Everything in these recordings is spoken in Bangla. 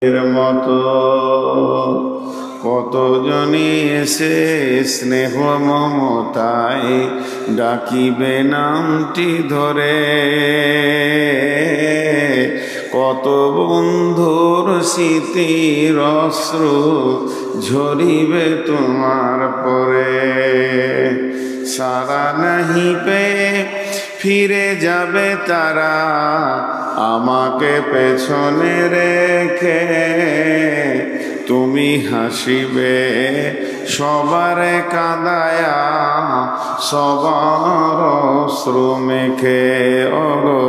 এর মতো কতজনই এসে স্নেহ মমতায় ডাকিবে নামটি ধরে, কত বন্ধুর স্মৃতির অশ্রু ঝরিবে তোমার পরে। সারা নাহি পেয়ে ফিরে যাবে তারা, আমাকে পেছনে রেখে তুমি হাসিবে সবারে কাঁদায়া, সবার অশ্রু মেখে। ওগো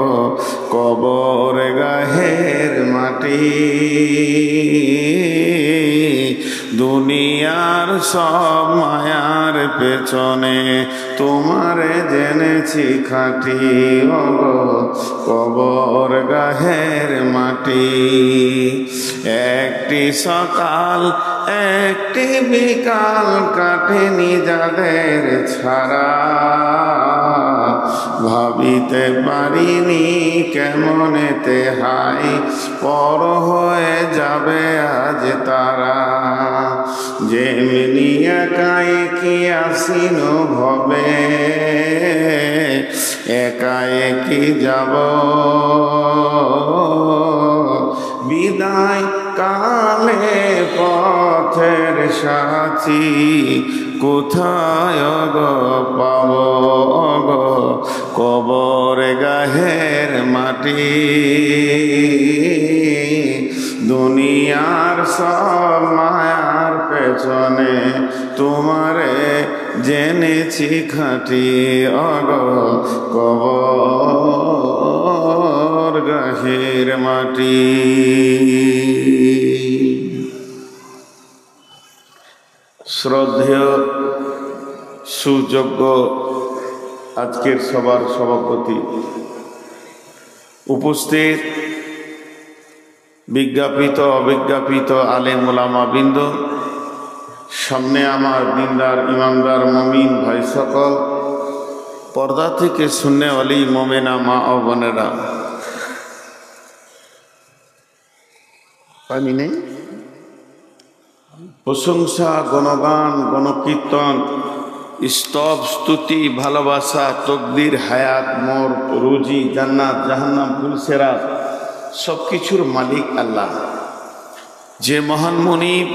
কবর গাহের মাটি, দুনিয়ার সব মায়ার পেছনে তোমারে জেনেছি খাঁটি। ওগো কবর গাহের মাটি, একটি সকাল একটি বিকাল কাটেনি যাদের ছাড়া, ভাবিতে পারিনি কেমনেতে হাই পর হয়ে যাবে আজ তারা। যেমনি একাই কি আসিন ভবে, একাই কি যাব বিদায় কালে পথের সাথী, কোথায় গো পাব গো কবর গাহের মাটি। দুনিয়ার সব মায়ার পেছনে তোমারে জেনেছি খাঁটি। ওগো কবর গাহের মাটি। শ্রদ্ধেয় সুযোগ্য আজকের সবার সভাপতি, উপস্থিত বিজ্ঞাপিত অবিজ্ঞাপিত আলেম ওলামা বৃন্দ, সামনে আমার দিনদার ইমানদার মুমিন ভাই সকল, পর্দা থেকে সুন্নে ওয়ালি মোমেনা মা ও বোনেরা, পানি নেই। প্রশংসা, গণগান, গণকীর্তন, স্তব, স্তুতি, ভালোবাসা, তকদির, হায়াত, মোর, রুজি, জান্নাত, জাহান্নাম, ফুলসেরাত, সব কিছুর মালিক আল্লাহ। যে মহান মুনিব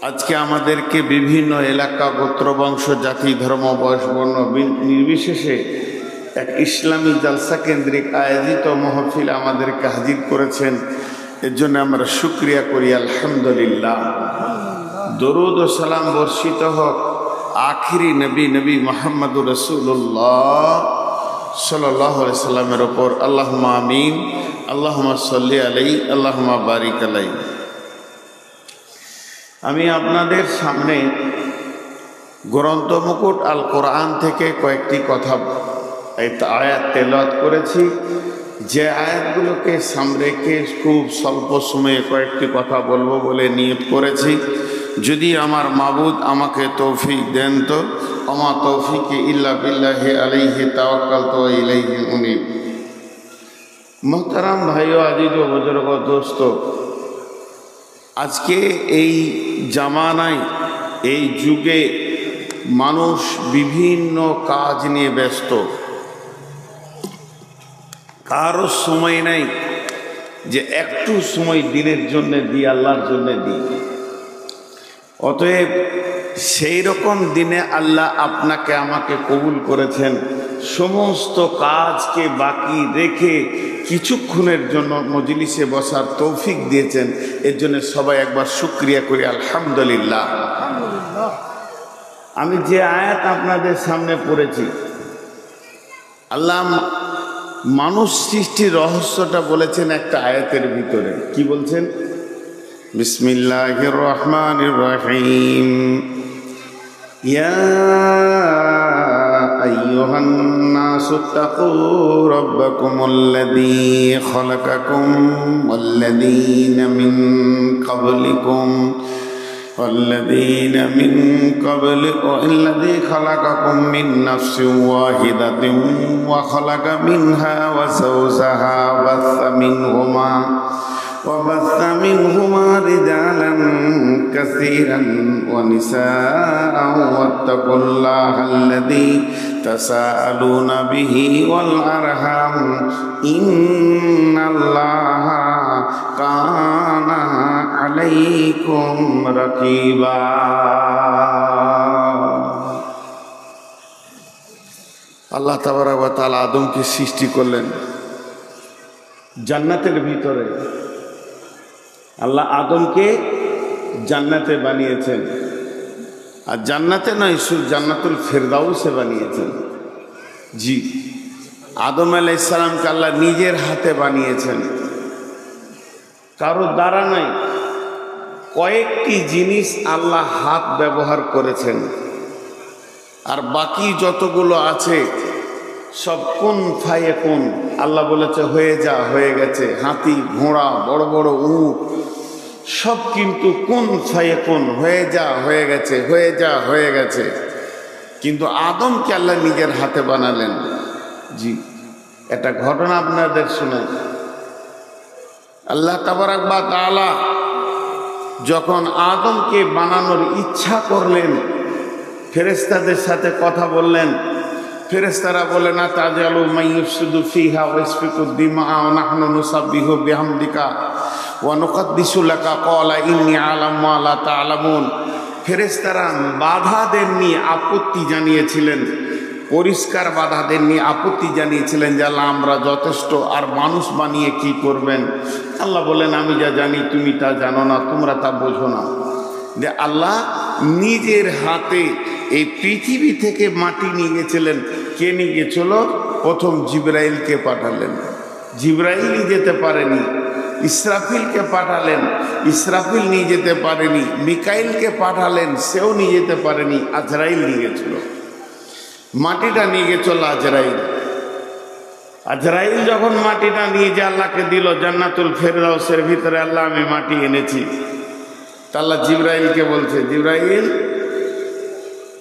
আজকে আমাদেরকে বিভিন্ন এলাকা, গোত্র, বংশ, জাতি, ধর্ম, বয়স, বর্ণ নির্বিশেষে এক ইসলামী জালসা কেন্দ্রিক আয়োজিত মহফিল আমাদেরকে হাজির করেছেন, এর জন্য আমরা শুকরিয়া করি আলহামদুলিল্লাহ। দরুদ ও সালাম বর্ষিত হোক আখিরি নবী নবী মুহাম্মদুর রাসূলুল্লাহ সাল্লাল্লাহু আলাইহি সাল্লামের ওপর। আল্লাহুম্মা আমিন, আল্লাহুম্মা সাল্লি আলাইহি, আল্লাহুম্মা বারিক আলাইহি। আমি আপনাদের সামনে গ্রন্থ মুকুট আল কোরআন থেকে কয়েকটি কথা আয়াত তেলাওয়াত করেছি। যে আয়াতগুলোকে সামনে রেখে খুব স্বল্প সময়ে কয়েকটি কথা বলবো বলে নিয়ত করেছি। যদি আমার মাবুদ আমাকে তৌফিক দেন তো, আমা তৌফিকে ইল্লা বিল্লাহি আলাইহি তাওয়াক্কালতু ওয়া ইলাইহি উনীব। মোহতারাম ভাইও, আজিজ ও বুজুর্গ, দোস্ত, আজকে এই জামানায়, এই যুগে মানুষ বিভিন্ন কাজ নিয়ে ব্যস্ত, কারো সময় নাই যে একটু সময় দিনের জন্য দিই, আল্লাহর জন্য দিই। অতএব সেই রকম দিনে আল্লাহ আপনাকে আমাকে কবুল করেছেন, সমস্ত কাজকে বাকি রেখে কিছুক্ষণের জন্য মজলিসে বসার তৌফিক দিয়েছেন। এর জন্য সবাই একবার শুকরিয়া করি আলহামদুলিল্লাহ। আমি যে আয়াত আপনাদের সামনে পড়েছি, আল্লাহ মানুষ সৃষ্টির রহস্যটা বলেছেন একটা আয়াতের ভিতরে। কি বলছেন? বিসমিল্লাহির রহমানির রহিম। ইয়া আইয়ুহান নাসু তাকু রাব্বাকুমুল্লাযী খালাকাকুম ওয়াল্লাযীনা মিন ক্বাবলিকুম والذين من قبلكم الذي خلقكم من نفس واحدة وخلق منها وزوجها وبث منهما وبث منهما رجالا كثيرا ونساء واتقوا الله الذي تساءلون به والأرحام إن الله كان عليكم رقيبا আল্লাহ তাবারক ওয়া তাআলা আদমকে সৃষ্টি করলেন জান্নাতের ভিতরে। আল্লাহ আদমকে জান্নাতে বানিয়েছেন, আর জান্নাতে নয়, শুধু জান্নাতুল ফেরদাউসে বানিয়েছেন। জি, আদম আলাইহিস সালামকে আল্লাহ নিজের হাতে বানিয়েছেন, কারো দ্বারা নাই। কয়েকটি জিনিস আল্লাহ হাত ব্যবহার করেছেন, আর বাকি যতগুলো আছে সব কুন ফায়াকুন। আল্লাহ বলেছে হয়ে যা, হয়ে গেছে। হাতি, ঘোড়া, বড় বড় উট সব কিন্তু কুন ফায়াকুন, হয়ে যা, হয়ে গেছে, হয়ে যা, হয়ে গেছে। কিন্তু আদমকে আল্লাহ নিজের হাতে বানালেন। জি, একটা ঘটনা আপনাদের শোনাই। আল্লাহ তাবারক ওয়া তাআলা যখন আদমকে বানানোর ইচ্ছা করলেন, ফেরেশতাদের সাথে কথা বললেন। ফেরেশতারা বলে না তাজালু মাইয়ুফসিদু ফিহা ওয়া ইয়াসফিকুদ দিমা ওয়া নাহনু নুসাব্বিহু বিহামদিকা ওয়া নুকাদ্দিসু লাকা ক্বালা ইন্নী আ'লামু মা লা তা'লামুন। ফেরেশতারা বাধা দেননি, আপত্তি জানিয়েছিলেন, পরিষ্কার বাধা দেননি, আপত্তি জানিয়েছিলেন যে আল্লাহ আমরা যথেষ্ট, আর মানুষ বানিয়ে কি করবেন। আল্লাহ বলেন আমি যা জানি তুমি তা জানো না, তোমরা তা বোঝো না। যে আল্লাহ নিজের হাতে এই পৃথিবী থেকে মাটি নিয়ে গেছিলেন। কে নিয়ে গেছিল? প্রথম জিবরাইলকে পাঠালেন, জিবরাইলই যেতে পারেনি। ইসরাফিলকে পাঠালেন, ইসরাফিল নিয়ে যেতে পারেনি। মিকাইলকে পাঠালেন, সেও নিয়ে যেতে পারেনি। আজরাইল নিয়ে গেছিল, মাটিটা নিয়ে গেছিল আজরাইল। আজরাইল যখন মাটিটা নিয়ে যে আল্লাহকে দিল জান্নাতুল ফেরদাউসের ভিতরে, আল্লাহ আমি মাটি এনেছি। তা আল্লাহ জিবরাইলকে বলছে, জিবরাইল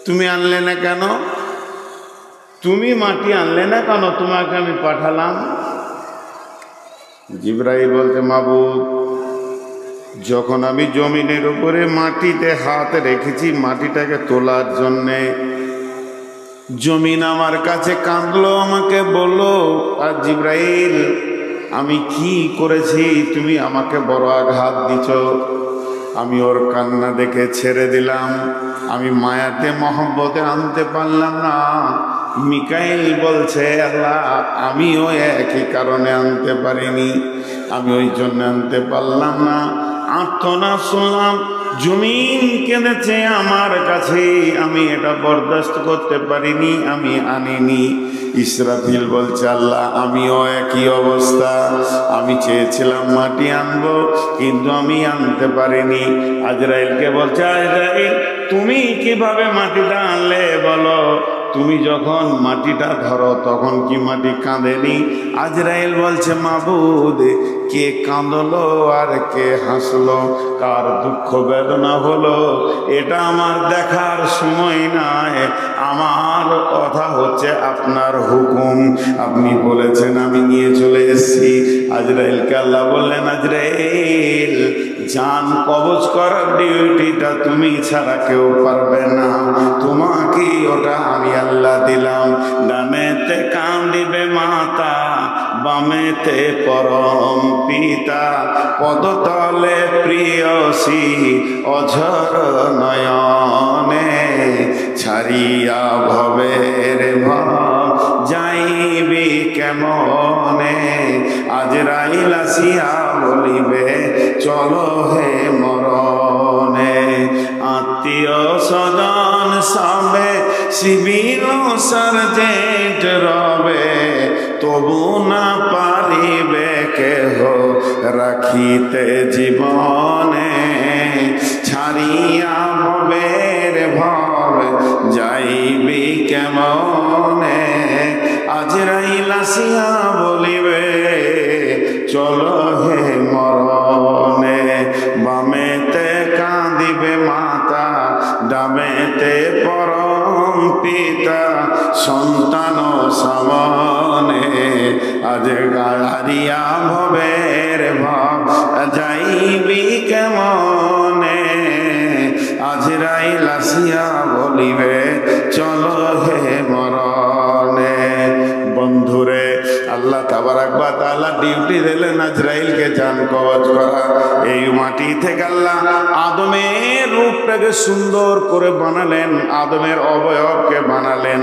তুমি আনলে না কেন? তুমি মাটি আনলে না কেন? তোমাকে আমি পাঠালাম। জিবরাইল বলছে, মাবুদ যখন আমি জমিনের উপরে মাটিতে হাত রেখেছি মাটিটাকে তোলার জন্যে, জমিন আমার কাছে কাঁদলো, আমাকে বললো, আর জিবরাইল আমি কি করেছি? তুমি আমাকে বড় আঘাত দিছ। আমি ওর কান্না দেখে ছেড়ে দিলাম, আমি মায়াতে মহব্বতে আনতে পারলাম না। মিকাইল বলছে আল্লাহ আমিও একই কারণে আনতে পারিনি, আমি ওই জন্য আনতে পারলাম না। আর্তনাদ শুনলাম, জমিন কেঁদেছে আমার কাছে, আমি এটা বরদাস্ত করতে পারিনি, আমি আনিনি। ইসরাফিল বলছে আল্লাহ আমিও একই অবস্থা, আমি চেয়েছিলাম মাটি আনবো কিন্তু আমি আনতে পারিনি। আজরাইলকে বলছে, আজরাইল তুমি কিভাবে মাটিটা আনলে বলো? তুমি যখন মাটিটা ধরো তখন কি মাটি কাঁদেনি? আজরাইল বলছে, মাবুদ কে কাঁদলো আর কে হাসলো, কার দুঃখ বেদনা হলো এটা আমার দেখার সময় নাই, আমার কথা হচ্ছে আপনার হুকুম। আপনি বলেছেন আমি নিয়ে চলে এসেছি। আজরাইলকে আল্লাহ বললেন, আজরাইল জান কবজ করার ডিউটিটা তুমি ছাড়া কেউ পারবে না, তোমাকে ওটা আমি আল্লাহ দিলাম। ডানেতে কান্দিবে মাতা, বামেতে পরম পিতা, পদতলে প্রিয়সী অঝর নয়নে, ছাড়িয়া ভবের ভাব যাইবি কেমনে। আজরাইল আসিয়া বলিবে চলো হে মরণে, আত্মীয় স্বজন সবে সিভিল সার্জেন্ট রবে, তবু না পারিবে কেহ রাখিতে জীবনে। ছাড়িয়া ভবের ভব যাইবি কেমনে। আজরাইল আসিয়া বলিবে চলো হে মরণে, বামেতে কাঁদিবে মাতা, ডামেতে পরম পিতা সন্তান সামনে, আজ গাড়িয়া ভবের ভাব যাইবি কেমনে, আজরাইল আসিয়া বলিবে চলো হে মরণে। বন্ধুরে, আল্লাহ তাবারাক ওয়া তাআলা ডিউটি দিলেন আজরাইলকে জান কবজ করা। এই মাটি থেকে আল্লাহ আদমের রূপটাকে সুন্দর করে বানালেন, আদমের অবয়বকে বানালেন,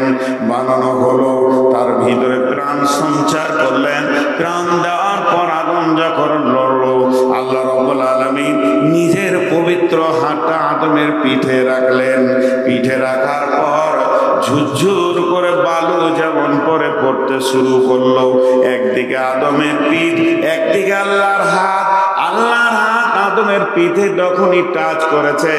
বানানো হলো, তার ভিতরে প্রাণ সঞ্চার করলেন। প্রাণ দেওয়ার পর আদম যখন লড়লো, আল্লাহ রাব্বুল আলামিন নিজের পবিত্র হাতটা আদমের পিঠে রাখলেন। পিঠে রাখার পর ঝুরঝুর করে বালু যেমন করে পড়তে শুরু করলো। একদিকে আদমের পিঠ, একদিকে আল্লাহর হাত। আল্লাহর হাত আদমের পিঠে যখনই টাচ করেছে,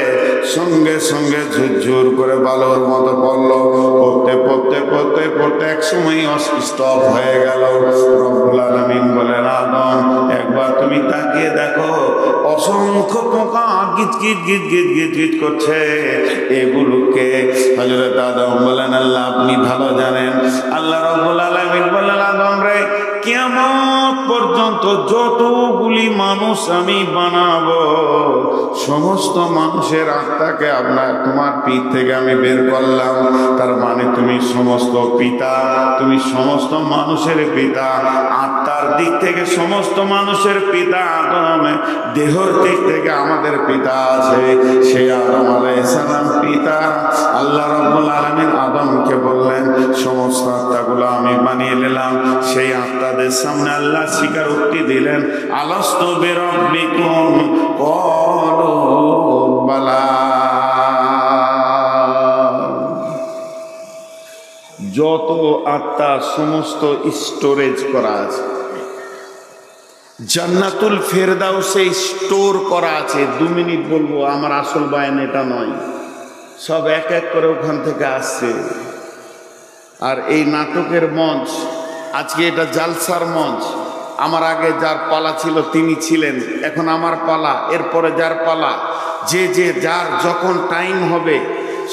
সঙ্গে সঙ্গে ঝুরঝুর করে বালুর মতো পড়লো। পড়তে পড়তে পড়তে পড়তে এক সময় স্টপ হয়ে গেল। রব্বুল আলামিন বলেন, আদম একবার তুমি তাকিয়ে দেখো, অসংখ্য পোকা গিজ গিজ গিজ গিজ গিজ গিজ করছে, এগুলোকে। হযরত আদম বলেন, আল্লাহ আপনি ভালো জানেন। আল্লাহ রাব্বুল আলামিন বলেন, আদম রে, কিয়ামত পর্যন্ত যতগুলি মানুষ আমি বানাবো, সমস্ত মানুষের আত্মাকে তোমার পিঠ থেকে আমি বের করলাম। তার মানে তুমি সমস্ত পিতা, তুমি সমস্ত মানুষের পিতা। আত্মার দিক থেকে সমস্ত মানুষের পিতা আদম, দেহর দিক থেকে আমাদের পিতা আছে, সেই আদম আলাইহিস সালাম পিতা। আল্লাহ রাব্বুল আলামিন আদমকে বললেন, সমস্ত আত্মাগুলো আমি বানিয়ে নিলাম। সেই আত্মাদের সামনে আল্লাহ স্বীকারোক্তি দিলেন, আলাস্তু বিরাব্বিকুম ক্বালু বালা। যত আত্মা সমস্ত স্টোরেজ করা আছে জান্নাতুল ফেরদাউসে, স্টোর করা আছে। 2 মিনিট বলবো, আমার আসল বায়ান এটা নয়, সব এক এক করে ওখান থেকে আসছে। আর এই নাটকের মঞ্চ, আজকে এটা জালসার মঞ্চ। আমার আগে যার পালা ছিল তিনি ছিলেন, এখন আমার পালা, এরপরে যার পালা, যে যার যখন টাইম হবে,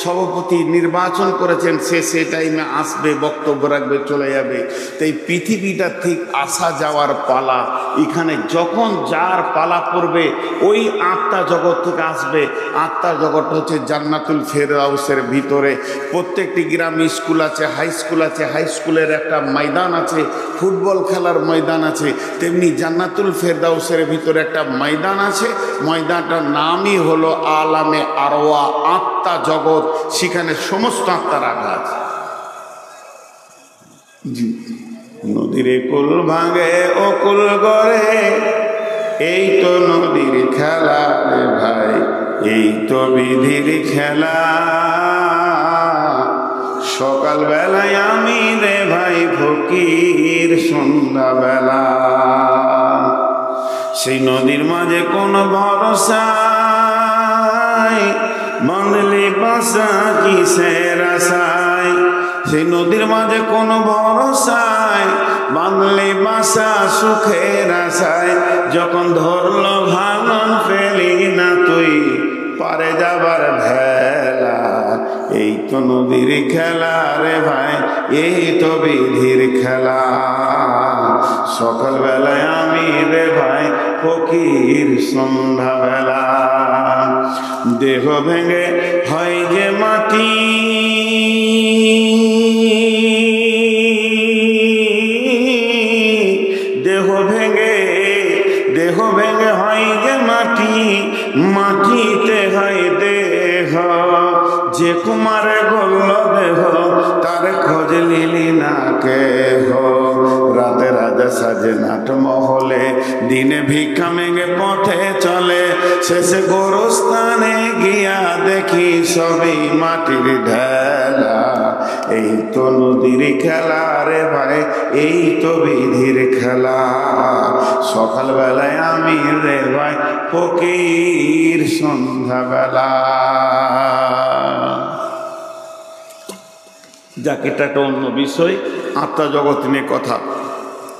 সভাপতি নির্বাচন করেছেন, সে টাইমে আসবে, বক্তব্য রাখবে, চলে যাবে। তো এই পৃথিবীটা ঠিক আসা যাওয়ার পালা। এখানে যখন যার পালা পড়বে, ওই আত্মা জগৎ থেকে আসবে। আত্মার জগৎটা হচ্ছে জান্নাতুল ফেরদাউসের ভিতরে। প্রত্যেকটি গ্রামে স্কুল আছে, হাই স্কুল আছে, হাই স্কুলের একটা ময়দান আছে, ফুটবল খেলার ময়দান আছে। তেমনি জান্নাতুল ফেরদাউসের ভিতরে একটা ময়দান আছে। ময়দানটার নামই হলো আলামে আরওয়া, আত্মা জগৎ। সেখানে সমস্ত আত্মা রাখা আছে। নদীর কুল ভাঙে ও কুল গড়ে, এই তো নদীর খেলা রে ভাই, এই তো বিধির খেলা। সকাল বেলায় আমি রে ভাই ফকির, সন্ধ্যা বেলা সেই নদীর মাঝে কোন ভরসা, বাঁধলি বাসা কিসের আশায়। সেই নদীর মাঝে কোন ভরসায়, বাঁধলি বাসা সুখের আশায়। যখন ধরলো ভাঙন পেলি না তুই, পারে যাবার ভেলা। এই তো নদীর খেলা রে ভাই, এই তো বিধির খেলা। সকাল বেলায় আমি রে ভাই ফকির, সন্ধ্যা বেলা। দেহ ভেঙে হয় যে মাটি, দেহ ভেঙে হয় যে মাটি, মাটিতে হয় দেহ। যে কুমারে গল্ল দেহ, তার খোঁজ লিলি না কেহ। রাতে রাজা সাজে নাট মহলে, দিনে ভিক্ষা মেঘে পথে চলে। শেষে গোরস্থানে গিয়া দেখি সবই মাটির ঢেলা। এই তো নদীর খেলা রে ভাই, এই তো বিধির খেলা। সকাল বেলায় আমি রে ভাই ফকির, সন্ধ্যা বেলা। যাকে এটা একটা অন্য বিষয়, আত্মা জগৎ নিয়ে কথা।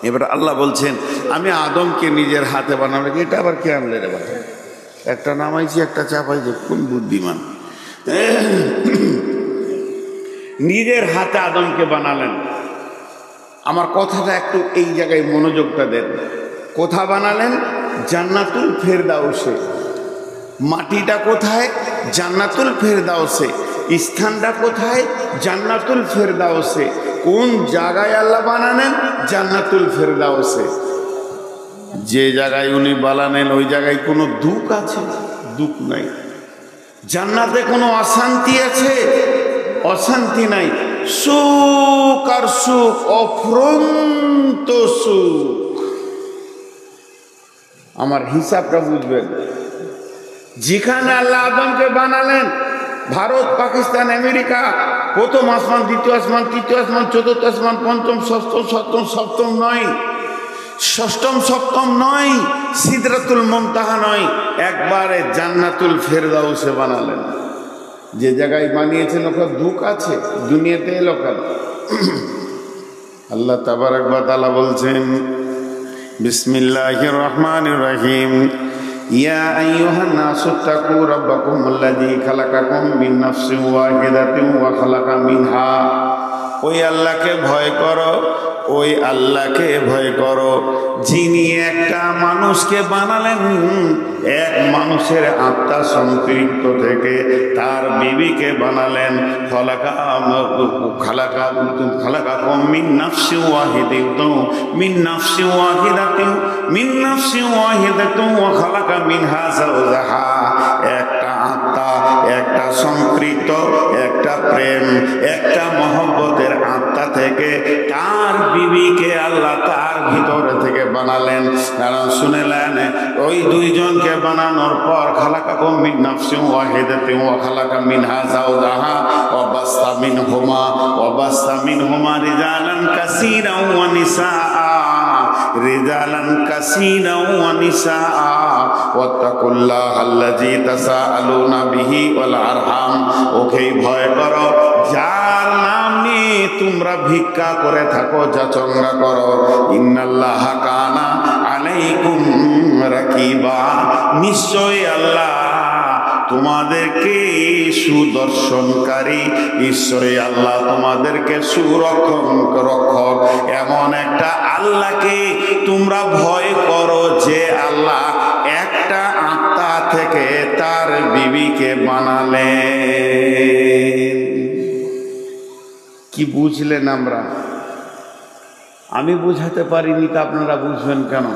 এবার আল্লাহ বলছেন, আমি আদমকে নিজের হাতে বানাবো। এটা আবার কে আনলে রে ভাই? একটা নামাইছি, একটা চাপাইছি, কোন বুদ্ধিমান। নিজের হাতে আদমকে বানালেন। আমার কথাটা একটু এই জায়গায় মনোযোগটা দেন। কোথা বানালেন? জান্নাতুল ফেরদাউসে। মাটিটা কোথায়? জান্নাতুল ফেরদাউসে। স্থানটা কোথায়? জান্নাতুল ফেরদাউসে। কোন জায়গায় আল্লাহ বানালেন? জান্নাতুল ফেরদাউসে। যে জায়গায় উনি বানালেন ওই জায়গায় কোনো দুঃখ আছে? দুঃখ নাই। জান্নাতে কোনো অশান্তি আছে? অশান্তি নাই। সুখ আর সুখ, অফুরন্ত সুখ। আমার হিসাবটা বুঝবেন। যেখানে আল্লাহ আদমকে বানালেন, ভারত, পাকিস্তান, আমেরিকা, প্রথম আসমান, দ্বিতীয় আসমান, তৃতীয় আসমান, চতুর্থ আসমান, পঞ্চম, ষষ্ঠ, সপ্তম, সপ্তম নয়, ষষ্ঠম সপ্তম নয়, সিদরাতুল মুনতাহা নয়, একবারে জান্নাতুল ফেরদাউসে বানালেন। যে জায়গায় বানিয়েছেন ওখানে দুঃখ আছে? দুনিয়াতে এলো কেন? আল্লাহ তাবারক ওয়া তাআলা বলছেন, বিসমিল্লাহির রহমানির রহিম, ইয়া আইয়ুহান নাসু তাকু রাব্বাকুমুল্লাযী খালাকাকুম মিন নাফসিন ওয়াহিদাতিন ওয়া খালাকা মিনহা। ওই আল্লাহকে ভয় করো, ওই আল্লাহকে ভয় করো যিনি একটা মানুষকে বানালেন, এক মানুষের আত্মা সম্পৃক্ত থেকে তার বিবিকে বানালেন। খালাকাকুম মিন নাফসিন ওয়াহিদাতিন ওয়া খালাকা মিনহা যাওজাহা। একটা আত্মা, একটা সম্পৃক্ত, একটা প্রেম, একটা মহব্বতের আত্মা থেকে তার বিবিকে আল্লাহ তার ভিতরে থেকে বানালেন। কারণ শুনেলেন ওই দুইজনকে বানানোর পর খালাকাকুম মিন নাফসিন ওয়াহিদাতিন ওয়া খালাকা মিনহা যাওজাহা ওয়া বাসসা মিনহুমা রিজালান কাসীরান ওয়া নিসাআ ওয়া নিসাআ ওয়াত্তাকুল্লাহাল্লাযী তাসাআলুনা বিহি ওয়াল আরহাম। ওকেই ভয় করো যার নাম নিয়ে তোমরা ভিক্ষা করে থাকো, যাচঙ্গা করো। ইন্নাল্লাহা কানা আলাইকুম রাকিবা। নিশ্চয়ই আল্লাহ তোমাদেরকে সুদর্শনকারী, ঈশ্বরী আল্লাহ তোমাদেরকে রক্ষক। এমন একটা আল্লাহকে তোমরা ভয় করো যে আল্লাহ একটা আত্মা থেকে তার বিবিকে বানালেন। কি বুঝলেন? আমি বুঝাতে পারিনি তা আপনারা বুঝবেন কেন?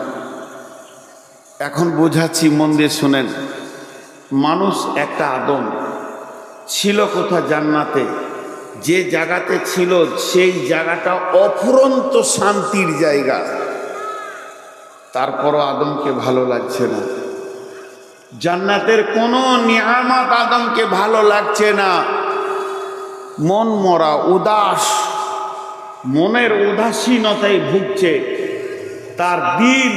এখন বোঝাচ্ছি, মন দিয়ে শোনেন। মানুষ একটা আদম ছিল কোথা? জান্নাতে। যে জায়গাতে ছিল সেই জায়গাটা অফুরন্ত শান্তির জায়গা। তারপরও আদমকে ভালো লাগছে না। জান্নাতের কোনো নিয়ামত আদমকে ভালো লাগছে না। মন মরা, উদাস, মনের উদাসীনতায় ভুগছে। তার দিন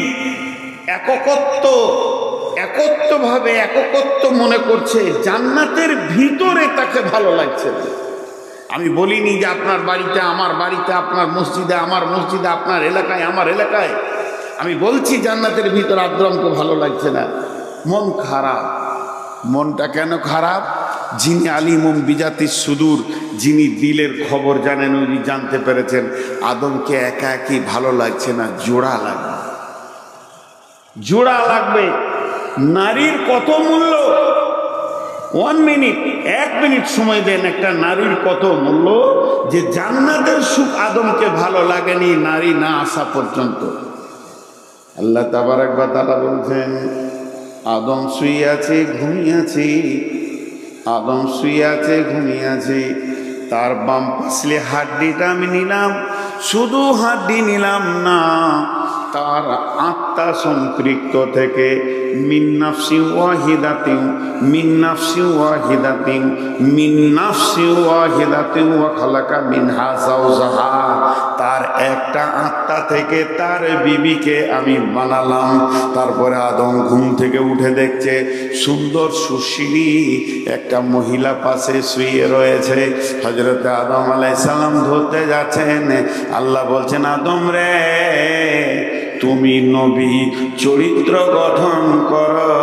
একত্ব মনে করছে। জান্নাতের ভিতরে তাকে ভালো লাগছে না। আমি বলিনি যে আপনার বাড়িতে, আমার বাড়িতে, আপনার মসজিদে, আমার মসজিদে, আপনার এলাকায়, আমার এলাকায়। আমি বলছি জান্নাতের ভিতর আদমকে ভালো লাগছে না। মন খারাপ। মনটা কেন খারাপ? যিনি আলিমুম বিজাতিস সুদূর, যিনি দিলের খবর জানেন, উনি জানতে পেরেছেন আদমকে একা একই ভালো লাগছে না, জোড়া লাগবে। জোড়া লাগবে। নারীর কত মূল্য? 1 মিনিট, 1 মিনিট সময় দেন। একটা নারীর কত মূল্য যে জান্নাতের সুখ আদমকে ভালো লাগেনি নারী না আসা পর্যন্ত। আল্লাহ তাবারক ওয়া তাআলা বলছেন, আদম শুয়ে আছে, ঘুমিয়ে আছে। আদম শুয়ে আছে, ঘুমিয়ে আছে। তার বাম পাশে হাড্ডিটা আমি নিলাম। শুধু হাড্ডি নিলাম না, তার আত্মা সম্পৃক্ত থেকে মিন নাফসিন ওয়াহিদাতিন ওয়া খালাকা মিনহা যাওজাহা। তার একটা আত্মা থেকে তার বিবিকে আমি বানালাম। তারপরে আদম ঘুম থেকে উঠে দেখছে সুন্দর সুশীলী একটা মহিলা পাশে শুয়ে রয়েছে। হযরত আদম আলাইহিস সালাম ধরতে যাচ্ছেন। আল্লাহ বলছেন, আদম রে, তুমি নবী চরিত্র গঠন করো,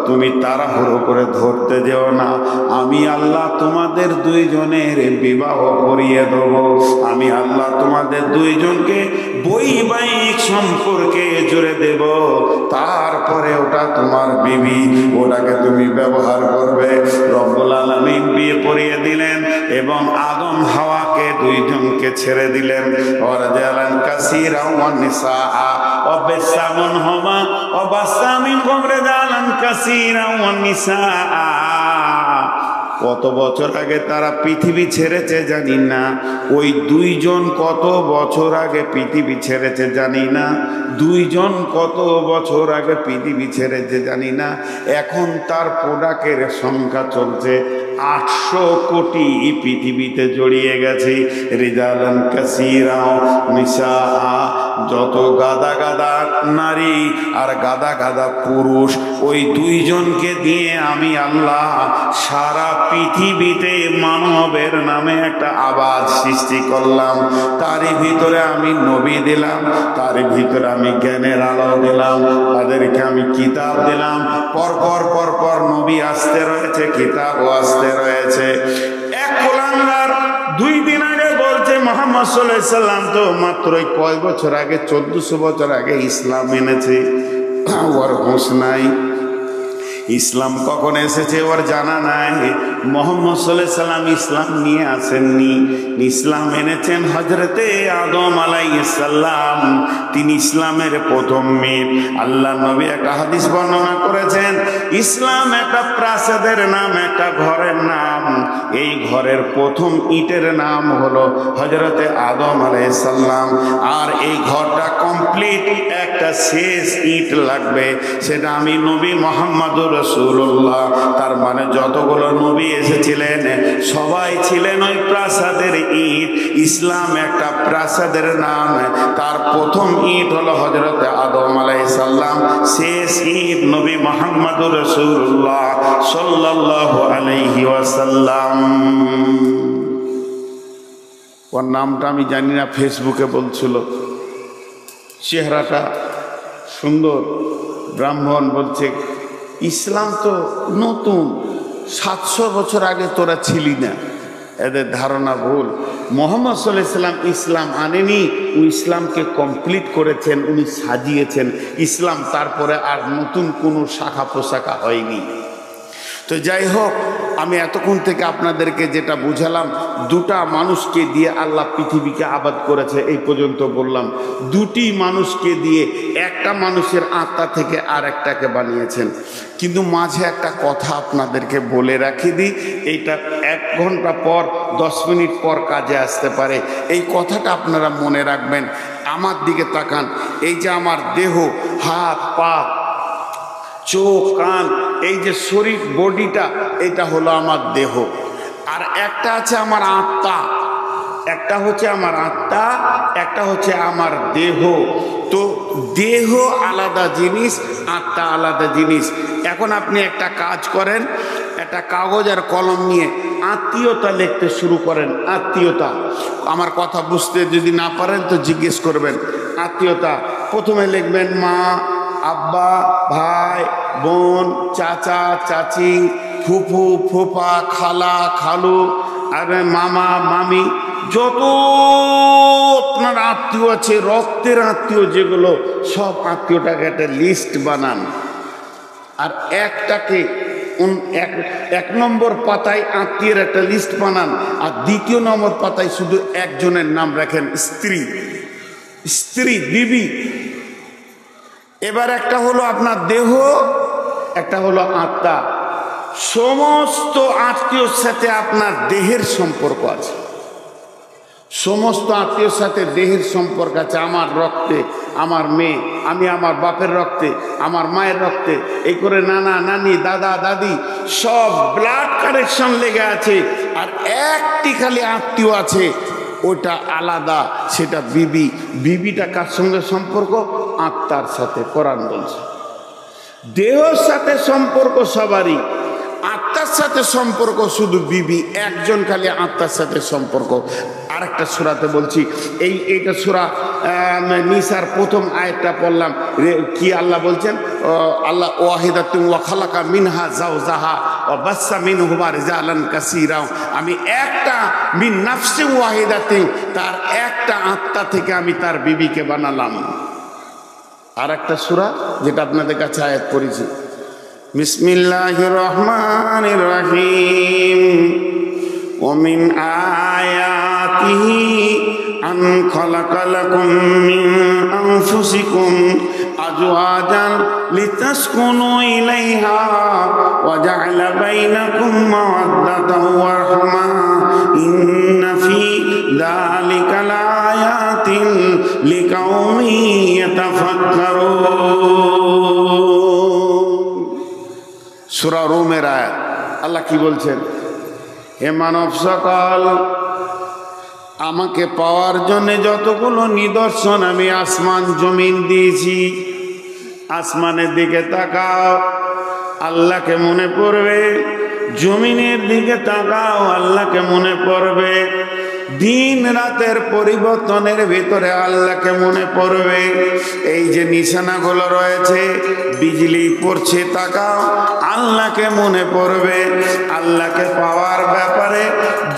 তুমি তাড়াহুড়ো করে ধরতে যেও না। আমি আল্লাহ তোমাদের দুইজনের বিবাহ করিয়ে দেব। আমি আল্লাহ তোমাদের দুইজনকে বৈবাহিক সম্পর্কে জুড়ে দেব। তারপরে ওটা তোমার বিবি, ওটাকে তুমি ব্যবহার করবে। রব্বুল আলামিন বিয়ে পড়িয়ে দিলেন এবং আদম হাওয়াকে দুইজনকে ছেড়ে দিলেন। ওয়ারজালান কাসীরা ওয়ান নিসা ওয়াবাসসা মিনহুমা ওয়াবাসসা মিনহুম রিজালান কাসীরা ওয়ান নিসা। কত বছর আগে তারা পৃথিবী ছেড়েছে জানি না, ওই দুইজন কত বছর আগে পৃথিবী ছেড়েছে জানি না, দুইজন কত বছর আগে পৃথিবী ছেড়েছে জানি না। এখন তার প্রোডাক্টের সংখ্যা চলছে 800 কোটি পৃথিবীতে জড়িয়ে গেছে। রিজালান কাসীরা নিসা, যত গাদা গাদা নারী আর গাদা গাদা পুরুষ, ওই দুইজনকে দিয়ে আমি আল্লাহ সারা পৃথিবীতে মানবের নামে একটা আবাদ সৃষ্টি করলাম। তারই ভিতরে আমি নবী দিলাম, তারই ভিতরে আমি জ্ঞানের আলো দিলাম, তাদেরকে আমি কিতাব দিলাম। পরপর পরপর নবী আসতে রয়েছে, কিতাবও আসতে রয়েছে। এক কুলাঙ্গার 2 দিন আগে বলছে মুহাম্মদ সাল্লাল্লাহু আলাইহি সাল্লাম তো মাত্র কয় বছর আগে, 1400 বছর আগে ইসলাম এনেছে। ওর হুঁশ নাই, ইসলাম কখন এসেছে ওর জানা নাই। মুহাম্মদ সাল্লাল্লাহু আলাইহি সাল্লাম ইসলাম নিয়ে আসেননি, ইসলাম এনেছেন হযরতে আদম আলাইহিস সালাম। তিনি ইসলামের প্রথম মেয়ে। আল্লাহ নবী একটা হাদিস বর্ণনা করেছেন, ইসলাম একটা প্রাসাদের নাম, একটা ঘরের নাম। এই ঘরের প্রথম ইটের নাম হলো হযরতে আদম আলাইহিস সালাম। আর এই ঘরটা কমপ্লিট একটা শেষ ইট লাগবে, সেটা আমি নবী মুহাম্মদুর রাসূলুল্লাহ। তার মানে যতগুলো নবী এসেছিলেন সবাই ছিলেন ওই প্রাসাদের ইট। ইসলাম একটা প্রাসাদের নাম। তার প্রথম ইট হলো হযরতে আদম আলাইহিস সালাম, শেষ ইট নবী মুহাম্মদুর রাসূলুল্লাহ সাল্লাল্লাহু আলাইহি ওয়াসাল্লাম। ওর নামটা আমি জানি না, ফেসবুকে বলছিল, চেহারাটা সুন্দর, ব্রাহ্মণ। বলছে ইসলাম তো নতুন, 700 বছর আগে তোরা ছিলি না। এদের ধারণা ভুল। মুহাম্মদ সাল্লাল্লাহু আলাইহি সাল্লাম ইসলাম আনেনি, উনি ইসলামকে কমপ্লিট করেছেন, উনি সাজিয়েছেন ইসলাম। তারপরে আর নতুন কোনো শাখা প্রশাখা হয়নি। তো যাই হোক, আমি এতক্ষণ থেকে আপনাদেরকে যেটা বুঝালাম, 2টা মানুষকে দিয়ে আল্লাহ পৃথিবীকে আবাদ করেছে, এই পর্যন্ত বললাম। 2টি মানুষকে দিয়ে একটা মানুষের আত্মা থেকে আর একটাকে বানিয়েছেন। কিন্তু মাঝে একটা কথা আপনাদেরকে বলে রাখি দিই, এইটা 1 ঘন্টা পর 10 মিনিট পর কাজে আসতে পারে। এই কথাটা আপনারা মনে রাখবেন। আমার দিকে তাকান, এই যে আমার দেহ, হাত পা চোখ কান, এই যে শরীর বডিটা, এটা হলো আমার দেহ। আর একটা আছে আমার আত্মা, একটা হচ্ছে আমার আত্মা, একটা হচ্ছে আমার দেহ। তো দেহ আলাদা জিনিস, আত্মা আলাদা জিনিস। এখন আপনি একটা কাজ করেন, একটা কাগজ আর কলম নিয়ে আত্মীয়তা লিখতে শুরু করেন। আত্মীয়তা, আমার কথা বুঝতে যদি না পারেন তো জিজ্ঞেস করবেন। আত্মীয়তা প্রথমে লিখবেন মা, আব্বা, ভাই, বোন, চাচা, চাচি, ফুফু, ফুফা, খালা, খালু, আর মামা, মামি, যত আপনার আত্মীয় আছে, রক্তের আত্মীয় যেগুলো, সব আত্মীয়টাকে একটা লিস্ট বানান। আর একটাকে 1 নম্বর পাতায় আত্মীয়ের একটা লিস্ট বানান, আর 2 নম্বর পাতায় শুধু একজনের নাম রাখেন, স্ত্রী, বিবি। এবার একটা হলো আপনার দেহ, একটা হলো আত্মা। সমস্ত আত্মীয়র সাথে আপনার দেহের সম্পর্ক আছে, সমস্ত আত্মীয়র সাথে দেহের সম্পর্ক আছে। আমার রক্তে আমার মেয়ে, আমি আমার বাপের রক্তে, আমার মায়ের রক্তে, এই করে নানা নানি, দাদা দাদি, সব ব্লাড কানেকশন লেগে আছে। আর একটি খালি আত্মীয় আছে, ওটা আলাদা, সেটা বিবি। বিবিটা কার সঙ্গে সম্পর্ক? আত্মার সাথে। কোরআন বলছে দেহর সাথে সম্পর্ক সবারই, আত্মার আত্মার সাথে সম্পর্ক, শুধু বিবি একজন খালি আত্মার সাথে সম্পর্ক। আরেকটা সূরাতে বলছি, এইটা সূরা নিসার প্রথম আয়াতটা পড়লাম, কি আল্লাহ বলছেন, আল্লাহ ওয়াহিদাতুন ওয়া খালাকা মিনহা যাওজাহা ওয়া বাসসা মিনহুমা রিজালান কাসীরা। আমি একটা মিন নাফসি ওয়াহিদাতিন, তার একটা আত্মা থেকে আমি তার বিবিকে বানালাম। আর একটা সূরা যেটা আপনাদের কাছে আয়াত পড়েছি, বিসমিল্লাহির রহমানির রহিম, ওয়া মিন আয়াতিহি আন খালাকা লাকুম মিন আনফুসিকুম আজওয়াজান লিতাসকুনু ইলাইহা ওয়া জা'আলা বাইনাকুম মাওয়াদ্দাতান ওয়া রাহমা ইন্না ফি যালিকা লাআয়াতিন লিকাউমিন ইয়াতাফাক্কারুন। সূরা রুমের আয়াত। আল্লাহ কি বলছেন, হে মানব সকল, আমাকে পাওয়ার জন্য যতগুলো নিদর্শন আমি আসমান জমিন দিয়েছি, আসমানের দিকে তাকাও, আল্লাহকে মনে পড়বে, জমিনের দিকে তাকাও, আল্লাহকে মনে পড়বে, দিন রাতের পরিবর্তনের ভিতরে আল্লাহকে মনে পড়বে। এই যে নিশানাগুলো রয়েছে, বিজলি পড়ছে, তাকাও, আল্লাহকে মনে পড়বে। আল্লাহকে পাওয়ার ব্যাপারে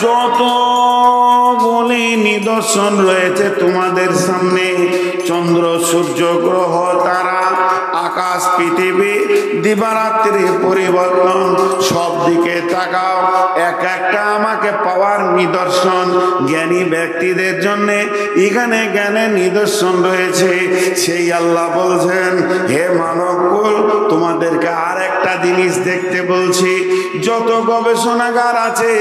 যত বলি নিদর্শন রয়েছে তোমাদের সামনে, চন্দ্র সূর্য গ্রহ তারা আকাশ পৃথিবী দিবারাত্রির পরিবর্তন, সব দিকে তাকাও, এক একটা আমাকে পাওয়ার নিদর্শন। জ্ঞানী ব্যক্তিদের জন্য এখানে জ্ঞানের নিদর্শন রয়েছে। সেই আল্লাহ বলছেন, হে মানবকুল, তোমাদেরকে আর একটা জিনিস দেখতে বলছি। যত গবেষণাগার আছে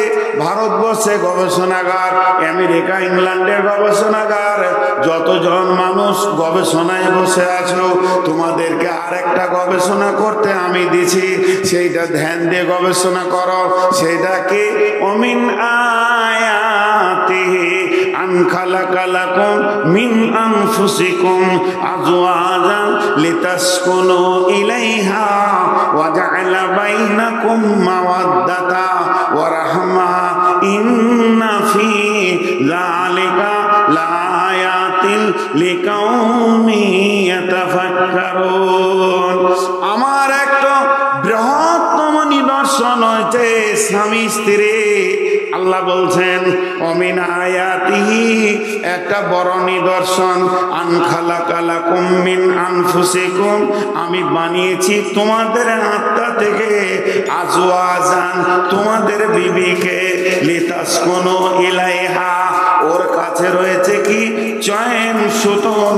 ভারতবর্ষে, গবেষণাগার আমেরিকা ইংল্যান্ডের গবেষণাগার, যতজন মানুষ গবেষণায় বসে আছো, তোমাদেরকে আরেকটা গবেষণা করতে আমি দিছি, সেইটা ধ্যান দিয়ে গবেষণা করো। সেইটা কি, অমিন আয়াতিহি আন খালাকা লাকুম মিন আনফুসিকুম আজওয়াজান লিতাসকুনু ইলাইহা ওয়া জা'আলা বাইনাকুম মাওয়াদ্দাতা ওয়া রাহমা ইন্না ফি যালিকা লাআয়াতিন লিকাউমিন ইয়াতাফাক্কারুন। আমার একটা বৃহত্তম নিদর্শন হচ্ছে স্বামী স্ত্রী। আল্লাহ বলছেন, অমিন আয়াতিহি, একটা বড় নিদর্শন, আন খালাকা লাকুম মিন আনফুসিকুম, আমি বানিয়েছি তোমাদের আত্মা থেকে, আজওয়াজান, তোমাদের বিবিকে, লিতাসকুনু ইলাইহা, ওর কাছে রয়েছে কি, চয়ন সুতন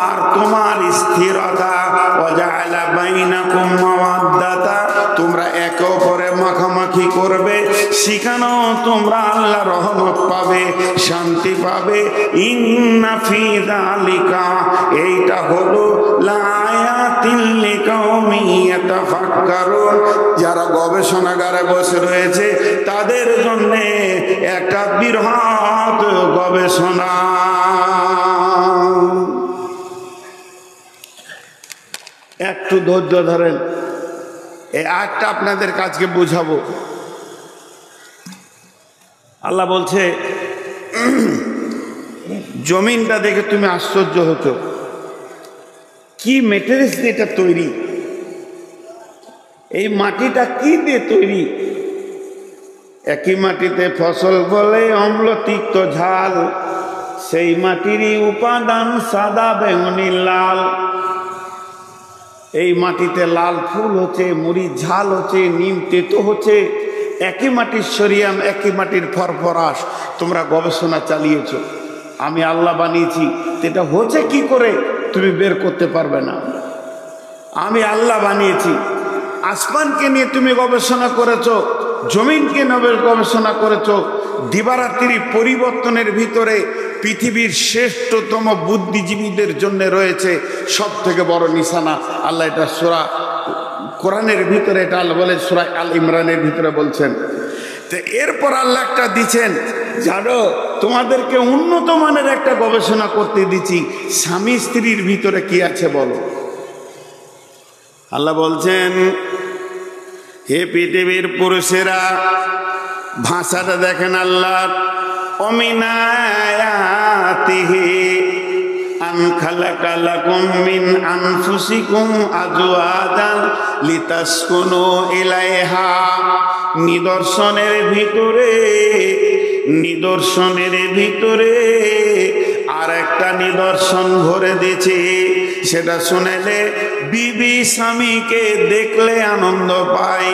আর তোমার স্থিরতা, ওয়া জা'আলা বাইনাকুম মাওয়াদ্দাতা, তোমরা একে অপরে মাখামাখি করবে, সেখানেও তোমরা আল্লাহ রহমত পাবে, শান্তি পাবে। ইন্না ফি যালিকা, এইটা হলো লাআয়াতিন লিকাউমিন ইয়াতাফাক্কারুন, যারা গবেষণাগারে বসে রয়েছে তাদের জন্য একটা বৃহৎ গবেষণা। একটু ধৈর্য ধরেন, এই আয়াতটা আপনাদের কাছে বুঝাবো। আল্লাহ বলছে, জমিনটা দেখে তুমি আশ্চর্য হতো, কি মেটেরিয়ালস দিয়ে এটা তৈরি, এই মাটিটা কি দিয়ে তৈরি। একই মাটিতে ফসল বলে অম্ল তিক্ত ঝাল, সেই মাটিরই উপাদান সাদা বেগুনি লাল। এই মাটিতে লাল ফুল হচ্ছে, মুড়ির ঝাল হচ্ছে, নিম তেতো হচ্ছে, একই মাটির সরিয়াম, একই মাটির ফরফরাস। তোমরা গবেষণা চালিয়েছ, আমি আল্লাহ বানিয়েছি, এটা হচ্ছে কি করে তুমি বের করতে পারবে না। আমি আল্লাহ বানিয়েছি। আসমানকে নিয়ে তুমি গবেষণা করেছো, জমিনকে নিয়ে গবেষণা করেছো, দিবারাত্রি পরিবর্তনের ভিতরে পৃথিবীর শ্রেষ্ঠতম বুদ্ধিজীবীদের জন্য রয়েছে সব থেকে বড় নিশানা। আল্লাহ এটা সূরা কোরআনের ভিতরে, এটা আল্লাহ বলে সূরা আল ইমরানের ভিতরে বলছেন। তো এরপর আল্লাহ একটা দিচ্ছেন, জানো তোমাদেরকে উন্নত মানের একটা গবেষণা করতে দিচ্ছি, স্বামী স্ত্রীর ভিতরে কি আছে বলো। আল্লাহ বলছেন, হে পৃথিবীর পুরুষেরা, ভাষাটা দেখেন আল্লাহ, অমিনায়াতিহি আন খালাকা লাকুম মিন আনফুসিকুম আজওয়াজান লিতাসকুনু ইলাইহা। নিদর্শনের ভিতরে আর একটা নিদর্শন ভরে দিয়েছে। সেটা শুনেলে বিবি স্বামীকে দেখলে আনন্দ পায়,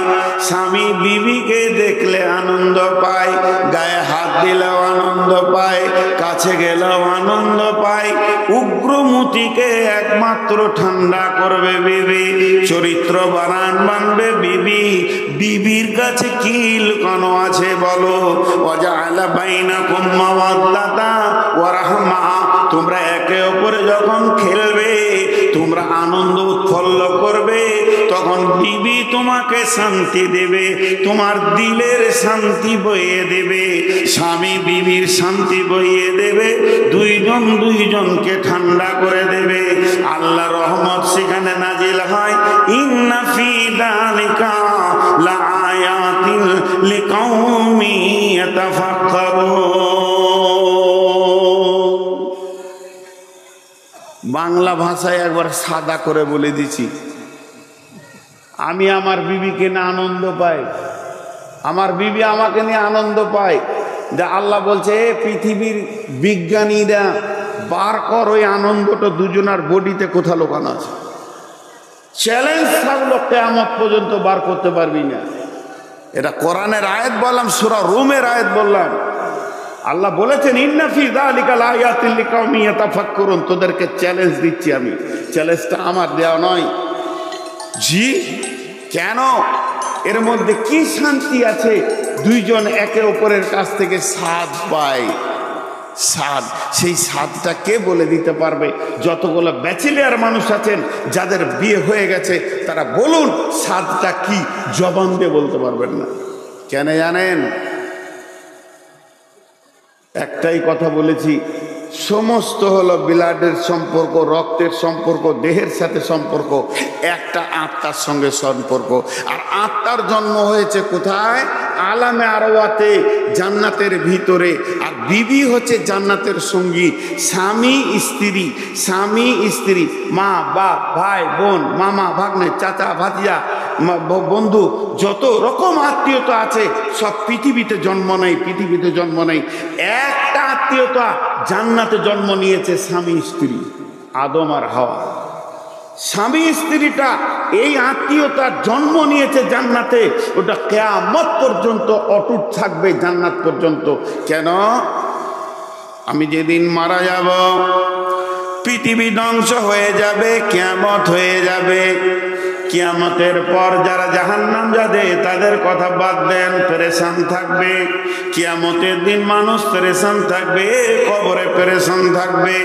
স্বামী বিবিকে দেখলে আনন্দ পায়, গায়ে হাত দিলেও আনন্দ পায়, কাছে গেলেও আনন্দ পায়। উগ্রমতিকে একমাত্র ঠান্ডা করবে বিবি, চরিত্র বানাবে বিবি। বিবির কাছে কি লুকানো আছে বলো? ওয়াজআলা বাইনাকুম মাওয়াদ্দাতা ওয়া রাহমা। তোমরা একে অপরে যখন খেলবে, তোমরা আনন্দ উৎফুল্ল করবে, তখন বিবি তোমাকে শান্তি দেবে, তোমার দিলের শান্তি বইয়ে দেবে, স্বামী বিবির শান্তি বইয়ে দেবে, দুইজনকে ঠান্ডা করে দেবে। আল্লাহ রহমত সেখানে নাজিল হয়। ইন্না ফি যালিকা লাআয়াতিন লিকাউমি ইয়াতাফাক্কারুন। বাংলা ভাষায় একবার সাদা করে বলে দিছি, আমি আমার বিবিকে নিয়ে আনন্দ পাই, আমার বিবি আমাকে নিয়ে আনন্দ পায়। যে আল্লাহ বলছে, পৃথিবীর বিজ্ঞানীরা বার কর ওই আনন্দটা দুজনার বডিতে কোথা লোকানো আছে। চ্যালেঞ্জ থাকলো, কিয়ামত পর্যন্ত বার করতে পারবি না। এটা কোরআনের আয়াত বললাম, সূরা রুমের আয়াত বললাম। আল্লাহ বলেছেন, ইন্না ফি যালিকা লাআয়াতিন লিকাউমিন ইয়াতাফাক্কারুন। তোদেরকে চ্যালেঞ্জ দিচ্ছি আমি, চ্যালেঞ্জটা আমার দেওয়া নয়। জি কেন? এর মধ্যে কি শান্তি আছে? দুইজন একে অপরের কাছ থেকে স্বাদ পায়। স্বাদ, সেই স্বাদটা কে বলে দিতে পারবে? যতগুলো ব্যাচেলিয়ার মানুষ আছেন, যাদের বিয়ে হয়ে গেছে, তারা বলুন স্বাদটা কি? জবান দিয়ে বলতে পারবেন না। কেন জানেন? একটাই কথা বলেছি, সমস্ত হলো ব্লাডের সম্পর্ক, রক্তের সম্পর্ক, দেহের সাথে সম্পর্ক, একটা আত্মার সঙ্গে সম্পর্ক। আর আত্মার জন্ম হয়েছে কোথায়? আলামে আরওয়াতে, জান্নাতের ভিতরে। আর বিবি হচ্ছে জান্নাতের সঙ্গী। স্বামী স্ত্রী, মা বাপ, ভাই বোন, মামা ভাগ্নে, চাচা ভাতিজা, বন্ধু, যত রকম আত্মীয়তা আছে সব পৃথিবীতে জন্ম নেই। একটা আত্মীয়তা জান্নাতে জন্ম নিয়েছে, স্বামী স্ত্রী, আদম আর হাওয়া। স্বামী স্ত্রীটা এই আত্মীয়তার জন্ম নিয়েছে জান্নাতে, ওটা কিয়ামত পর্যন্ত অটুট থাকবে, জান্নাত পর্যন্ত। কেন? আমি যেদিন মারা যাব, পৃথিবী ধ্বংস হয়ে যাবে, কিয়ামত হয়ে যাবে। কিয়ামতের পর যারা জাহান্নাম যাবে, তাদের কথা বাদ দেন, পেরেশান থাকবে। কিয়ামতের দিন মানুষ পেরেশান থাকবে, কবরে পেরেশান থাকবে।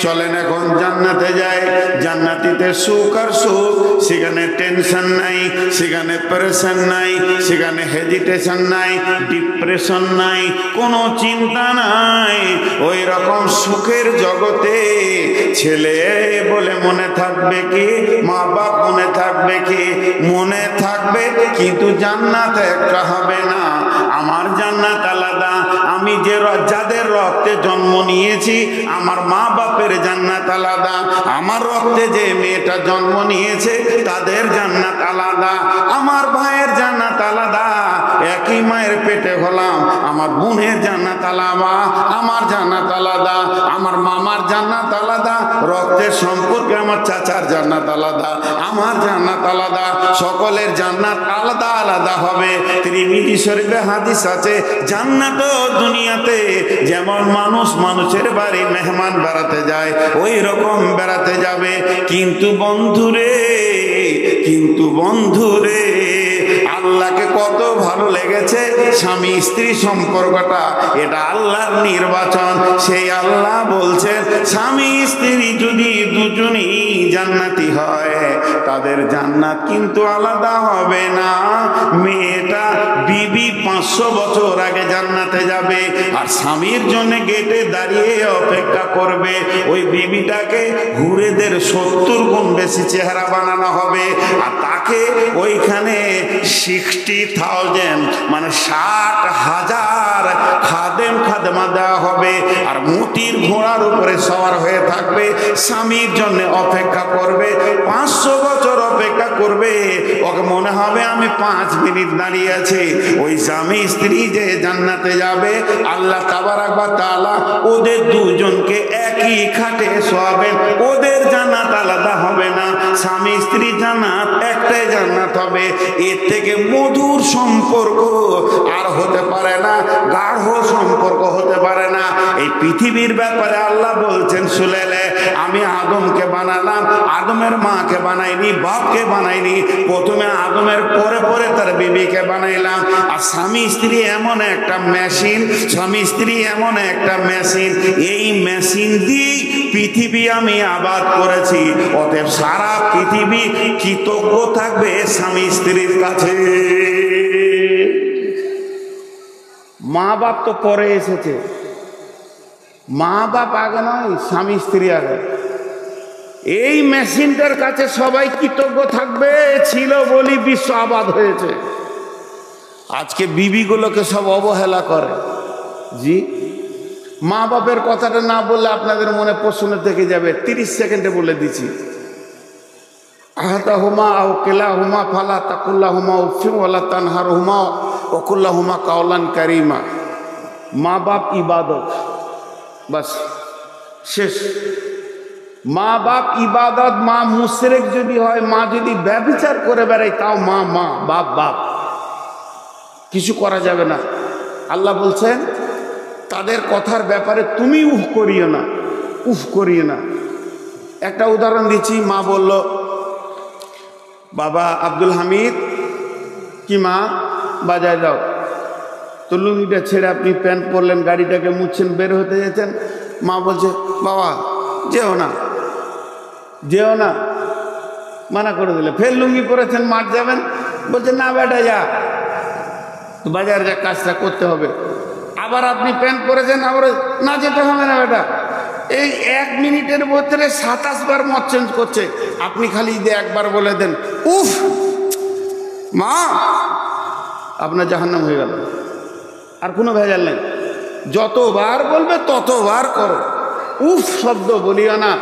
চলেন এখন জান্নাতে যাই। জান্নাতিতে সুখ আর সুখ, সেখানে টেনশন নাই, সেখানে পেরেশান নাই, সেখানে হেজিটেশন নাই, ডিপ্রেশন নাই, কোনো চিন্তা নাই। ওই রকম সুখের জগতে ছেলে বলে মনে থাকবে কি, মা বাপ মনে থাকবে কি? মনে থাকবে, কিন্তু জান্নাত একটা হবে না। আমার জান্নাত আলাদা। আমি যাদের রক্তে জন্ম নিয়েছি, আমার মা বাপের জান্নাত আলাদা। আমার রক্তে যে মেয়েটা জন্ম নিয়েছে, তাদের জান্নাত আলাদা। আমার ভাইয়ের জান্নাত আলাদা। একই মায়ের পেটে হলাম, আমার বোনের জান্নাত আলাদা, আমার জান্নাত আলাদা। আমার মামার জান্নাত আলাদা, রক্তের সম্পর্কে আমার চাচার জান্নাত আলাদা, আমার জান্নাত আলাদা। সকলের জান্নাত আলাদা আলাদা হবে। তিরমিজি শরীফে হাদিস আছে, জান্নাত দুনিয়াতে যেমন মানুষের বাড়ি মেহমান বেড়াতে যায়, ওই রকম বেড়াতে যাবে। কিন্তু বন্ধুরে আল্লাহকে কত ভালো লেগেছে স্বামী স্ত্রী সম্পর্কটা। এটা আল্লাহর নির্বাচন। সেই আল্লাহ বলছেন, স্বামী স্ত্রী যদি দুজনই জান্নাতি হয়, তাদের জান্নাত কিন্তু আলাদা হবে না। মেয়েটা বিবি 500 বছর আগে জান্নাতে যাবে, আর স্বামীর জন্য গেটে দাঁড়িয়ে অপেক্ষা করবে। ওই বিবিটাকে হুরেদের 70 গুণ বেশি চেহারা বানানো হবে, আর তাকে ওইখানে 60,000 মানে 60,000 খাদেমা দেওয়া হবে, আর মুটির ঘোড়ার উপরে সওয়ার হয়ে থাকবে, স্বামীর জন্য অপেক্ষা করবে। 500 বছর অপেক্ষা করবে, ওকে মনে হবে আমি 5 মিনিট দাঁড়িয়ে আছি। ওই স্বামী স্ত্রী যে জান্নাতে যাবে, আল্লাহ তাবারাক ওয়া তাআলা ওদের দুজনকে একই খাটে শোয়াবেন। ওদের জান্নাত আলাদা হবে না, স্বামী স্ত্রী জান্নাত একটাই জান্নাত হবে। এর থেকে মধুর সম্পর্ক আর হতে পারে না, গাঢ় সম্পর্ক হতে পারে না। এই পৃথিবীর ব্যাপারে আল্লাহ বলছেন সুলেলে, আমি আদমকে বানালাম, আদমের মাকে বানাইনি, বাপকে বানাইনি, প্রথমে আদমের পরে পরে তার বিবিকে বানাইলাম। আর স্বামী স্ত্রী এমন একটা মেশিন, স্বামী স্ত্রী এমন একটা মেশিন, এই মেশিন দিয়ে পৃথিবী আমি আবাদ করেছি। অতএব সারা পৃথিবী কৃতজ্ঞ থাকবে স্বামী স্ত্রীর কাছে। মা বাপ তো পরে এসেছে, মা বাপ আগে নয়, স্বামী স্ত্রী আগে। এই মেশিনটার কাছে সবাই কৃতজ্ঞ থাকবে, ছিল বলি বিশ্ব আবাদ হয়েছে। আজকে বিবিগুলোকে সব অবহেলা করে। জি, মা বাপের কথাটা না বললে আপনাদের মনে প্রশ্ন থেকে যাবে, 30 সেকেন্ডে বলে দিচ্ছি। আহাতাহুমা আও কিলাহুমা ফালা তাকুল্লাহুমা উফিন ওয়ালা তানহারহুমা ওয়া কুল্লাহুমা কাওলান কারীমা। মা বাপ ইবাদত, বাস শেষ। মা বাপ ইবাদত। মা মুশরিক যদি হয়, মা যদি ব্যভিচার করে বেড়ায়, তাও মা মা, বাপ বাপ, কিছু করা যাবে না। আল্লাহ বলছেন তাদের কথার ব্যাপারে তুমি উফ করিও না, উফ করিও না। একটা উদাহরণ দিচ্ছি। মা বলল, বাবা আব্দুল হামিদ, কি মা বাজায় যাও। তো লুঙ্গিটা ছেড়ে আপনি প্যান্ট পরলেন, গাড়িটাকে মুছছেন, বের হতে যেতেন। মা বলছে, বাবা যেও না, যেও না, মানা করে দিলে। ফের লুঙ্গি পরেছেন, মাঠ যাবেন, বলছে না বেটা যা, বাজার যা, কাজটা করতে হবে। আবার আপনি প্যান্ট পরেছেন, আবার না যেতে হবে না বেটা। এই 1 মিনিটের ভিতরে 27 বার মত চেঞ্জ করছে। আপনি খালি যদি একবার বলে দেন উফ মা, আপনার জাহান্নাম হয়ে গেল, আর কোনো ভেজাল নেই। যতবার বলবে ততবার করো। উফ শব্দ বলিও না।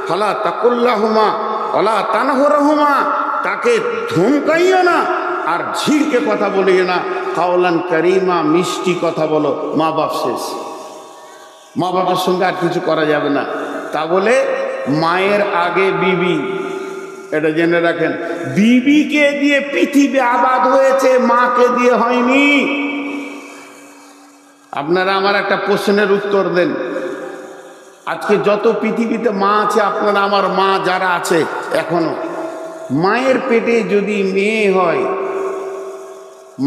ফালা তাকুল্লাহুমা ওয়ালা তানহারহুমা, তাকে ধমকাইও না, আর ঝিড়কে কথা বলিও না। কাওলান কারীমা, মিষ্টি কথা বলো। মা বাপ শেষ, মা বাবার সঙ্গে আর কিছু করা যাবে না। তা বলে মায়ের আগে বিবি, এটা জেনে রাখেন। বিবিকে দিয়ে পৃথিবী আবাদ হয়েছে, মাকে দিয়ে হয়নি। আপনারা আমার একটা প্রশ্নের উত্তর দেন। আজকে যত পৃথিবীতে মা আছে, আপনারা আমার মা যারা আছে এখনো, মায়ের পেটে যদি মেয়ে হয়,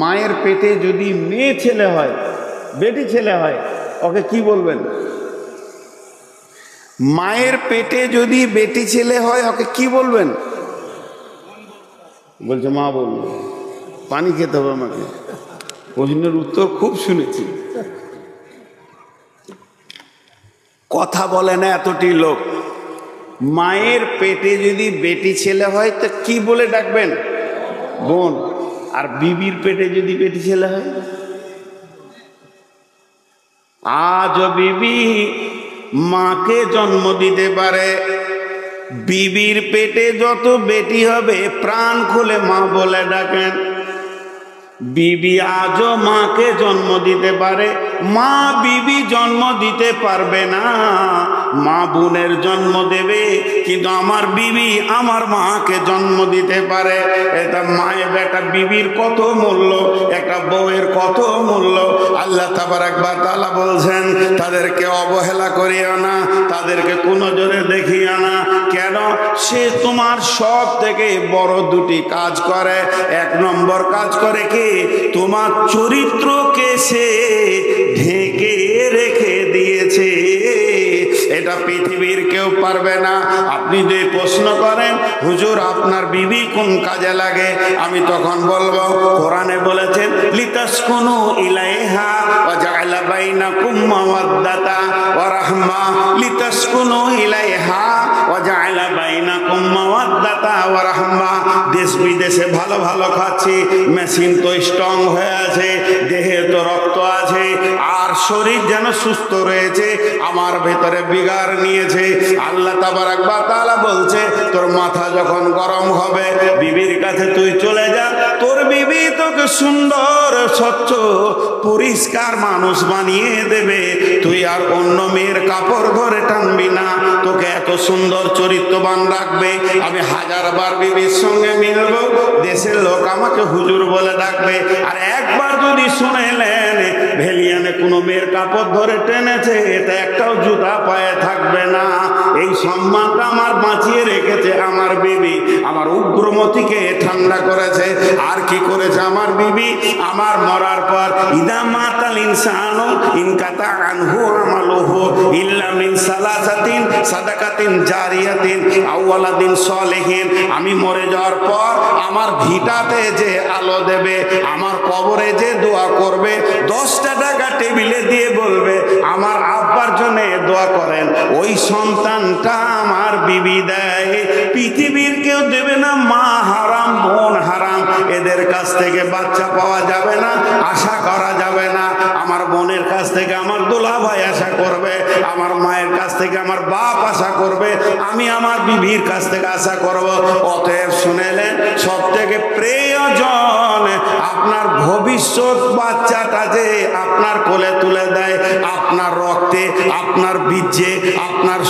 মায়ের পেটে যদি মেয়ে ছেলে হয়, বেটি ছেলে হয়, ওকে কি বলবেন? মায়ের পেটে যদি বেটি ছেলে হয়, ওকে কি বলবেন? বলছে মা বলবো। পানি খেতে হবে আমাকে। প্রশ্নের উত্তর খুব শুনেছি, কথা বলে না এতটি লোক। মায়ের পেটে যদি বেটি ছেলে হয় তো কি বলে ডাকবেন? বোন। আর বিবির পেটে যদি বেটি ছেলে হয়, আজ বিবি মাকে জন্ম দিতে পারে। বিবির পেটে যত বেটি হবে প্রাণ খুলে মা বলে ডাকেন। বিবি আজও মাকে জন্ম দিতে পারে, মা বিবি জন্ম দিতে পারবে না। মা বোনের জন্ম দেবে, কিন্তু আমার বিবি আমার মাকে জন্ম দিতে পারে। এটা মায়ের বেটা বিবির কত মূল্য, একটা বউয়ের কত মূল্য। আল্লাহ তাবারাক ওয়া তাআলা বলছেন তাদেরকে অবহেলা করিও না, তাদেরকে কোনো জোরে দেখিও না। কেন? সে তোমার সব থেকে বড় দুটি কাজ করে। 1 নম্বর কাজ করে কি? তোমার চরিত্রকে সে ঢেকে রেখে দিয়েছে। এটা পৃথিবীর কেউ পারবে না। আপনি যে প্রশ্ন করেন হুজুর আপনার বিবি কোন কাজে লাগে, আমি তখন বলবো কোরআনে বলেছেন লিতাসকুনু ইলাইহা ওয়া জাআলা বাইনাকুম মাওয়াদ্দাতা ওয়া রাহমা, লিতাসকুনু ইলাইহা ওয়া জাআলা বাইনাকুম মাওয়াদ্দাতা ওয়া রাহমা। দেশ বিদেশে ভালো ভালো খাচ্ছি, মেশিন তো স্ট্রং হয়ে আছে, দেহে তো রক্ত আছে, আর শরীর যেন সুস্থ রয়েছে, আমার ভেতরে বিগার নিয়েছে। আল্লাহ তাবারাক ওয়া তাআলা বলছে, তোর মাথা যখন গরম হবে বিবির কাছে তুই চলে যা, তোর বিবি তোকে সুন্দর স্বচ্ছ পরিষ্কার মানুষ বানিয়ে দেবে। তুই আর অন্য মেয়ের কাপড় ধরে টানবি না, তোকে এত সুন্দর চরিত্রবান রাখবে। আমি হাজারবার বিবির সঙ্গে মিলব, দেশের লোক আমাকে হুজুর বলে ডাকবে। আর একবার যদি শুনেলেন ভেলিয়ানে কোনো মেয়ের কাপড় ধরে টেনেছে, এটা একটাও জুতা পায়ে থাকবে না। এই সম্মানটা আমার বাঁচিয়ে রেখেছে আমার বিবি, আমার উগ্রমতিকে ঠান্ডা করেছে। আর কি করেছে আমার বিবি? আমার মরার পর ইদা মাতাল ইনসানু ইনকাতা আনহু আমালুহু ইল্লা মিন সালাসাতিন সাদাকাতিন জারিয়াতিন আও ওয়ালাদিন সলিহিন। আমি মরে যাওয়ার পর আমার ভিটাতে যে আলো দেবে, আমার কবরে যে দোয়া করবে, 10টা টাকা টেবিলে দিয়ে বলবে আমার আব্বার জন্য দোয়া করেন, ওই সন্তানটা আমার বিবি দেয়। পৃথিবীর কেউ দেবে না। মা হারাম, বোন হারাম, এদের কাছ থেকে বাচ্চা পাওয়া যাবে না, আশা করা যাবে না। আমার বোনের কাছ থেকে আমার দোলা ভাই আশা করবে, আমার মায়ের কাছ থেকে আমার বাপ আশা করবে, আমি আমার বিবির কাছ থেকে আশা করব। অতএব শুনেলেন, সব থেকে প্রয়োজন আপনার ভবিষ্যৎ বাচ্চাটা যে আপনার কোলে তুলে দেয়, আপনার রক্তে, আপনার বীর্যে, আপনার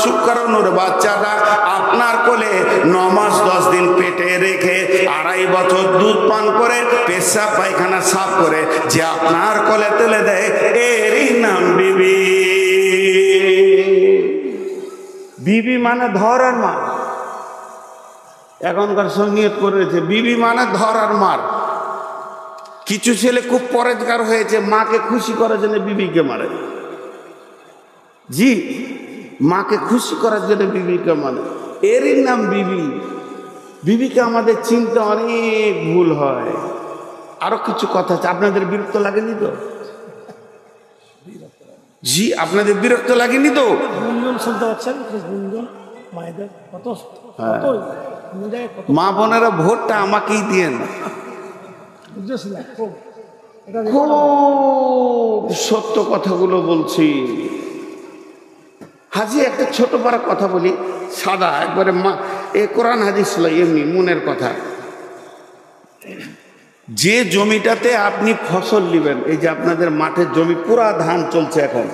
শুক্রাণুর বাচ্চাটা আপনার কোলে 9 মাস 10 দিন পেটে রেখে 2.5 বছর দুধ পান করে পেশাব পায়খানা সাফ করে যে আপনার কোলে তুলে দেয়, এরই নাম বিবি। বিবি মানে ধর আর মার। এখনকার সঙ্গীত করেছে বিবি মানে ধর আর মার। কিছু ছেলে খুব পরেজগার হয়েছে, মাকে খুশি করার জন্য বিবিকে মারে। জি, মাকে খুশি করার জন্য বিবিকে মানে, এরই নাম বিবি। বিবিকে আমাদের চিন্তা অনেক ভুল হয়। আরো কিছু কথা আছে, আপনাদের বিরক্ত লাগেনি তো? জি, আপনাদের বিরক্ত লাগেনি তো? শুনতে পাচ্ছেন মায়েদের কত, মা বোনেরা ভোটটা আমাকেই দিয়েন। খুব সত্য কথাগুলো বলছি। হাজি একটা ছোট পারা কথা বলি, সাদা একবারে, মা এ কোরআন হাদিস ছিল এমনি মনের কথা। যে জমিটাতে আপনি ফসল নেবেন, এই যে আপনাদের মাঠের জমি পুরা ধান চলছে এখন,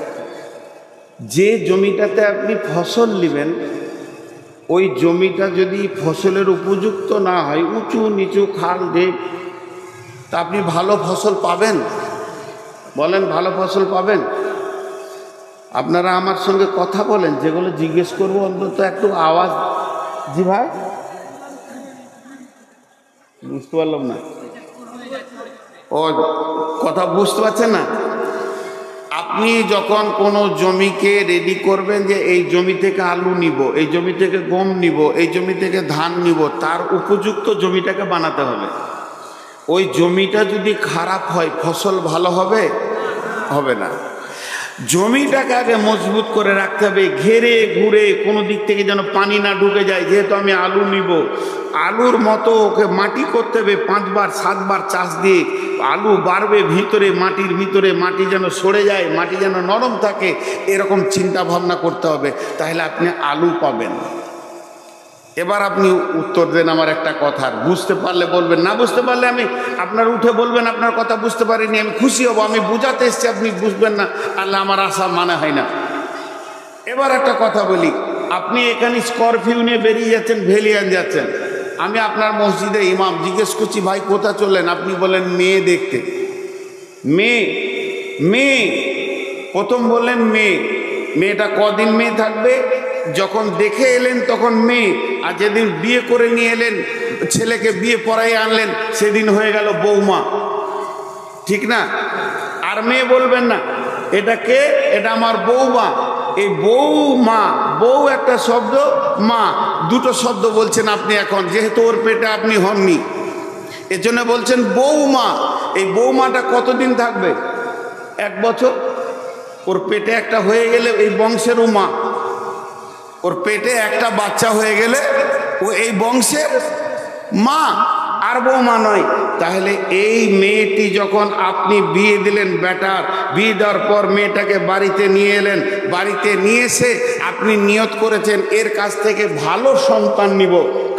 যে জমিটাতে আপনি ফসল নেবেন, ওই জমিটা যদি ফসলের উপযুক্ত না হয়, উঁচু নিচু খাল ঢেক, তা আপনি ভালো ফসল পাবেন? বলেন, ভালো ফসল পাবেন? আপনারা আমার সঙ্গে কথা বলেন, যেগুলো জিজ্ঞেস করবো অন্তত একটু আওয়াজ। জি ভাই, বুঝতে পারলাম না। ও কথা বুঝতে পারছেন না? আপনি যখন কোনো জমিকে রেডি করবেন যে এই জমি থেকে আলু নিব, এই জমি থেকে গম নিব, এই জমি থেকে ধান নিব, তার উপযুক্ত জমিটাকে বানাতে হবে। ওই জমিটা যদি খারাপ হয় ফসল ভালো হবে? হবে না। জমিটাকে আগে মজবুত করে রাখতে হবে, ঘেরে ঘুরে কোনো দিক থেকে যেন পানি না ঢুকে যায়। যেহেতু আমি আলু নিব, আলুর মতো ওকে মাটি করতে হবে, 5 বার 7 বার চাষ দিয়ে আলু বাড়বে ভিতরে, মাটির ভিতরে মাটি যেন সরে যায়, মাটি যেন নরম থাকে, এরকম চিন্তা ভাবনা করতে হবে, তাহলে আপনি আলু পাবেন। এবার আপনি উত্তর দেন আমার একটা কথা, বুঝতে পারলে বলবেন, না বুঝতে পারলে আমি আপনার উঠে বলবেন আপনার কথা বুঝতে পারিনি, আমি খুশি হব। আমি বুঝাতে এসেছি, আপনি বুঝবেন না, আল্লাহ আমার আশা মানে হয় না। এবার একটা কথা বলি, আপনি এখানে স্করপিও নিয়ে বেরিয়ে যাচ্ছেন, ভেলিয়ান যাচ্ছেন, আমি আপনার মসজিদে ইমাম, জিজ্ঞেস করছি ভাই কোথায় চললেন? আপনি বলেন মেয়ে দেখতে। মেয়ে, মেয়ে, প্রথম বললেন মেয়ে। মেয়েটা কদিন মেয়ে থাকবে? যখন দেখে এলেন তখন মেয়ে, আর যেদিন বিয়ে করে নিয়ে এলেন, ছেলেকে বিয়ে পড়াই আনলেন, সেদিন হয়ে গেল বৌমা, ঠিক না? আর মেয়ে বলবেন না, এটা কে? এটা আমার বৌমা। এই বৌমা, বউ একটা শব্দ, মা দুটো শব্দ বলছেন আপনি এখন, যেহেতু ওর পেটে আপনি হননি। এজন্য বলছেন বৌমা। এই বৌমাটা কতদিন থাকবে? 1 বছর। ওর পেটে একটা হয়ে গেলে এই বংশের মা, ওর পেটে একটা বাচ্চা হয়ে গেলে ও এই বংশের মা, আর বৌমা নয়। তাহলে এই মেয়েটি যখন আপনি বিয়ে দিলেন, বেটার বিয়ে দেওয়ার পর মেয়েটাকে বাড়িতে নিয়ে এলেন, বাড়িতে নিয়ে এসে আপনি নিয়ত করেছেন এর কাছ থেকে ভালো সন্তান নিব,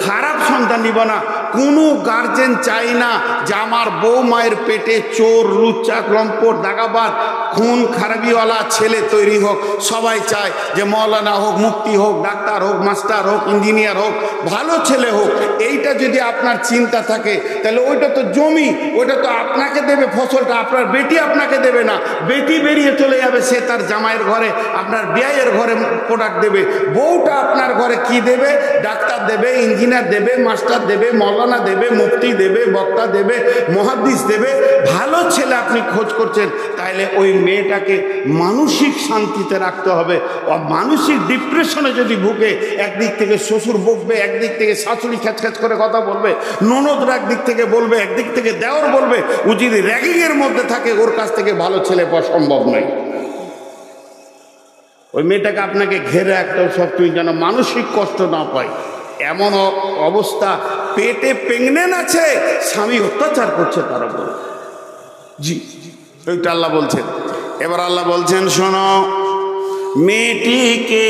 খারাপ সন্তান নিব না। কোনো গার্জেন চাই না যে আমার বউ মায়ের পেটে চোর, লুচ্চা, লম্পট, দাগাবাজ, খুন খারাপিওয়ালা ছেলে তৈরি হোক। সবাই চায় যে মৌলানা হোক, মুফতি হোক, ডাক্তার হোক, মাস্টার হোক, ইঞ্জিনিয়ার হোক, ভালো ছেলে হোক। এইটা যদি আপনার চিন্তা থাকে তাহলে ওইটা তো জমি, ওইটা তো আপনাকে দেবে ফসলটা, আপনার বেটি আপনাকে দেবে না। বেটি বেরিয়ে চলে যাবে, সে তার জামাইয়ের ঘরে, আপনার বিয়ের ঘরে প্রোডাক্ট দেবে। বউটা আপনার ঘরে কি দেবে? ডাক্তার দেবে, ইঞ্জিনিয়ার দেবে, মাস্টার দেবে, মৌলানা দেবে, মুফতি দেবে, বক্তা দেবে, মুহাদ্দিস দেবে। ভালো ছেলে আপনি খোঁজ করছেন, তাহলে ওই মেয়েটাকে মানসিক শান্তিতে রাখতে হবে। মানসিক ডিপ্রেশনে যদি ভুগে, একদিক থেকে শ্বশুর বকবে, একদিক থেকে শাশুড়ি খ্যাচ করে কথা বলবে, ননদরা একদিক থেকে বলবে, একদিক থেকে দেওর বলবে, ও যদি র্যাগিংয়ের মধ্যে থাকে ওর কাছ থেকে ভালো ছেলে পাওয়া সম্ভব নয়। ওই মেয়েটাকে আপনাকে ঘেরে রাখতে হবে সবসময়, যেন মানসিক কষ্ট না পায়। এমন অবস্থা, পেটে প্রেগনেন্ট আছে, স্বামী অত্যাচার করছে তার উপর। জি, ওইটা আল্লাহ বলছেন। এবার আল্লাহ বলছেন, শোনো, মেয়েটিকে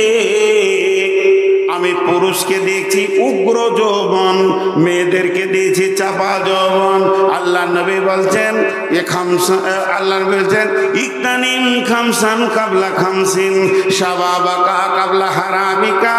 আমি পুরুষকে দিয়েছি উগ্র যৌবন, মেয়েদেরকে দিয়েছি চাপা যৌবন। আল্লাহ নবী বলছেন আল্লাহ নবী বলছেন ইকতানিম খামসান কাবলা খামসিন, শাবাবাকা কাবলা হারামিকা,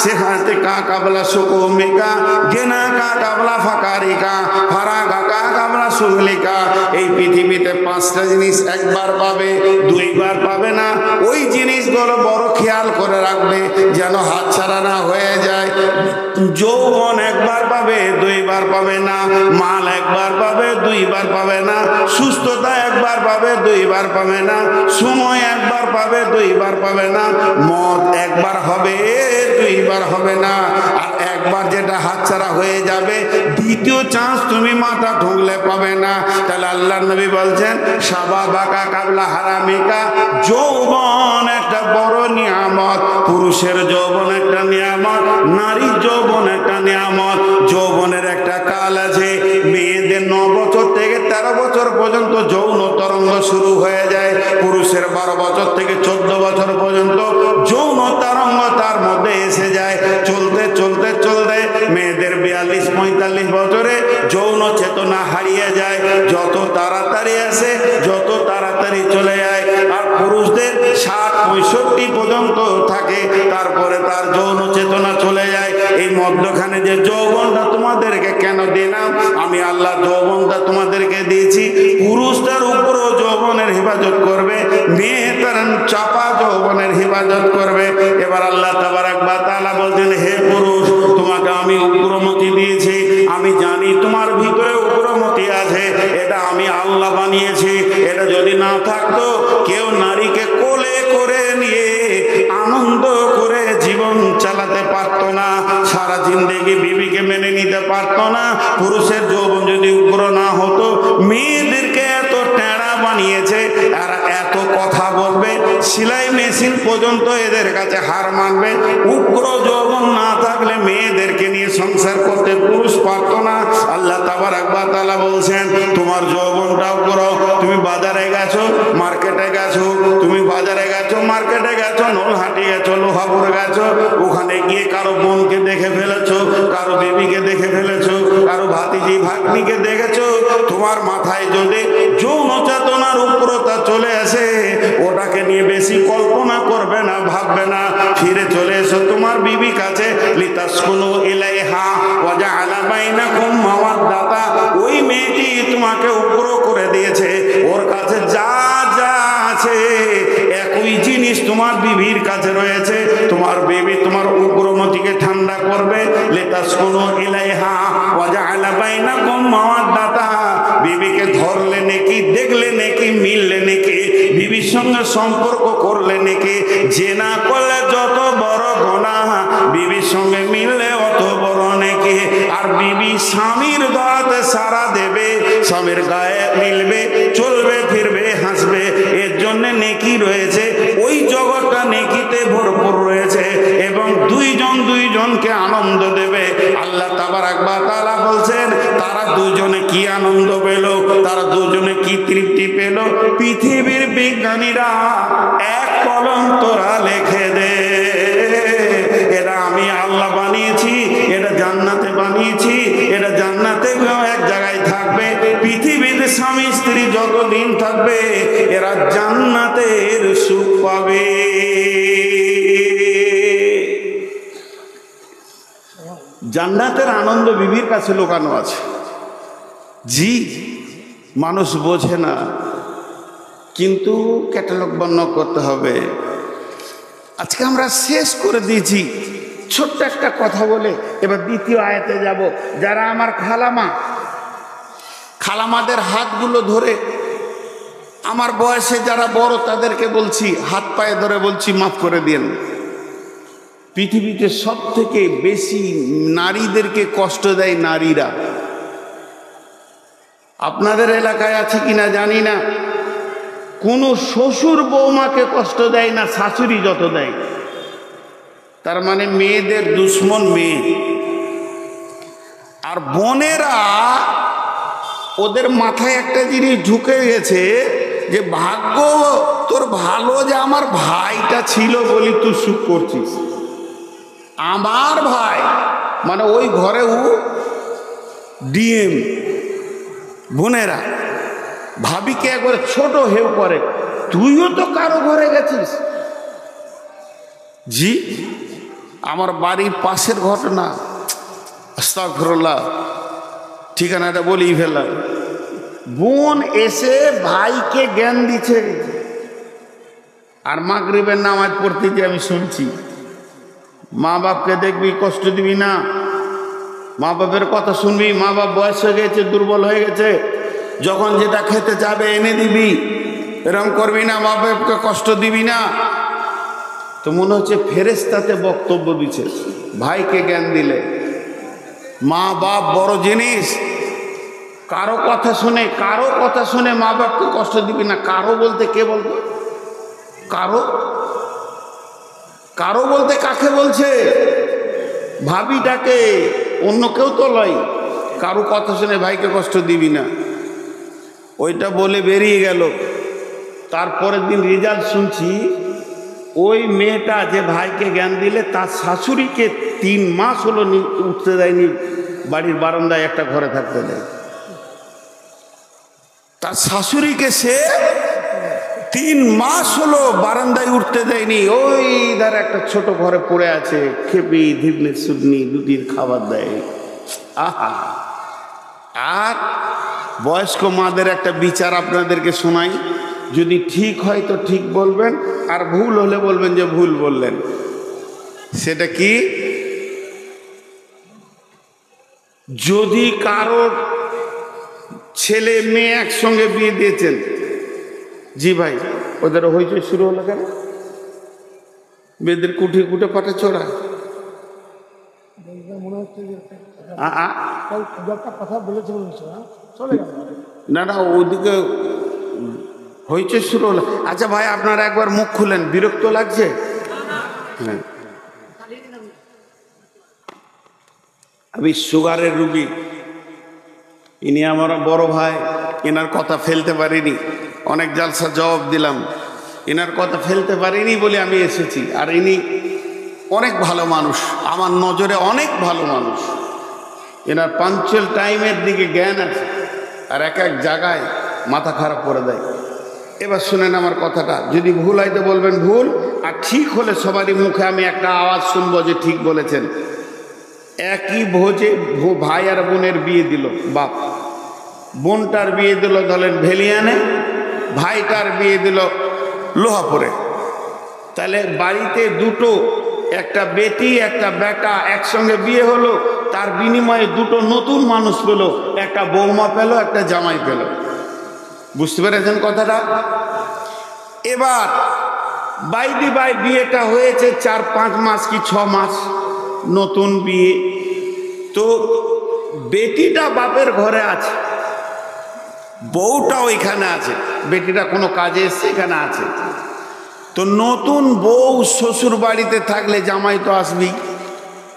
সেহাতিকা কাবলা সুকুমিকা, গেনাকা কাবলা ফাকারিকা, ফারাগাকা কাবলা সুহলিকা। এই পৃথিবীতে 5টা জিনিস একবার পাবে, 2বার পাবে না। ওই জিনিসগুলো বড় খেয়াল করে রাখবে যেন হাতছাড়া না হয়ে যায়। যৌবন একবার পাবে, 2বার পাবে না। মাল একবার পাবে, 2বার পাবে না। সুস্থতা একবার পাবে, 2বার পাবে না। সময় একবার পাবে, 2বার পাবে না। মত একবার হবে, 2বার হবে না। আর একবার যেটা হাতছাড়া হয়ে যাবে, দ্বিতীয় চান্স তুমি মাথা ঢুকলে পাবে না। তাহলে আল্লাহ নবী বলছেন শাবাবাকা কাবলা হারামিকা, যৌবন একটা বড় নিয়ামত। পুরুষের যৌবন একটা নিয়ামত, নারীর যৌবন একটা নিয়ামত। যৌবনের একটা কাল আছে। মেয়েদের 9 বছর থেকে 13 বছর পর্যন্ত যৌন তরঙ্গ শুরু হয়ে যায়। পুরুষের 12 বছর থেকে 14 বছর পর্যন্ত যৌন তরঙ্গ তার মধ্যে এসে যায়। চলতে চলতে চলতে মেয়েদের 42-45 বছরে যৌন চেতনা হারিয়ে যায়। যত তাড়াতাড়ি আসে যত তাড়াতাড়ি চলে যায়। আর পুরুষদের 60-65 পর্যন্ত থাকে, তারপরে তার যৌন চেতনা চলে যায়। এই মধ্যখানে যে যৌবনটা তোমাদেরকে কেন দিলাম, আমি আল্লাহ যৌবনটা তোমাদেরকে দিয়েছি পুরুষদের উপরও যৌবনের হেফাজত করবে, মেয়ে তার চাপা যৌবনের হেফাজত করবে। এবার আল্লাহ তাবারাক ওয়া তাআলা বলছেন, হে পুরুষ, তোমাকে আমি উগ্রমতি দিয়েছি। আমি জানি তোমার ভিতরে উগ্রমতি আছে, এটা আমি আল্লাহ বানিয়েছি। এটা যদি না থাকতো, কেউ নারীকে কোলে করে নিয়ে আনন্দ করে জীবন চালাতে পারতো না, সারা জিন্দেগি বিবিকে মেনে নিতে পারতো না। পুরুষের যৌবন যদি উগ্র না হতো, মেয়েদেরকে এত টেঁড়া বানিয়েছে, আর এত কথা বলবে, সেলাই মেশিন পর্যন্ত এদের কাছে হার মানবে। উগ্র যৌবন না থাকলে মেয়েদেরকে নিয়ে সংসার করতে পুরুষ পারতো না। আল্লাহ তাবারাক ওয়া তাআলা বলছেন, তোমার যৌবনটা উগ্র। তুমি বাজারে গেছো, মার্কেটে গেছো, তুমি বাজারে গেছো, মার্কেটে গেছো, নলহাটি গেছো, লোহাপুর গেছো, ওখানে গিয়ে কারো বোনকে দেখে ফেলেছো, কারো বেবিকে দেখে ফেলেছো, কারো ভাতিজি ভাগ্নিকে দেখেছো। তোমার মাথায় যদি যৌন চেতনার উগ্রতা চলে আসে, ওটাকে নিয়ে বেশি কল্পনা করবে না, ভাববে না। ফিরে চলে এসো তোমার বিবি কাছে, লিতাসকুনু ইলাইহা ওয়া জাআলা বাইনাকুম মাওয়াদ্দাতা। ওই মেয়েটি তোমাকে উগ্র করে দিয়েছে, ওর কাছে যা যা আছে একই জিনিস তোমার বিবির কাছে রয়েছে। তোমার বিবি তোমার উগ্রমতিকে ঠান্ডা করবে। লিতাসকুনু ইলাইহা ওয়া জাআলা বাইনাকুম মাওয়াদ্দাতা। বিবিকে ধরলে নাকি, দেখলে নাকি, মিললে নাকি, বিবির সঙ্গে সম্পর্ক করলে নাকি, জেনা করলে যত বড় গুনাহ, বিবির সঙ্গে মিললে অত বড় নাকি। আর বিবি স্বামীর দোয়াতে সাড়া দেবে, স্বামীর গায়ে মিলবে, চলবে ফিরবে হাসবে, এর জন্য নেকি রয়েছে, ওই জগৎটা নেকিতে ভরপুর রয়েছে এবং দুইজনকে আনন্দ দেবে। আল্লাহ তাবারাক ওয়া তাআলা বলছেন তারা দুজনে কি আনন্দ পেল, তারা দুজনে কি তৃপ্তি পেল, পৃথিবীর বিজ্ঞানীরা এক কলম তোরা লিখে দে, এটা আমি আল্লাহ বানিয়েছি, এটা জান্নাতে বানিয়েছি, এটা জান্নাতে এক জায়গায় থাকবে, পৃথিবীতে স্বামী স্ত্রী যতদিন থাকবে এরা জান্নাতের সুখ পাবে। জান্নাতের আনন্দ বিবির কাছে লুকানো আছে। জি, মানুষ বোঝে না, কিন্তু ক্যাটালগ বর্ণনা করতে হবে। আজকে আমরা শেষ করে দিয়েছি ছোট্ট একটা কথা বলে, এবার দ্বিতীয় আয়াতে যাব। যারা আমার খালামাদের হাতগুলো ধরে, আমার বয়সে যারা বড় তাদেরকে বলছি, হাত পায়ে ধরে বলছি মাফ করে দিন। পৃথিবীতে সব থেকে বেশি নারীদেরকে কষ্ট দেয় নারীরা। আপনাদের এলাকায় আছে কিনা জানি না, কোনো শ্বশুর বৌমাকে কষ্ট দেয় না শাশুড়ি যত দেয়। তার মানে মেয়েদের দুশ্মন মেয়ে। আর বোনেরা, ওদের মাথায় একটা জিনিস ঢুকে গেছে যে ভাগ্য তোর ভালো যে আমার ভাইটা ছিল বলি তুই সুখ করছিস। আমার ভাই মানে ওই ঘরেও ডিএম। বোনেরা ভাবিকে একবার ছোট হেউ করে, তুইও তো কারো ঘরে গেছিস। জি, আমার বাড়ির পাশের ঘটনা, আস্তাগফিরুল্লাহ, ঠিকানাটা বলেই ফেললাম। বোন এসে ভাইকে জ্ঞান দিচ্ছে, আর মাগরিবের নামাজ পড়তে যে আমি শুনছি, মা বাপকে দেখবি, কষ্ট দিবি না, মা বাপের কথা শুনবি, মা বাপ বয়স হয়ে গেছে, দুর্বল হয়ে গেছে, যখন যেটা খেতে চাবে এনে দিবি, এরকম করবি না, মা বাপকে কষ্ট দিবি না। তো মনে হচ্ছে ফেরেশতাতে বক্তব্য দিচ্ছে ভাইকে জ্ঞান দিলে। মা বাপ বড় জিনিস, কারো কথা শুনে মা বাপকে কষ্ট দিবি না। কারো বলতে কে বলতো? কারো বলতে কাকে বলছে? ভাবিটাকে, অন্য কেউ তো লয়। কারো কথা শুনে ভাইকে কষ্ট দিবি না, ওইটা বলে বেরিয়ে গেল। তারপরের দিন রেজাল্ট শুনছি, ওই মেয়েটা যে ভাইকে জ্ঞান দিলে তার শাশুড়িকে 3 মাস হলো উঠতে দেয়নি, বাড়ির বারান্দায় একটা ঘরে থাকতে দেয়। তার শাশুড়িকে সে 3 মাস হলো বারান্দায় উঠতে দেয়নি, ওই ধারে একটা ছোট ঘরে পড়ে আছে, খেপি ধিবনে সুদনি দুটির খাবার দেয়। আহা! আর বয়স্ক মাদের একটা বিচার আপনাদেরকে শোনাই, যদি ঠিক হয় তো ঠিক বলবেন, আর ভুল হলে বলবেন যে ভুল বললেন। সেটা কি? যদি কারোর ছেলে মেয়ে একসঙ্গে বিয়ে দিয়েছেন, জি ভাই, ওদের হইচই শুরু হলো কেন? মেয়েদের কুঠে কুঠে পাঠে চড়া। মনে হচ্ছে যে একটা কথা বলেছে মনে হচ্ছে, চলে গেল না না, ওদিকে হইচই শুরু হলো। আচ্ছা ভাই, আপনারা একবার মুখ খুলেন, বিরক্ত লাগছে? হ্যাঁ, আমি সুগারের রুগী, ইনি আমার বড় ভাই, এনার কথা ফেলতে পারিনি, অনেক জালসা জবাব দিলাম, এনার কথা ফেলতে পারিনি বলে আমি এসেছি। আর ইনি অনেক ভালো মানুষ, আমার নজরে অনেক ভালো মানুষ। এনার পাঞ্চুয়াল টাইমের দিকে জ্ঞান আছে, আর এক এক জায়গায় মাথা খারাপ করে দেয়। এবার শুনেন আমার কথাটা, যদি ভুল হয় তো বলবেন ভুল, আর ঠিক হলে সবারই মুখে আমি একটা আওয়াজ শুনবো যে ঠিক বলেছেন। একই ভোজে ভাই আর বোনের বিয়ে দিল বাপ, বোনটার বিয়ে দিল ধরেন ভেলিয়ানে, ভাইটার বিয়ে দিল লোহাপুরে। তাহলে বাড়িতে দুটো, একটা বেটি একটা বেটা একসঙ্গে বিয়ে হলো, তার বিনিময়ে দুটো নতুন মানুষ পেল, একটা বৌমা পেল, একটা জামাই পেল। বুঝতে পেরেছেন কথাটা? এবার বাইদি বাই বিয়েটা হয়েছে 4-5 মাস কি 6 মাস, নতুন বিয়ে। তো বেটিটা বাপের ঘরে আছে, বউটা ওইখানে আছে, বেটিটা কোনো কাজে এসছে এখানে আছে। তো নতুন বউ শ্বশুর বাড়িতে থাকলে জামাই তো আসবেই।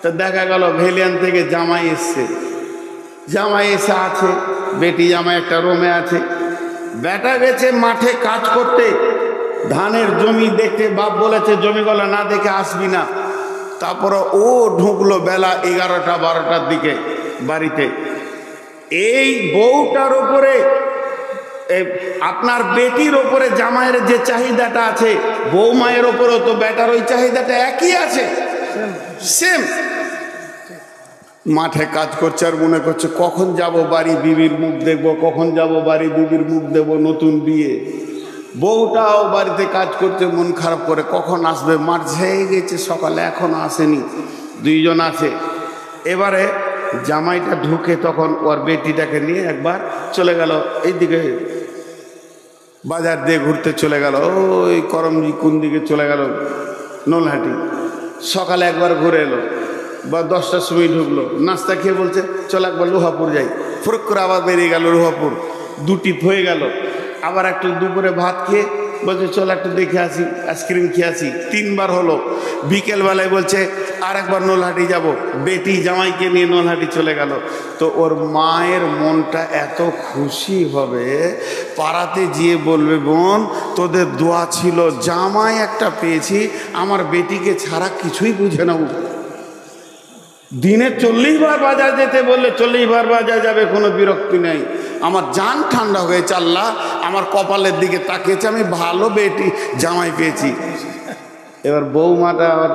তো দেখা গেল ভেলিয়ান থেকে জামাই এসছে, জামাই এসে আছে, বেটি জামাই একটা রুমে আছে। বেটা গেছে মাঠে কাজ করতে, ধানের জমি দেখতে, বাপ বলেছে জমিগুলো না দেখে আসবি না। তারপরে ও ঢুকলো বেলা 11টা 12টার দিকে বাড়িতে। এই বউটার উপরে, আপনার বেটির ওপরে জামাইয়ের যে চাহিদাটা আছে, বৌমায়ের ওপরেও তো বেটার ওই চাহিদাটা একই আছে, সেম। মাঠে কাজ করছে আর মনে করছে কখন যাব বাড়ি বিবির মুখ দেখবো, কখন যাব বাড়ি বিবির মুখ দেব, নতুন বিয়ে। বউটাও বাড়িতে কাজ করছে মন খারাপ করে, কখন আসবে, মাঠ ঝেয়ে গেছে সকালে এখনো আসেনি, দুইজন আছে। এবারে জামাইটা ঢুকে তখন ওর বেটিটাকে নিয়ে একবার চলে গেল এইদিকে, বাজার দিয়ে ঘুরতে চলে গেল, ওই করমজি কোন দিকে চলে গেল, নলহাটি। সকালে একবার ঘুরে এলো বা 10টার সময় ঢুকলো, নাস্তা খেয়ে বলছে চল একবার লোহাপুর যাই। ফরক করে আবার বেরিয়ে গেল লোহাপুর, 2টি হয়ে গেল। আবার একটু দুপুরে ভাত খেয়ে বলছে চল একটু দেখে আসি, আইসক্রিম খেয়ে আসি। 3বার হলো। বিকেলবেলায় বলছে আর একবার নলহাটি যাব, বেটি জামাইকে নিয়ে নলহাটি চলে গেল। তো ওর মায়ের মনটা এত খুশি হবে, পাড়াতে গিয়ে বলবে বোন তোদের দোয়া ছিল, জামাই একটা পেয়েছি, আমার বেটিকে ছাড়া কিছুই বুঝে না। দিনে 40 বার বাজার যেতে বললে 40 বার বাজার যাবে, কোনো বিরক্তি নেই। আমার জান ঠান্ডা হয়েছে, আল্লাহ আমার কপালের দিকে তাকিয়েছে, আমি ভালো বেটি জামাই পেয়েছি। এবার বৌমাটা আবার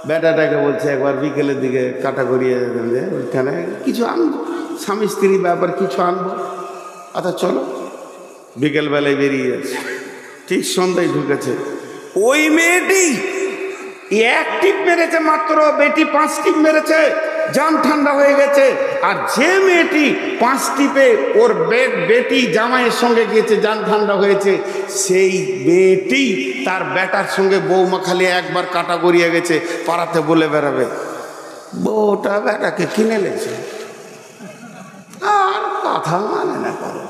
বেটাটাকে বলছে একবার বিকেলের দিকে কাটা করিয়ে যে ওইখানে কিছু আনবো, স্বামী স্ত্রী ব্যাপার কিছু আনবো, আচ্ছা চলো। বিকেলবেলায় বেরিয়ে যাচ্ছে, ঠিক সন্ধ্যায় ঢুকেছে। ওই মেয়েটি 1 টিপ মেরেছে মাত্র, বেটি 5 টিপ মেরেছে, জান ঠান্ডা হয়ে গেছে। আর যে মেয়েটি 5 টিপে ওর বেটি জামাইয়ের সঙ্গে গিয়েছে, জান ঠান্ডা হয়েছে, সেই বেটি তার বেটার সঙ্গে বৌমা খালি একবার কাটা গড়িয়ে গেছে, পাড়াতে বলে বেড়াবে বউটা বেটাকে কিনে লেছে, আর কথা মানে না করে।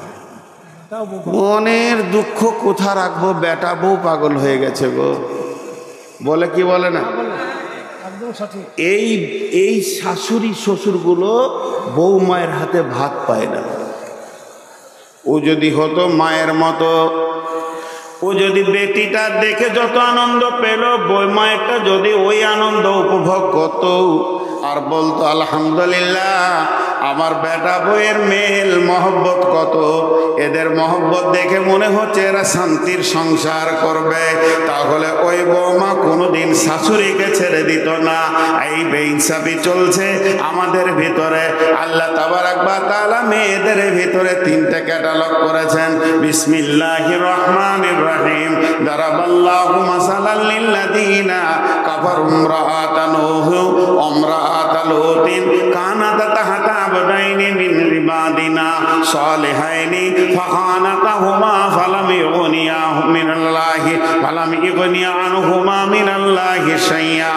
মনের দুঃখ কোথা রাখবো, বেটা বউ পাগল হয়ে গেছে গো, বলে কি বলে না। এই শাশুড়ি শ্বশুরগুলো বউ মায়ের হাতে ভাত পায় না। ও যদি হতো মায়ের মতো, ও যদি বেটিটা দেখে যত আনন্দ পেল, বই মায়েরটা যদি ওই আনন্দ উপভোগ করত আর বলতো আলহামদুলিল্লাহ আমার বেটা বইয়ের মেল মহব্বত কত, এদের মহব্বত দেখে মনে হচ্ছে এরা শান্তির সংসার করবে, তাহলে ওই বৌমা কোনোদিন শাশুড়িকে ছেড়ে দিত না। এই বেইনসাফি চলছে আমাদের ভিতরে। আল্লাহ তাবারাক ওয়া তাআলা মেয়েদের ভিতরে 3টে ক্যাটালগ করেছেন। বিসমিল্লাহির রহমানির রহিম। দারাবাল্লাহু মাসালাল লিল্লাযিনা কাফারু ইমরাআতান নূহ ওয়া ইমরাআতা লূতিন কানাতা তাহতা আবদাইনি মিন ইবাদিনা সালিহাইনি ফাখানাতাহুমা ফালাম ইগনিয়া মিনাল্লাহি আনহুমা মিনাল্লাহি শাইআ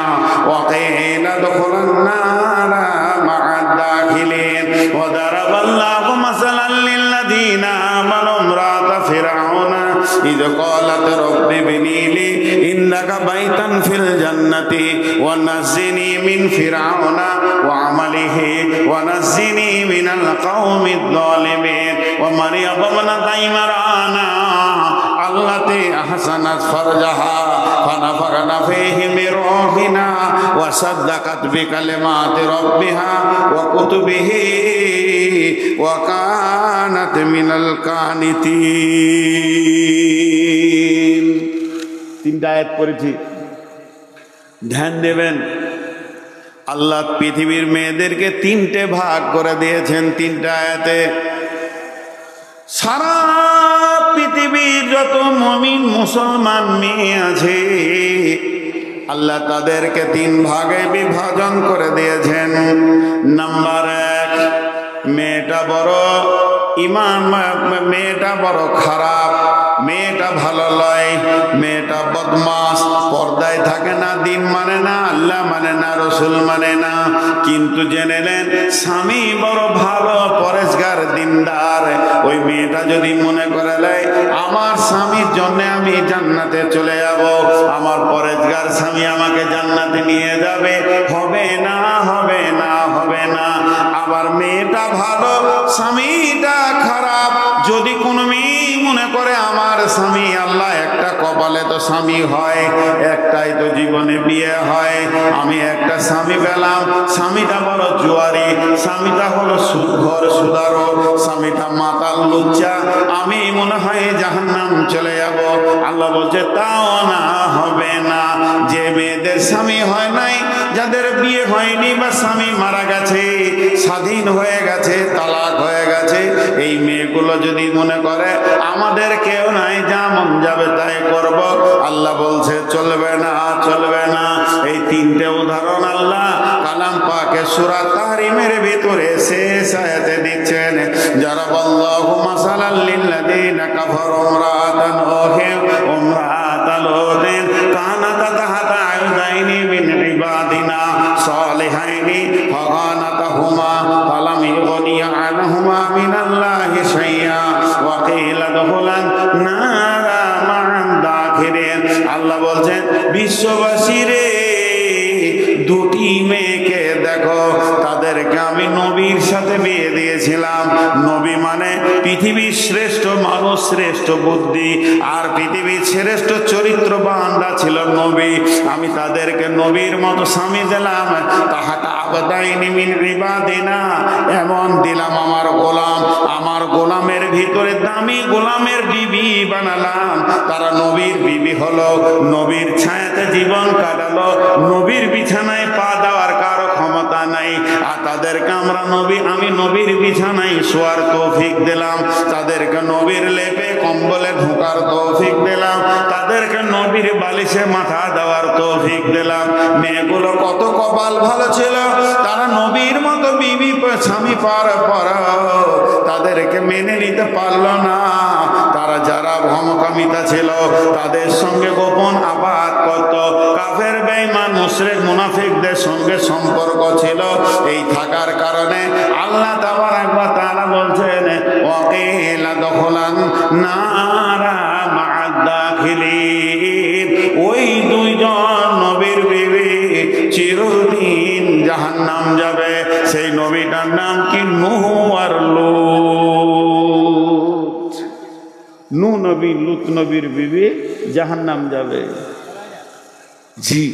ওয়া কিলা দুখুলান নারা মা'আদ দাখিলিন। ওয়া দারাবাল্লাহু মাসালাল লিল্লাযিনা আমানু ইমরাআতা ফিরআউনা ইয ক্বালাত রাব্বি ইবনি লি ইন্নাকা বাইতান ফিল জান্নাতি ওয়া নাজ্জিনি মিন ফিরআউনা ওয়া আমালিহি ওয়া নাজ্জিনি মিনাল কওমিদ যালিমিন। ওয়া মারইয়াম ইবনাতা ইমরানা আল্লাতী আহসানাত ফারজাহা ফানাফাখনা ফীহি মির রূহিনা ওয়া সাদ্দাকাত বিকালিমাতি রাব্বিহা ওয়া কুতুবিহি ওয়া কানাত মিনাল কানিতিন। 3টা আয়াত পড়েছি, ধ্যান দেবেন। আল্লাহ পৃথিবীর মেয়েদেরকে 3টে ভাগ করে দিয়েছেন 3টা আয়াতে। সারা পৃথিবীর যত মুমিন মুসলমান মেয়ে আছে আল্লাহ তাদেরকে 3 ভাগে বিভাজন করে দিয়েছেন। নাম্বার 1, মেয়েটা বড় ইমান, মেয়েটা বড় খারাপ, মেয়েটা ভালো লয়, মেয়েটা বদমাস, পর্দায় থাকে না, দিন মানে না, আল্লাহ মানে না, রসুল মানে না। কিন্তু জেনে নেন স্বামী বড় ভালো, পরেশগার, দিনদার। ওই মেয়েটা যদি মনে করে লাই আমার স্বামীর জন্য আমি জান্নাতে চলে যাব, আমার পরেশগার স্বামী আমাকে জান্নাতে নিয়ে যাবে, হবে না, হবে না, হবে না। আবার মেয়েটা ভালো, স্বামীটা খারাপ, যদি কোনো মেয়ে মনে করে আমার স্বামী, আল্লাহ একটা কপালে তো স্বামী হয়, একটাই তো জীবনে বিয়ে হয়, আমি একটা স্বামী পেলাম, স্বামীটা বড় জুয়ারি, স্বামীটা হলো সুদঘর সুদারো, স্বামীটা মাতাল লুচ্চা, আমি মনে হয় জাহান্নাম চলে যাব। আল্লাহ বলছে তাও না, হবে না। যে মেয়েদের স্বামী হয় নাই, যাদের বিয়ে হয়নি বা স্বামী মারা গেছে, স্বাধীন হয়ে গেছে, তালাক হয়ে গেছে, এই মেয়েগুলো যদি মনে করে আমাদের কেউ নাই, যা মন যাবে তাই করব, আল্লাহ বলছে চলবে না, চলবে না। এই তিনটে উদাহরণ আল্লাহ কালাম পাকে সূরা তাহরিমের ভিতরে শেষ আয়াতে দিচ্ছেন। যারা আল্লাহু মাসালাল লিল্লাযিনা কাফারু ইমরাতান ওহিম ইমরাতাল লুতিন কানাত তাহতা আয়দাইনি মিন ইবাদিনা সালিহাইনি ফাগানাতাহুমা ফালাম ইগনিয়া আনহুমা মিনাল্লাহি শাইআ ওয়া কিলা দুখুলান নারা মা'আদ দাখিরিন। আল্লাহ বলছেন বিশ্ববাসী রে, দুটি মেয়েকে দেখো, তাদেরকে আমি নবীর সাথে বিয়ে দিয়েছিলাম। নবী মানে পৃথিবীর শ্রেষ্ঠ মানুষ, শ্রেষ্ঠ বুদ্ধি আর পৃথিবীর শ্রেষ্ঠ চরিত্রবানরা ছিল নবী। আমি তাদেরকে নবীর মতো স্বামী দিলাম। তাহাতা আবদাইনি মিন ইবাদিনা, এমন দিলাম আমার গোলাম, আমার গোলামের ভিতরে দামি গোলামের বিবি বানালাম। তারা নবীর বিবি হলো, নবীর ছায়াতে জীবন কাটালো, নবীর বিছানায় পা দেওয়ার কারো ক্ষমতা নাই, আর তাদেরকে আমি নবীর বিছানায় শোয়ার তৌফিক দিলাম, তাদেরকে নবীর লেপে কম্বলে ঢোকার তৌফিক দিলাম, তাদেরকে নবীর বালিশে মাথা দেওয়ার তৌফিক দিলাম। মেয়েগুলো কত কপাল ভালো ছিল, তারা নবীর মতো বিবি স্বামী পাওয়ার পর তাদেরকে মেনে নিতে পারলো না। তারা যারা ভমকামিতা ছিল, তাদের সঙ্গে গোপন আবাদ করত, কাফের বেঈমান মুশরিক মুনাফিকদের সঙ্গে সম্পর্ক ছিল। এই থাকার কারণে আল্লাহ তাবারাক ওয়া তাআলা বলছেন ওয়াকিলা দুখুলান নারা মা'আদ দাখিলিন, ওই দুইজন নবীর বিবি চিরদিন জাহান্নাম যাবে। সেই নবীটার নাম কি? নূহ আর লূত। নূহ নবী, লূত নবীর বিবি জাহান্নাম যাবে। জি,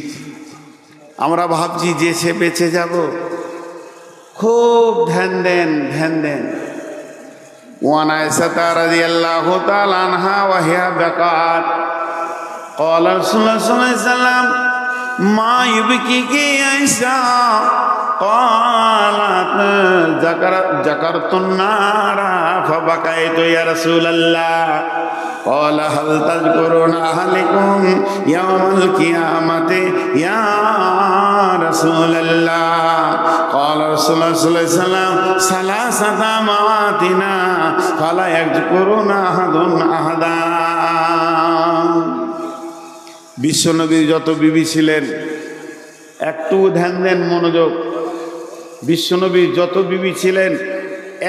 আমরা ভাবছি যে সে বেঁচে যাব, খুব ধ্যান দেন, ধ্যান দেন। ওয়ান আয়েশা রাদিয়াল্লাহু তাআলা আনহা ওয়া হিয়া বাকাত قال رسول الله صلى الله عليه وسلم ما يبكيك يا عائشة قالت ذكرت النار فبكيت يا رسول الله قال هل تذكرون أهلكم يوم القيامة يا رسول الله قال رسول الله صلى الله عليه وسلم ثلاثة مواتنا فلا يذكرون أحد أحدا। বিশ্বনবীর যত বিবি ছিলেন, একটু ধ্যান দেন, মনোযোগ। বিশ্বনবীর যত বিবি ছিলেন,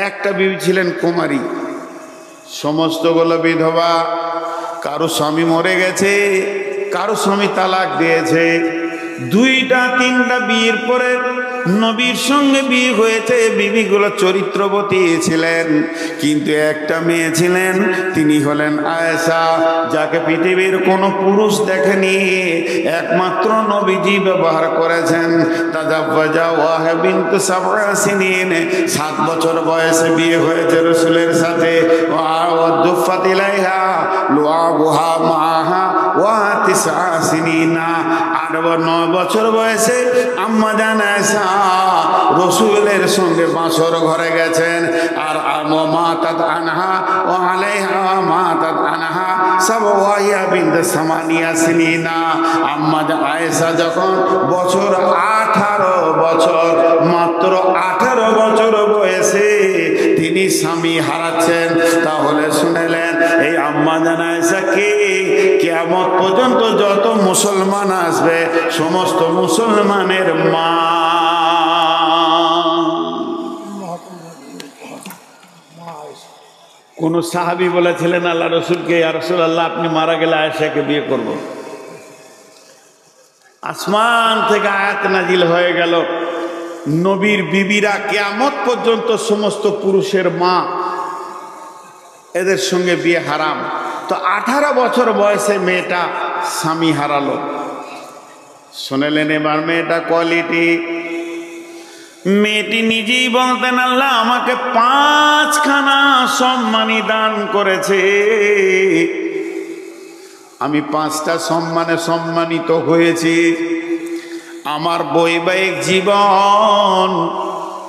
একটা বিবি ছিলেন কুমারী, সমস্তগুলো বিধবা। কারো স্বামী মরে গেছে, কারো স্বামী তালাক দিয়েছে, দুইটা তিনটা বিয়ের পরে নবীর সঙ্গে বিয়ে হয়েছে। বিবিগুলো চরিত্রবতী ছিলেন, কিন্তু একটা মেয়ে ছিলেন, তিনি হলেন আয়েশা, যাকে পৃথিবীর কোনো পুরুষ দেখেনি, একমাত্র নবীজি ব্যবহার করেছেন। তাজাওয়াজা ওয়াহা বিনত সাবআ সিনিন, 7 বছর বয়সে বিয়ে হয়েছে রাসূলের সাথে। ওয়া দুফাত ইলাইহা লুআবুহা মাহা ওয়া 9 সিনিনা, 8-9 বছর বয়সে আম্মা জান আয়েশা রসুলের সঙ্গে বাসর ঘরে গেছেন। আর মাতাত আনহা ও আলাইহা মাতাত আনহা সব ওয়াহিয়া বিনত সামানিয়া সিনিনা। আম্মা আয়েশা যখন বছর 18 বছর, মাত্র 18 বছর বয়সে তিনি যিনি স্বামী হারাচ্ছেন, তাহলে শুনেলেন এই আম্মা জান আয়েশা কে? কিয়ামত পর্যন্ত যত মুসলমান আসবে সমস্ত মুসলমানের মা। কোন সাহাবী বলেছিলেন আল্লাহ রসুলকে, ইয়া রাসূলুল্লাহ আপনি মারা গেলে আয়েশাকে বিয়ে করব। আসমান থেকে আয়াত নাজিল হয়ে গেল, নবীর বিবিরা কিয়ামত পর্যন্ত সমস্ত পুরুষের মা, এদের সঙ্গে বিয়ে হারাম। তো 18 বছর বয়সে মেয়েটা স্বামী হারালো। শুনেলেন এবার মেয়েটা কোয়ালিটি। মেয়েটি নিজেই বলতেন আল্লাহ আমাকে 5খানা সম্মানী দান করেছে, আমি 5টা সম্মানে সম্মানিত হয়েছি। আমার বৈবাহিক জীবন,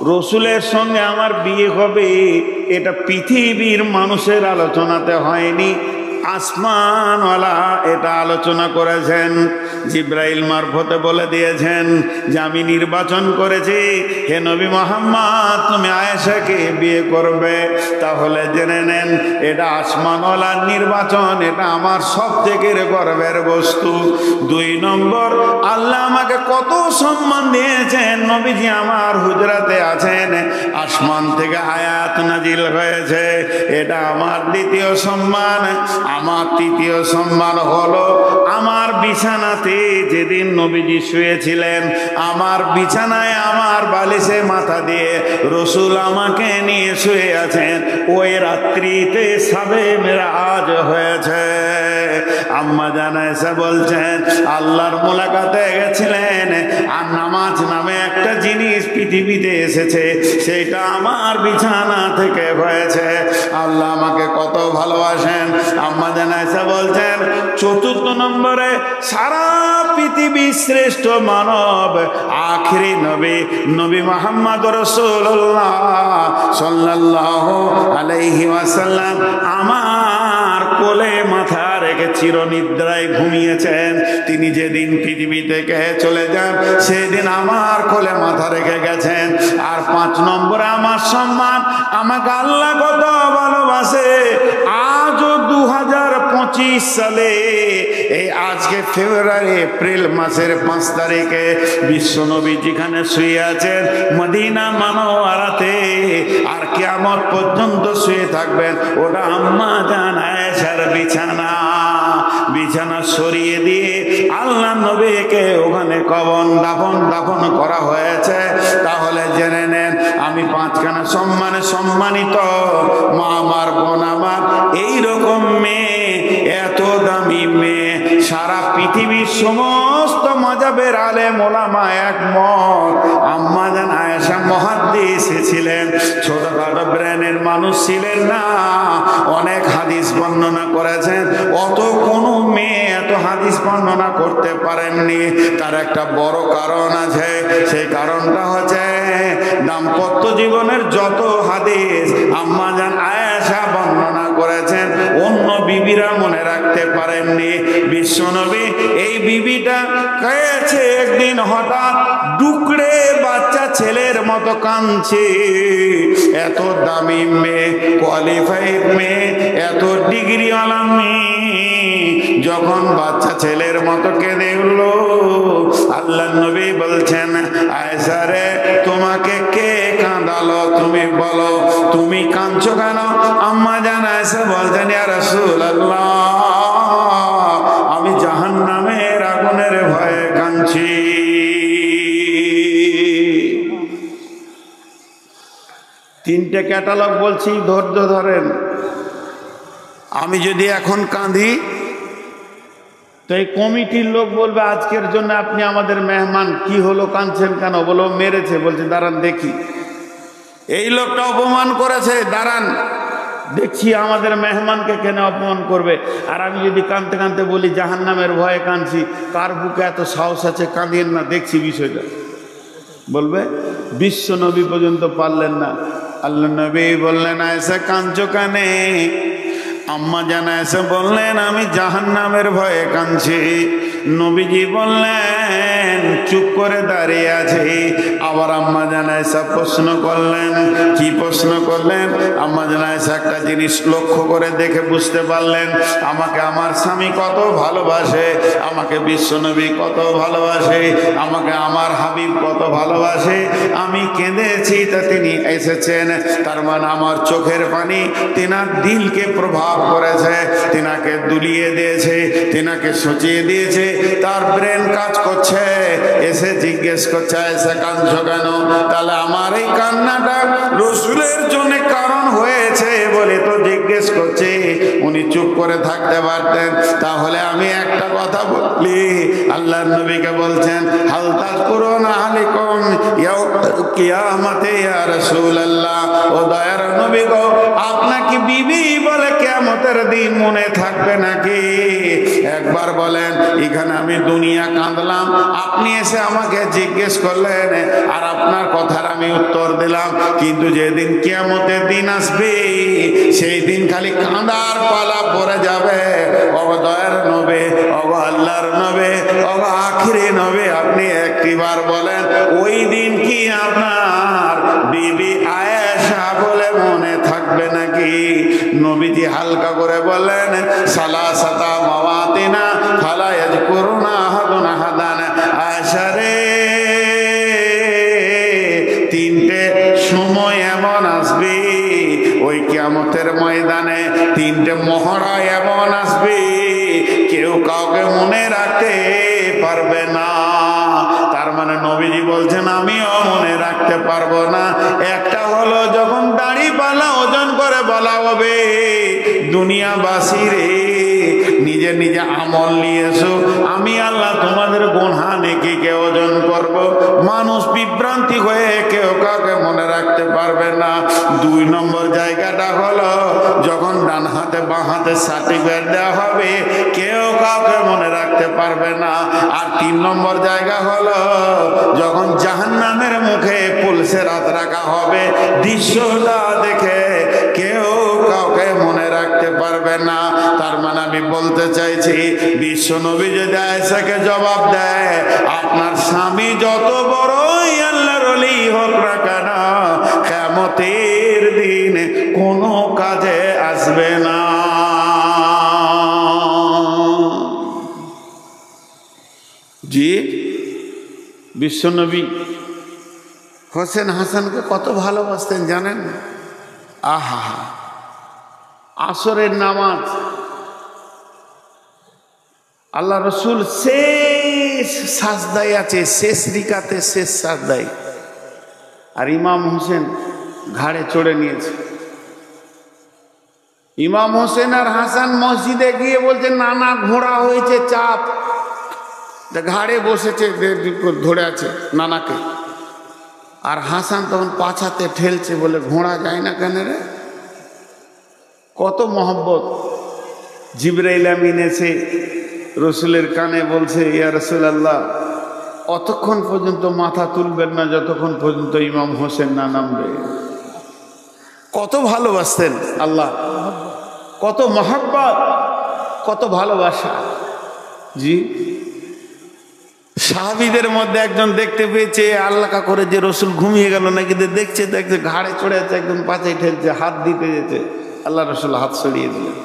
রসুলের সঙ্গে আমার বিয়ে হবে, এটা পৃথিবীর মানুষের আলোচনাতে হয়নি, আসমানওয়ালা এটা আলোচনা করেছেন। জিব্রাইল মারফতে বলে দিয়েছেন যে আমি নির্বাচন করেছি, হে নবী মুহাম্মদ তুমি আয়েশাকে বিয়ে করবে। তাহলে জেনে নেন এটা আসমানওয়ালার নির্বাচন, এটা আমার সব থেকে গর্বের বস্তু। 2 নম্বর, আল্লাহ আমাকে কত সম্মান দিয়েছেন। নবীজি আমার হুজরাতে আছেন, আসমান থেকে আয়াত নাজিল হয়েছে, এটা আমার 2য় সম্মান। আমার 3য় সম্মান হলো আমার বিছানাতে যেদিন নবীজি শুয়েছিলেন, আমার বিছানায় আমার বালিশে মাথা দিয়ে রসুল আমাকে নিয়ে শুয়ে আছেন, ওই রাত্রিতে সবে মেরাজ হয়েছে। আম্মা জান আয়েশা বলছেন আল্লাহর মুলাকাতে গেছিলেন, আর নামাজ নামে একটা জিনিস পৃথিবীতে এসেছে, সেটা আমার বিছানা থেকে হয়েছে। আল্লাহ আমাকে কত ভালোবাসেন। আম্মা জান আয়েশা বলছেন 4র্থ নম্বরে, সারা পৃথিবীর শ্রেষ্ঠ মানব আখিরি নবী নবী মুহাম্মদ রাসূলুল্লাহ সাল্লাল্লাহু আলাইহি ওয়াসাল্লাম আমার কোলে মাথা রেখে চিরনিদ্রায় ঘুমিয়েছেন। তিনি যেদিন পৃথিবী থেকে চলে যান সেদিন আমার কোলে মাথা রেখে গেছেন। আর 5 নম্বরে আমার সম্মান, আমাকে আল্লাহ কত ভালোবাসে। আজও 2025 সালে এই আজকে ফেব্রুয়ারি এপ্রিল মাসের 5 তারিখে বিশ্বনবী যেখানে শুয়ে আছেন মদিনা মানওয়ারাতে, আর কিয়ামত পর্যন্ত শুয়ে থাকবেন, ওটা আম্মা জান আয়েশার বিছানা। বিছানা সরিয়ে দিয়ে আল্লাহ নবীকে ওখানে কবর দাফন করা হয়েছে। তাহলে জেনে নেন আমি 5খানা সম্মানে সম্মানিত। মা আমার, বোন আমার, এইরকম মেয়ে, এত দামি মেয়ে, সারা পৃথিবীর সমস্ত মাযহাবের আলেম ওলামা একমত। আম্মা জান আয়েশা মুহাদ্দিস ছিলেন, ছোটখাটো ব্রেনের মানুষ ছিলেন না, অনেক হাদিস বর্ণনা করেছেন। অত কোনো মেয়ে এত হাদিস বর্ণনা করতে পারেননি। তার একটা বড় কারণ আছে, সেই কারণটা হচ্ছে দাম্পত্য জীবনের যত হাদিস আম্মা জান আয়েশা বর্ণনা করেছেন অন্য বিবিরা মনে রাখতে পারেননি। বিশ্বনবী এই বিবিটা কয়েছে একদিন হঠাৎ ডুকরে বাচ্চা ছেলের মতো কাঁদছে। এত দামি মেয়ে, কোয়ালিফাইড মেয়ে, এত ডিগ্রিওয়ালা মেয়ে যখন বাচ্চা ছেলের মতো কেঁদে উঠল, আল্লাহ নবী বলছেন আয়েশা রে তোমাকে কে কাঁদালো, তুমি বলো, তুমি কাঁদছো কেন? আম্মা জান আয়েশা বলছেন ইয়া রাসূলুল্লাহ আমি জাহান্নামের আগুনের ভয়ে কাঁদছি। তিনটে ক্যাটালগ বলছি, ধৈর্য ধরেন। আমি যদি এখন কাঁদি তো এই কমিটির লোক বলবে আজকের জন্য আপনি আমাদের মেহমান, কি হলো কাঁদছেন কেন? বলো মেরেছে, বলছে দাঁড়ান দেখি, এই লোকটা অপমান করেছে, দাঁড়ান দেখছি আমাদের মেহমানকে কেন অপমান করবে। আর আমি যদি কাঁদতে কাঁদতে বলি জাহান্নামের ভয়ে কাঁদছি, কার বুকে এত সাহস আছে, কাঁদিয়েন না, দেখছি বিষয়টা, বলবে। বিশ্ব নবী পর্যন্ত পারলেন না। আল্লাহ নবী বললেন আয়েশা কাঁদছো কানে? আম্মা জান আয়েশা বললেন আমি জাহান্নামের ভয়ে কাঁদছি। নবীজি বললেন কেন চুপ করে দাঁড়িয়ে আছে? আবার আম্মা জান আয়েশা প্রশ্ন করলেন। কি প্রশ্ন করলেন? আম্মা জান আয়েশা একটা জিনিস লক্ষ্য করে দেখে বুঝতে পারলেন আমাকে আমার স্বামী কত ভালোবাসে, আমাকে বিশ্বনবী কত ভালোবাসে, আমাকে আমার হাবিব কত ভালোবাসে। আমি কেঁদেছি তা তিনি এসেছেন, তার মানে আমার চোখের পানি তিনার দিলকে প্রভাব করেছে, তিনাকে দুলিয়ে দিয়েছে, তিনাকে সচিয়ে দিয়েছে, তার ব্রেন কাজ করছে। এসে জিজ্ঞেস করছে এসে কাঁদছো কেন? তাহলে আমার এই কান্নাটা রসুলের জন্য কারণ হয়েছে বলে তো জিজ্ঞেস করছে। উনি চুপ করে থাকতে পারতেন। তাহলে আমি একটা কথা বলি, আল্লাহর নবীকে বলছেন হাল তাযকুরুনা আলাইকুম কিয়ামতে ইয়া রাসূলুল্লাহ, ও দয়ার নবী গো, আপনার কি বিবি বলে কিয়ামতের দিন মনে থাকবে নাকি? একবার বলেন, এখানে আমি দুনিয়া কাঁদলাম, আপনি এসে আমাকে জিজ্ঞেস করলেন আর আপনার কথার আমি উত্তর দিলাম, কিন্তু যেদিন কিয়ামতের দিন আসবে সেই দিন খালি কাঁদার পালা পড়ে যাবে। ওগো দয়ার নবী, ওগো আল্লাহর নবী, ওগো আখিরি নবী, আপনি একটিবার বলেন ওই দিন কি আপনার বিবি আয়েশা বলে মনে থাকবে নাকি? নবীজি হালকা করে বলেন সালাসাতা মাওয়াতিনা ফালা ইয়াযকুরুনা আহাদুন আহাদান। আয়েশা রে, তিনটে সময় এমন আসবে ওই কিয়ামতের ময়দানে, তিনটে মহড়া এমন আসবে কেউ কাউকে মনে রাখতে পারবে না। তার মানে নবীজি বলছেন আমিও মনে রাখতে পারবো না। একটা হলো যখন দাড়ি পালা ওজন করে বলা হবে দুনিয়াবাসী রে, নিজে নিজে আমল নিয়ে এসো, আমি আল্লাহ তোমাদের গুনাহ নেকিকে ওজন করব। মানুষ বিভ্রান্তি হয়ে কেউ কাউকে মনে রাখতে পারবে না। দুই নম্বর জায়গাটা হলো যখন ডান হাতে বাঁ হাতে সার্টিফিকেট দেওয়া হবে কেউ কাউকে মনে রাখতে পারবে না। আর তিন নম্বর জায়গা হলো যখন জাহান্নামের মুখে পুলসিরাত রাখা হবে, দৃশ্যটা দেখে কেউ কাউকে মনে রাখতে পারবে না। তার মানে আমি বলতে চাইছি বিশ্বনবী যদি আয়েশাকে জবাব দেয় আপনার স্বামী যত বড়ই আল্লাহর ওলি হোক না কেন কিয়ামতের দিন কোনো কাজে আসবে না। জি, বিশ্বনবী হোসেন হাসানকে কত ভালোবাসতেন জানেন? আহা, আসরের নামাজ আল্লাহ রসুল শেষ সাজদায় আছে, শেষ রিকাতে শেষ সাজদায়, আর ইমাম হোসেন ঘাড়ে চড়ে নিয়েছে। ইমাম হোসেন আর হাসান মসজিদে গিয়ে বলছে নানা ঘোড়া হয়েছে চাপ, ঘাড়ে বসেছে ধরে আছে নানাকে, আর হাসান তখন পাছাতে ঠেলছে, বলে ঘোড়া যায় না কেন রে? কত মহব্বত। জিবরাইল আমিন এসে রসুলের কানে বলছে ইয়া রাসূলুল্লাহ অতক্ষণ পর্যন্ত মাথা তুলবেন না যতক্ষণ পর্যন্ত ইমাম হোসেন না নামবে। কত ভালোবাসতেন আল্লাহ, কত মহব্বত, কত ভালোবাসা। জি, সাহাবীদের মধ্যে একজন দেখতে পেয়েছে আল্লাহ করে যে রসুল ঘুমিয়ে গেল নাকি, দেখছে দেখছে ঘাড়ে চড়ে আছে, একদম পাছে ঠেলছে, হাত দিতে যেতে আল্লাহ রসুল হাত সরিয়ে দিলেন।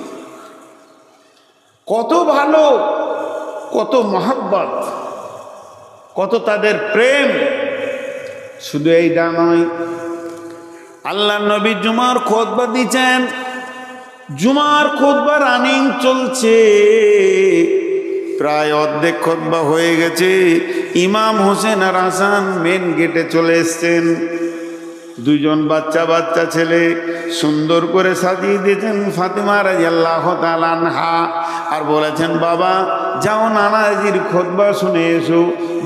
কত ভালো, কত মহব্বত, কত তাদের প্রেম। শুধু এইটা নয়, আল্লাহ নবী জুমার খুতবা দিচ্ছেন, জুমার খুতবা রানিং চলছে, প্রায় অর্ধেক খুতবা হয়ে গেছে। ইমাম হোসেন আর হাসান মেন গেটে চলে এসছেন। দুইজন বাচ্চা বাচ্চা ছেলে সুন্দর করে সাজিয়ে দিয়েছেন ফাতিমা রাদিয়াল্লাহু তাআলা আনহা, আর বলেছেন বাবা যাও নানাজির খুতবা শুনে এসো।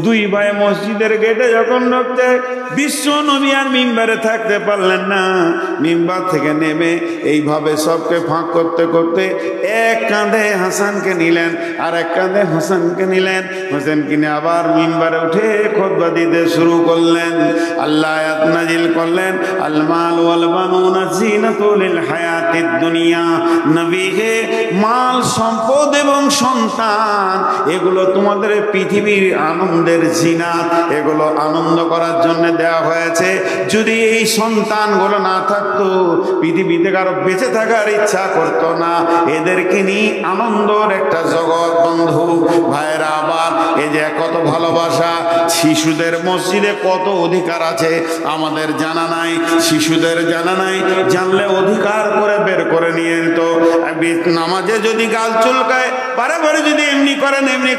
দুই ভাই মসজিদের গেটে যখন ঢুকছে, বিশ্ব নবী আর মিম্বারে থাকতে পারলেন না, মিম্বার থেকে নেমে এইভাবে সবকে ফাঁক করতে করতে এক কাঁধে হাসানকে নিলেন আর এক কাঁধে হোসেনকে নিলেন। হোসেনকে নিয়ে আবার মিম্বারে উঠে খুতবা দিতে শুরু করলেন। আল্লাহ আয়াত নাজিল করলেন, আল মাল ওয়াল বানুনা জিনাতুল লিল হায়াতিদ দুনিয়া। নবী হে, মাল সম্পদ এবং সন্তান এগুলো তোমাদের পৃথিবীর আনন্দের জিনাত, এগুলো আনন্দ করার জন্য দেওয়া হয়েছে। যদি এই সন্তানগুলো না থাকতো পৃথিবীতে কারো বেঁচে থাকার ইচ্ছা করতো না। এদেরকে নিয়ে আনন্দর একটা জগৎ। বন্ধু ভাইরা, আবার এই যে কত ভালোবাসা, শিশুদের মসজিদে কত অধিকার আছে আমাদের জানা নাই, শিশুদের জানা নাই। জানলে অধিকার করে বের করে নিয়ে যেত। নামাজে যদি গাল চুলকায় বারে যদি এমনি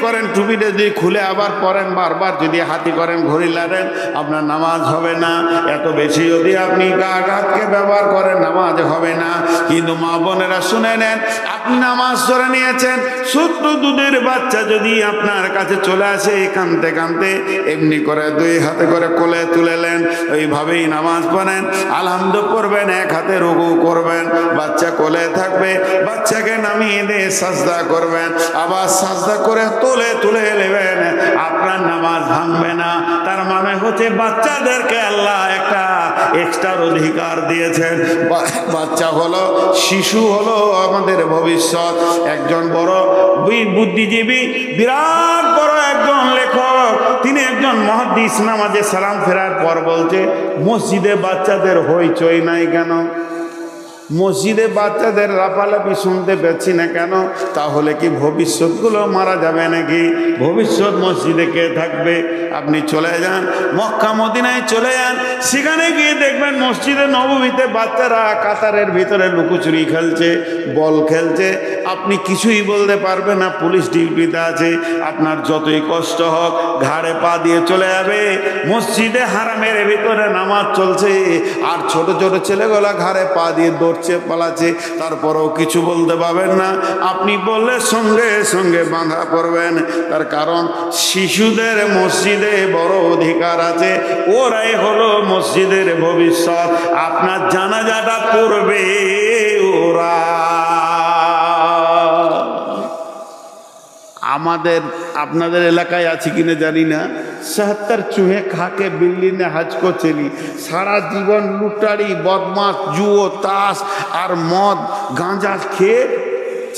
করেন, টুপিটা যদি খুলে আবার পরেন, বারবার যদি হাতি করেন, ঘড়ি লাড়েন, আপনার নামাজ হবে না। এত বেশি যদি আপনি গাঘাতকে ব্যবহার করেন, নামাজ হবে না। কিন্তু মা বোনেরা শুনে নেন, আপনি নামাজ ধরে নিয়েছেন, ছোট্ট দুধের বাচ্চা যদি আপনার কাছে চলে আসে কাঁদতে কাঁদতে, এমনি করে দুই হাতে করে কোলে তুলেলেন, ওইভাবেই নামাজ পড়েন, আলহামদু পড়বেন, এক হাতে রুকু করবেন, বাচ্চা কোলে থাকবে, বাচ্চাকে নামিয়ে দিয়ে সাজদা করবেন, আবার সাজদা করে তুলে নেবেন, আপনার নামাজ ভাঙবে না। তার মানে হচ্ছে বাচ্চাদেরকে আল্লাহ একটা এক্সট্রা অধিকার দিয়েছেন। বাচ্চা হলো, শিশু হলো আমাদের ভবিষ্যৎ। একজন বড় বুদ্ধিজীবী, বিরাট বড় একজন লেখক, তিনি একজন মুহাদ্দিস, নামাজে সালাম ফেরার পর বলছে, মসজিদে বাচ্চাদের হইচই নাই কেন? মসজিদে বাচ্চাদের লাফালাফি শুনতে পাচ্ছি না কেন? তাহলে কি ভবিষ্যৎগুলো মারা যাবে নাকি? ভবিষ্যৎ মসজিদে কে থাকবে? আপনি চলে যান মক্কা মদিনায়, চলে যান, সেখানে গিয়ে দেখবেন মসজিদে নববীতে বাচ্চারা কাতারের ভিতরে লুকোচুরি খেলছে, বল খেলছে। আপনি কিছুই বলতে পারবেন না, পুলিশ ডিউটিতে আছে। আপনার যতই কষ্ট হোক ঘাড়ে পা দিয়ে চলে যাবে। মসজিদে হারামের ভিতরে নামাজ চলছে আর ছোট ছোট ছেলেগুলা ঘাড়ে পা দিয়ে দৌড়ছে, পালাচ্ছে, তারপরেও কিছু বলতে পারবেন না। আপনি বললে সঙ্গে সঙ্গে বাঁধা পড়বেন। তার কারণ শিশুদের মসজিদে বড় অধিকার আছে, ওরাই হলো মসজিদের ভবিষ্যৎ। আপনার জানাজাটা পড়বে ওরা। আপনাদের এলাকায় আছে কিনা জানি না, ৭৭ চুহে খাকে বিল্ডিনে হাজকো চেলি, সারা জীবন লুটারি, বদমাস, জুয়ো, তাস আর মদ গাঁজা খেয়ে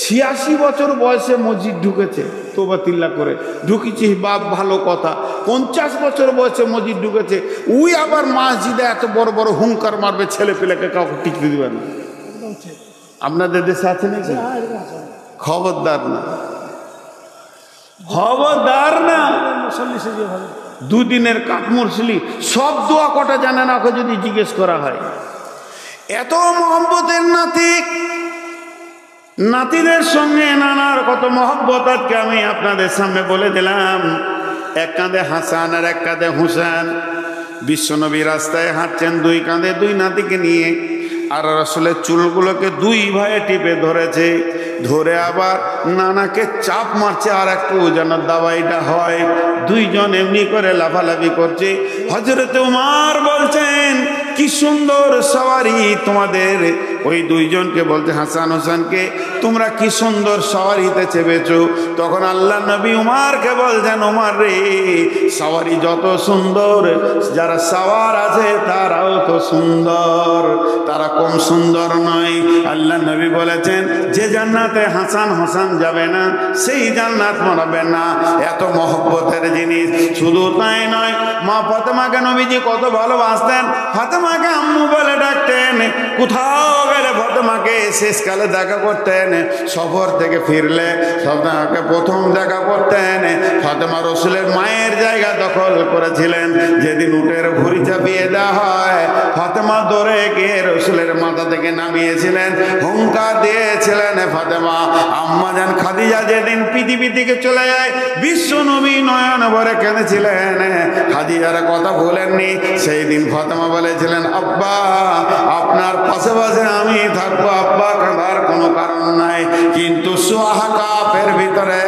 ৮৬ বছর বয়সে মসজিদ ঢুকেছে, তোবা তিল্লা করে ঢুকেছি, বাপ ভালো কথা। ৫০ বছর বয়সে মসজিদ ঢুকেছে, উই আবার মসজিদে এত বড় বড় হুঙ্কার মারবে, ছেলে পেলেকে কাউকে টিকতে দিবে না। আপনাদের দেশে আছে নাকি? খবরদার না, খবরদার না। দুদিনের কাঠমুরসলি সব দোয়া কটা জানে না, ওকে যদি জিজ্ঞেস করা হয়। এত মহব্বতের নাতি, নাতিদের সঙ্গে নানার কত মহব্বত আজকে আমি আপনাদের সামনে বলে দিলাম। এক কাঁধে হাসান আর এক কাঁধে হুসেন। বিশ্বনবী রাস্তায় হাঁটছেন দুই কাঁধে দুই নাতিকে নিয়ে, আর রাসূলের চুলগুলোকে দুই ভাইয়ে টিপে ধরেছে, ধরে আবার নানাকে চাপ মারছে আর একটু যেন দাওয়াইটা হয়। দুইজন এমনি করে লাফালাফি করছে। হযরত উমর বলছেন, কি সুন্দর সওয়ারি তোমাদের। ওই দুইজনকে বলতে হাসান হোসেনকে, তোমরা কি সুন্দর সওয়ারিতে চেপেছো। তখন আল্লাহ নবী উমরকে বলছেন, উমর রে, সওয়ারি যত সুন্দর, যারা সওয়ার আছে তারাও তো সুন্দর, তারা কম সুন্দর নয়। আল্লাহ নবী বলেছেন, যে জান্নাতে হাসান হোসেন যাবে না সেই জান্নাত মানাবে না। এত মহব্বতের জিনিস। শুধু তাই নয়, মা ফাতেমাকে নবীজি কত ভালোবাসতেন, ফাতেমাকে আম্মু বলে ডাকতেন। কোথাও গেলে ফাতেমাকে শেষকালে দেখা করতেন, সফর থেকে ফিরলে ফাতেমাকে প্রথম দেখা করতেন। ফাতেমা রাসূলের মায়ের জায়গা দখল করেছিলেন। যেদিন উটের ভুঁড়ি চাপিয়ে দেওয়া হয়, ফাতেমা দৌড়ে গিয়ে রাসূলের মাথা থেকে নামিয়েছিলেন, হুঙ্কার দিয়েছিলেন। ফাতেমা আম্মাজান খাদিজা যেদিন পৃথিবী থেকে চলে যায়, বিশ্ব নবী নয়ন ভরে কেঁদেছিলেন। খাদিজার কথা বলেননি। সেই দিন ফাতেমা বলেছিলেন, আব্বা আপনার পাশে পাশে আমি থাকবো, আব্বা কাঁদার কোনো কারণ নাই। কিন্তু সোহাগা এর ভিতরে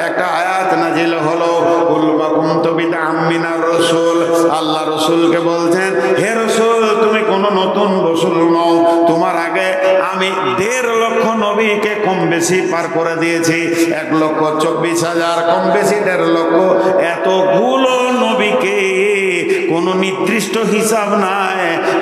একটা আয়াত নাজিল হলো, কুল মা কুনতু বিদআম মিনার রাসূল। আল্লাহ রাসূলকে বলছেন, হে রাসূল তুমি কোন নতুন রাসূল নও, তোমার আগে আমি 1.5 লক্ষ নবীকে কম বেশি পার করে দিয়েছি। 1,24,000 কম বেশি 1.5 লক্ষ, এতগুলো নবীকে কোন নির্দিষ্ট হিসাব নাই,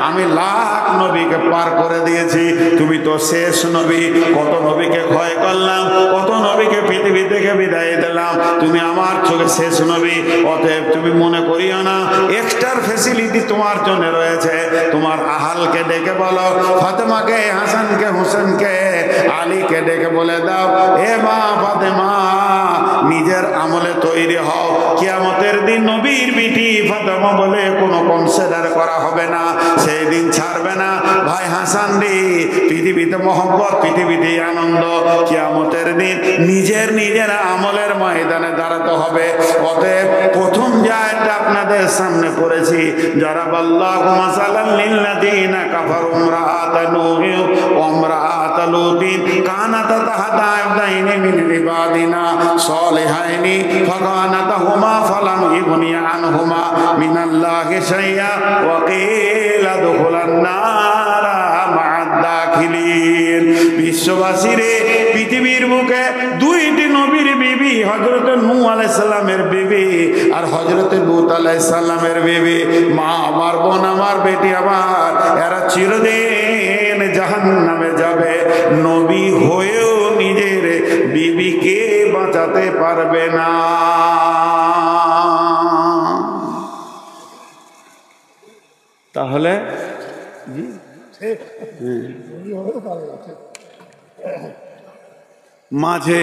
আমি লাখ নবীকে পার করে দিয়েছি। তুমি তো শেষ নবী, কত নবীকে ক্ষয় করলাম, কত নবীকে পৃথিবী থেকে বিদায় দিলাম, তুমি আমার চোখে শেষ নবী। অতএব তুমি মনে করিও না এক্সট্রা ফ্যাসিলিটি তোমার জন্য রয়েছে। তোমার আহালকে ডেকে বলো, ফাতেমাকে, হাসানকে, হোসেনকে, আলীকে ডেকে বলে দাও, এ মা ফাতেমা নিজের আমলে তৈরি হও, কিয়ামতের দিন নবীর বিটি ফাতেমা বলে কোনো কনসিডার করা হবে না, সেই দিন ছাড়বে না। ভাই হাসান রে, পৃথিবীতে মহব্বত, পৃথিবীতে আনন্দ, কিয়ামতের দিন নিজের আমলের ময়দানে দাঁড়াতে হবে। অতএব প্রথম যে আয়াতটা আপনাদের সামনে পড়েছি, যারা আল্লাহু মাসালাল লিল্লাযিনা কাফারু ইমরাআতা নূহ ওয়া ইমরাআতা লূতিন কানাতা তাহতা আবদাইনি মিন ইবাদিনা সালিহাইনি ফাকানাতাহুমা ফালাম ইগনিয়া আনহুমা মিনাল্লাহি শাইআ ওয়া কিলা দুখুলান নারা মা'আদ দাখিলিন। বিশ্ববাসীরে, পৃথিবীর বুকে 2টি নবীর বিবি, হযরত নূহ আলাইহিস সালামের বিবি আর হযরত লূত আলাইহিস সালামের বিবি, মা আমার, বোন আমার, বেটি আমার, এরা চিরদিন জাহান্নামে যাবে। নবী হয়েও নিজের বিবিকে বাঁচাতে পারবে না। তাহলে মাঝে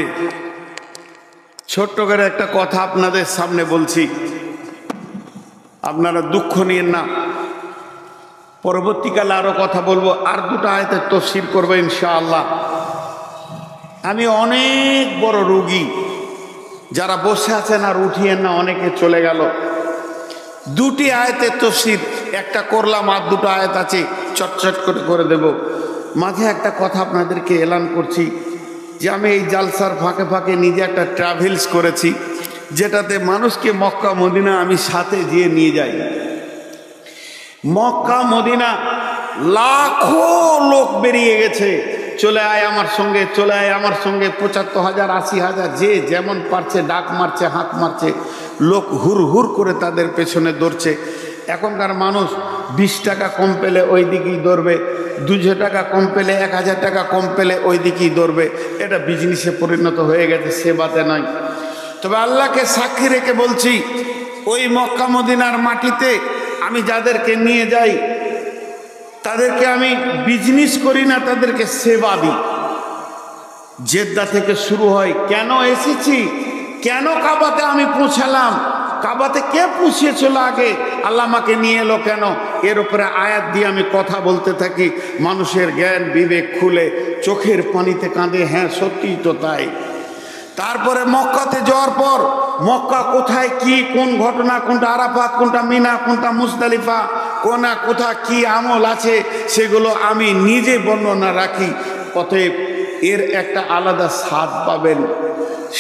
ছোট্ট করে একটা কথা আপনাদের সামনে বলছি, আপনারা দুঃখ নিয়েন না। পরবর্তীকালে আরো কথা বলবো, আর 2টা আয়াতের তাফসীর করবো ইনশাআল্লাহ। আমি অনেক বড় রোগী, যারা বসে আছেন আর উঠিয়েন না, অনেকে চলে গেল। 2টি আয়াতের তাফসীর একটা করলাম, আর 2টা আয়াত আছে, চটচট করে দেব। মাঝে একটা কথা আপনাদেরকে এলান করছি যে আমি এই জালসার ফাঁকে ফাঁকে নিজে একটা ট্রাভেলস করেছি, যেটাতে মানুষকে মক্কা মদিনা আমি সাথে যেয়ে নিয়ে যাই। মক্কা মদিনা লাখো লোক বেরিয়ে গেছে, চলে আয় আমার সঙ্গে, চলে আয় আমার সঙ্গে। 75,000, 80,000, যে যেমন পারছে ডাক মারছে, হাঁক মারছে, লোক হুর হুর করে তাদের পেছনে দৌড়ছে। এখনকার মানুষ 20 টাকা কম পেলে ওই দিকেই দৌড়বে, 200 টাকা কম পেলে, 1000 টাকা কম পেলে ওই দিকেই দৌড়বে। এটা বিজনেসে পরিণত হয়ে গেছে, সেবাতে নয়। তবে আল্লাহকে সাক্ষী রেখে বলছি, ওই মক্কা মদিনার মাটিতে আমি যাদেরকে নিয়ে যাই, তাদেরকে আমি বিজনেস করি না, তাদেরকে সেবা দিই। জেদ্দা থেকে শুরু হয়, কেন এসেছি, কেন কাবাতে আমি পৌঁছালাম, কাবাতে কে পৌঁছেছিল আগে, আল্লাহ আমাকে নিয়ে এলো কেন, এর উপরে আয়াত দিয়ে আমি কথা বলতে থাকি। মানুষের জ্ঞান বিবেক খুলে চোখের পানিতে কাঁদে, হ্যাঁ সত্যিই তো তাই। তারপরে মক্কাতে যাওয়ার পর, মক্কা কোথায় কি, কোন ঘটনা, কোনটা আরাফাত, কোনটা মিনা, কোনটা মুজদালিফা, কোথা কি আমল আছে, সেগুলো আমি নিজে বর্ণনা রাখি। অতএব এর একটা আলাদা স্বাদ পাবেন।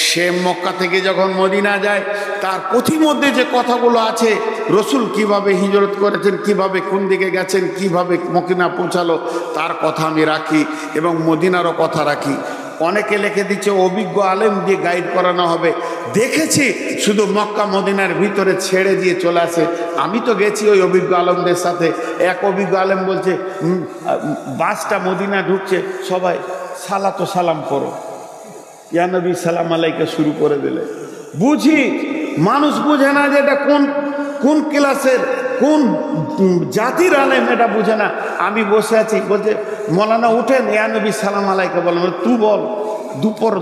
সে মক্কা থেকে যখন মদিনা যায়, তার পথিমধ্যে যে কথাগুলো আছে, রসুল কিভাবে হিজরত করেছেন, কিভাবে কোন দিকে গেছেন, কিভাবে মদিনা পৌঁছালো, তার কথা আমি রাখি এবং মদিনারও কথা রাখি। অনেকে লিখে দিচ্ছে অভিজ্ঞ আলেম দিয়ে গাইড করানো হবে। দেখেছি শুধু মক্কা মদিনার ভিতরে ছেড়ে দিয়ে চলে আসে। আমি তো গেছি ওই অভিজ্ঞ আলেমদের সাথে। এক অভিজ্ঞ আলেম বলছে, বাসটা মদিনা ঢুকছে, সবাই সালাতো সালাম করো, ইয়া নবী সালাম আলাইকে শুরু করে দিলে। বুঝি মানুষ বুঝে না যে এটা কোন ক্লাসের, কোন জাতির আলেম, এটা বুঝে না। আমি বসে আছি, বলছে মৌলানা উঠেন, ইয়া নবী সালাম আলাইকে বলেন। তুই বল,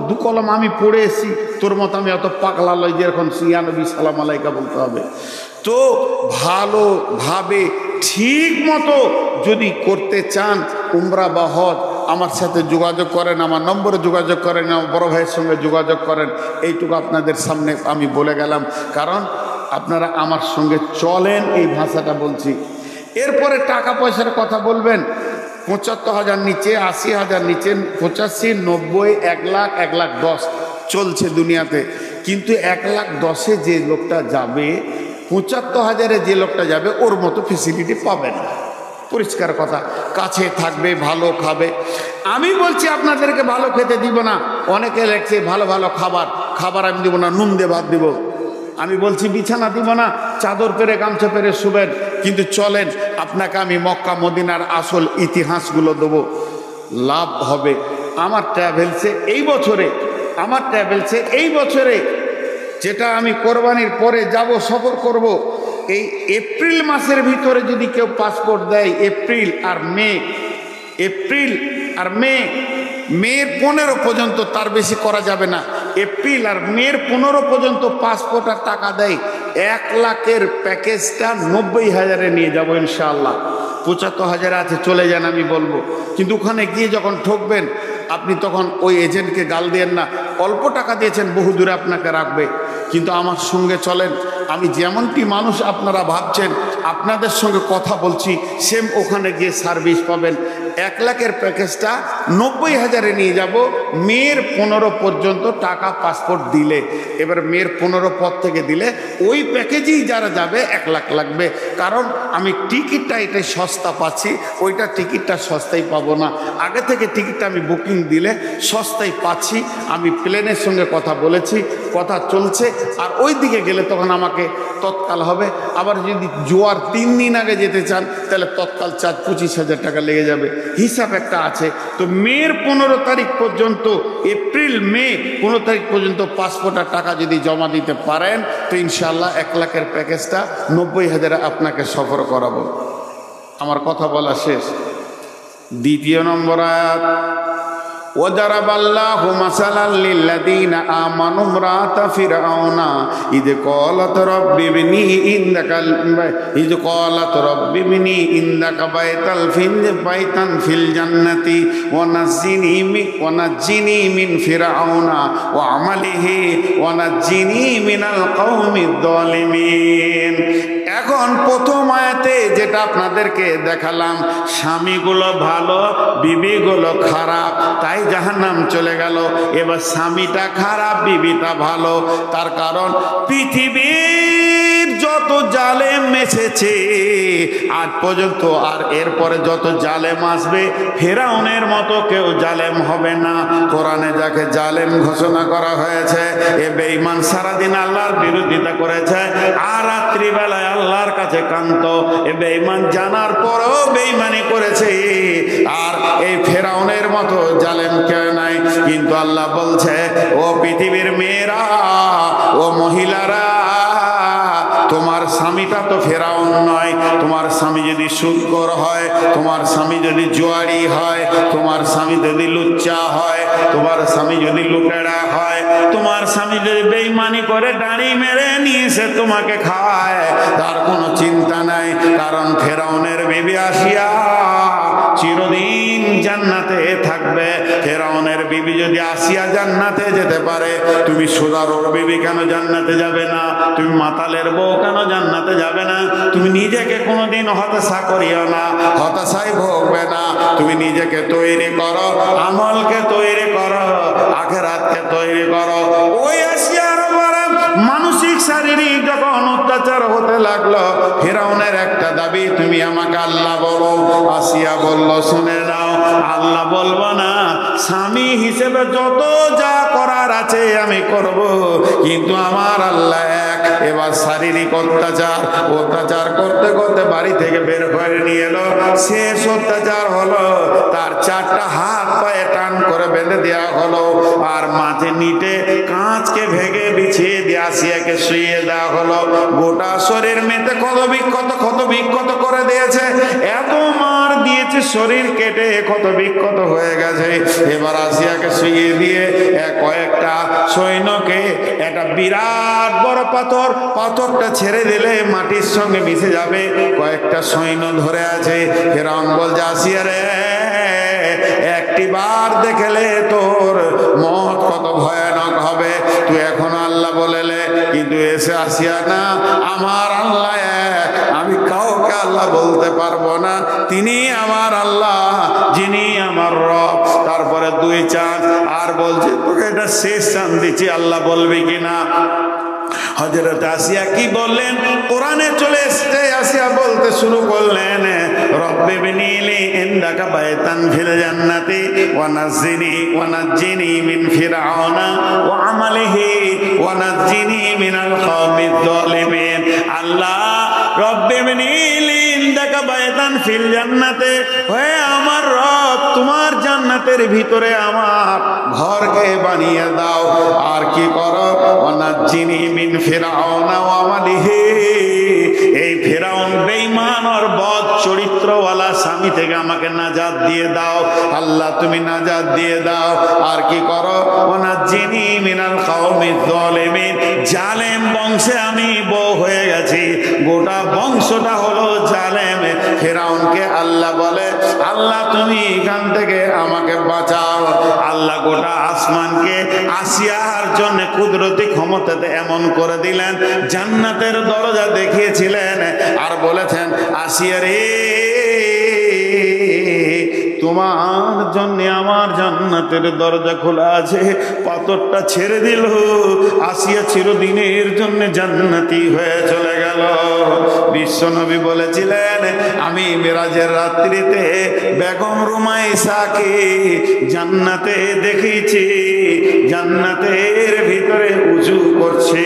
দু কলম আমি পড়ে এসেছি, তোর মতো আমি অত পাগলা লই যে এখন ইয়া নবী সালাম আলাইকা বলতে হবে। তো ভালোভাবে ঠিক মতো যদি করতে চান উমরা বা হজ, আমার সাথে যোগাযোগ করেন, আমার নম্বরে যোগাযোগ করেন, আমার বড় ভাইয়ের সঙ্গে যোগাযোগ করেন। এইটুকু আপনাদের সামনে আমি বলে গেলাম, কারণ আপনারা আমার সঙ্গে চলেন, এই ভাষাটা বলছি। এরপরে টাকা পয়সার কথা বলবেন, 75,000 নিচে, 80,000 নিচে, 85, 90, 1 লাখ, 1,10,000 চলছে দুনিয়াতে। কিন্তু 1,10,000-এ যে লোকটা যাবে, 75,000-এ যে লোকটা যাবে, ওর মতো ফেসিলিটি পাবে না। পরিষ্কার কথা, কাছে থাকবে, ভালো খাবে। আমি বলছি আপনাদেরকে ভালো খেতে দিব না। অনেকে লেখছে ভালো ভালো খাবার আমি দিব না, নুন দিয়ে ভাত দিব। আমি বলছি বিছানা দিব না, চাদর পেরে গামছা পেরে শুবেন। কিন্তু চলেন, আপনাকে আমি মক্কা মদিনার আসল ইতিহাসগুলো দেবো, লাভ হবে। আমার ট্রাভেলসে এই বছরে যেটা আমি কোরবানির পরে যাব, সফর করব, এই এপ্রিল মাসের ভিতরে যদি কেউ পাসপোর্ট দেয়, এপ্রিল আর মের 15 পর্যন্ত, তার বেশি করা যাবে না। এপ্রিল আর মের 15 পর্যন্ত পাসপোর্ট আর টাকা দেয়, 1 লাখের প্যাকেজটা 90,000-এ নিয়ে যাবো ইনশাআল্লাহ। 75,000 আছে, চলে যান আমি বলবো। কিন্তু ওখানে গিয়ে যখন ঠকবেন, আপনি তখন ওই এজেন্টকে গাল দেন না। অল্প টাকা দিয়েছেন, বহু দূরে আপনাকে রাখবে। কিন্তু আমার সঙ্গে চলেন, আমি যেমনটি মানুষ আপনারা ভাবছেন, আপনাদের সঙ্গে কথা বলছি, সেম ওখানে গিয়ে সার্ভিস পাবেন। 1 লাখের প্যাকেজটা 90,000-এ নিয়ে যাব, মের 15 পর্যন্ত টাকা পাসপোর্ট দিলে। এবার মের 15 পর থেকে দিলে ওই প্যাকেজেই যারা যাবে 1 লাখ লাগবে। কারণ আমি টিকিটটা এটাই সস্তা পাচ্ছি, ওইটা টিকিটটা সস্তায় পাবো না। আগে থেকে টিকিটটা আমি বুকিং দিলে সস্তায় পাচ্ছি। আমি প্লেনের সঙ্গে কথা বলেছি, কথা চলছে। আর ওই দিকে গেলে তখন আমাকে তৎকাল হবে। আবার যদি জোয়ার 3 দিন আগে যেতে চান, তাহলে তৎকাল 25,000 টাকা লেগে যাবে, হিসাব একটা আছে। তো মের 15 তারিখ পর্যন্ত, এপ্রিল মে 15 তারিখ পর্যন্ত পাসপোর্ট আর টাকা যদি জমা দিতে পারেন, তো ইনশাআল্লাহ 1 লাখের প্যাকেজটা 90,000-এ আপনাকে সফর করাবো। আমার কথা বলা শেষ। 2 নম্বর আয়াত, وضرب الله مثلا للذين آمنوا امرأة فرعون إذ قالت رب ابني عندك بيتا في الجنة ونجني من فرعون وعمله ونجني من القوم الظالمين। এখন প্রথম আয়াতে যেটা আপনাদেরকে দেখালাম, স্বামীগুলো ভালো, বিবিগুলো খারাপ, তাই জাহান্নাম চলে গেল। এবার স্বামীটা খারাপ, বিবিটা ভালো। তার কারণ পৃথিবীর যত জালেম এসেছে আজ পর্যন্ত, আর এরপরে যত জালেম আসবে, ফেরাউনের মতো কেউ জালেম হবে না। কোরআনে যাকে জালেম ঘোষণা করা হয়েছে, এ বেঈমান সারাদিন আল্লাহর বিরোধিতা করেছে, আর রাত্রিবেলায় আল্লাহর কাছে কান্ত। এ বেঈমান জানার পরেও বেঈমানি করেছে। আর এই ফেরাউনের মতো জালেম কেউ নাই। কিন্তু আল্লাহ বলছে, ও পৃথিবীর মেয়েরা, ও মহিলারা, তোমার স্বামীটা তো ফেরাউন নয়। তোমার স্বামী যদি সুদখোর হয়, তোমার স্বামী যদি জুয়ারি হয়, তোমার স্বামী যদি লুচ্চা হয়, তোমার স্বামী যদি লুটেরা হয়, তোমার স্বামী যদি বেঈমানি করে দাড়ি মেরে নিয়ে সে তোমাকে খায়, তার কোনো চিন্তা নাই। কারণ ফেরাউনের বিবি আসিয়া চিরদিন জান্নাতে থাকবে। ফেরাউনের বিবি যদি আসিয়া জান্নাতে যেতে পারে, তুমি সুদারোর বিবি কেন জান্নাতে যাবে না? তুমি মাতালের বউ কেন জান্নাতে যাবে না? তুমি নিজেকে কোনোদিন হতাশা করিও না, হতাশায় ভোগবে না। তুমি নিজেকে তৈরি করো, আমলকে তৈরি করো, আখিরাতকে তৈরি করো। ওই আসিয়ার উপরে মানসিক শারীরিক যখন অত্যাচার হতে লাগলো, ফেরাউনের একটা দাবি, তুমি আমাকে আল্লাহ বলো। আসিয়া বলল, শুনে নাও, আল্লাহ বলবো না, স্বামী হিসেবে যত যা করার আছে আমি করব, কিন্তু আমার আল্লাহ এক। এবার শারীরিক অত্যাচার করতে করতে বাড়ি থেকে বের করে নিয়ে এলো। শেষ অত্যাচার হলো, তার 4টা হাত পায়ে টান করে বেঁধে দেওয়া হলো, আর মাঝে নিটে কাঁচকে ভেঙে বিছিয়ে দিয়ে আসিয়াকে শুয়ে দেওয়া হলো। গোটা শরীর মেতে ক্ষত বিক্ষত করে দিয়েছে, এত মার দিয়েছে, শরীর কেটে ক্ষত বিক্ষত হয়ে গেছে। এবার আসিয়াকে শুয়ে দিয়ে কয়েকটা সৈন্যকে একটা বিরাট বড় পাথরটা ছেড়ে দিলে মাটির সঙ্গে মিশে যাবে। কয়েকটা সৈন্য ধরে আছে। ফেরাউন বলছে, আসিয়া রে, একটি বার দেখলে তোর মত কত ভয়ানক হবে। তুই এখনো আল্লাহ বলেলে, কিন্তু এসে আসিয়া না, আমার আল্লাহ এক, আমি কাউকে আল্লাহ বলতে পারবো না, তিনি আমার আল্লাহ, যিনি আমার রব। তারপরে 2 চাঁদ আর বলছে তোকে এটা শেষ চাঁদ দিচ্ছি, আল্লাহ বলবে কিনা। হযরত আসিয়া কি বললেন, কোরআনে চলে এসেছে, আসিয়া বলতে শুরু করলেন, রব্বি বিনিলি ইনদাকা বাইতান ফিল জান্নাতি ওয়া নাজ্জিনি মিন ফিরআউনা ওয়া আমালিহি ওয়া নাজ্জিনি মিনাল কওমিজ জালিমিন। আল্লাহ, রব্বি বিনিলি ইনদাকা বাইতান ফিল জান্নাতে, হে আমার রব, তোমার জান্নাতের ভিতরে আমার ঘরকে বানিয়ে দাও। আর কি করো, ওয়া নাজ্জিনি মিন ফিরআউনা ওয়া আমালিহি, এই ফিরআউন বেঈমান আর বদ চরিত্রওয়ালা স্বামী থেকে আমাকে নাজাত দিয়ে দাও। আল্লাহ, তুমি নাজাত দিয়ে দাও। আর কি করো, ওয়া নাজ্জিনি মিনাল কওমিজ জালিমিন, জালেম বংশে আমি বউ হয়ে গেছি, গোটা বংশটা হলো জালেম। ফিরআউনকে আল্লাহ বলে, আল্লাহ তুমি এখান থেকে আমাকে বাঁচাও। আল্লাহ গোটা আসমানকে আসিয়ার জন্য কুদরতি ক্ষমতাতে এমন করে দিলেন, জান্নাতের দরজা দেখিয়েছিলেন আর বলেছেন, আসিয়া রে, তোমার জন্য আমার জান্নাতের দরজা খোলা আছে। পাথরটা ছেড়ে দিল, আসিয়া চিরদিনের জন্য জান্নাতি হয়ে চলে গেল। বিশ্বনবী বলেছিলেন, আমি মেরাজের রাত্রিতে বেগম রুমাইসাকে জান্নাতে দেখেছি, জান্নাতের ভিতরে উজু করছে।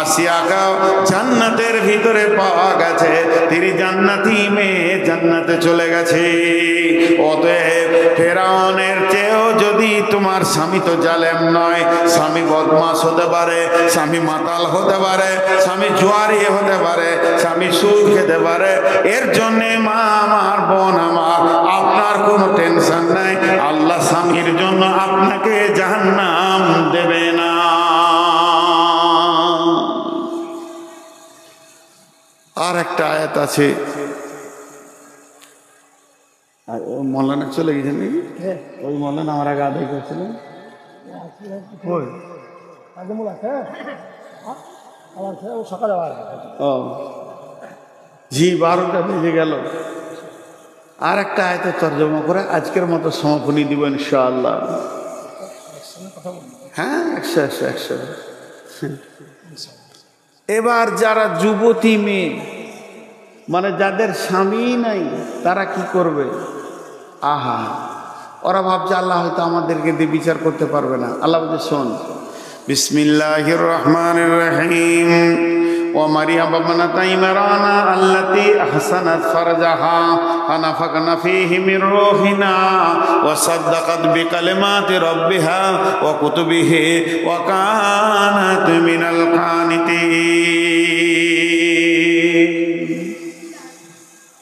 আসিয়াকে জান্নাতের ভিতরে পাওয়া গেছে, তিনি জান্নাতি মেয়ে, জান্নাতে চলে গেছে। অতএব ফেরাউনের চেয়েও যদি তোমার স্বামী তো জালেম নয়, স্বামী বদমাশ হতে পারে, স্বামী মাতাল হতে পারে, স্বামী জুয়ারি হতে পারে, স্বামী সুদ খেতে পারে, এর জন্যে মা আমার, বোন আমার, আপনার কোনো টেনশন নাই। আল্লাহ স্বামীর জন্য আপনাকে জাহান্নাম দেবে না। আর একটা আয়াত আছে, মৌলানা চলে গেছেন নাকি? ওই মৌলানা আমার আগে আদায় করেছিলেন। ও জি, 12টা বেজে গেল। আর একটা আয়াতে তর্জমা করে আজকের মতো সমাপনী দিব ইনশাআল্লাহ। হ্যাঁ, 100। এবার যারা যুবতী মেয়ে, মানে যাদের স্বামী নাই, তারা কি করবে? আহা, ওরা ভাবছে আল্লাহ হয়তো আমাদেরকে দিয়ে বিচার করতে পারবে না। আল্লাহ বলছে, শোন, বিসমিল্লাহির রহমানির রহিম, ওয়া মারিয়াম বানাতা ইমরানা আল্লাতী আহসানাত ফারজাহা ফানাফাকনা ফীহি মির রূহিনা ওয়া সাদ্দাকাত বিকালিমাতি রাব্বিহা ওয়া কুতুবিহি ওয়া কানাত মিনাল কানিতিন।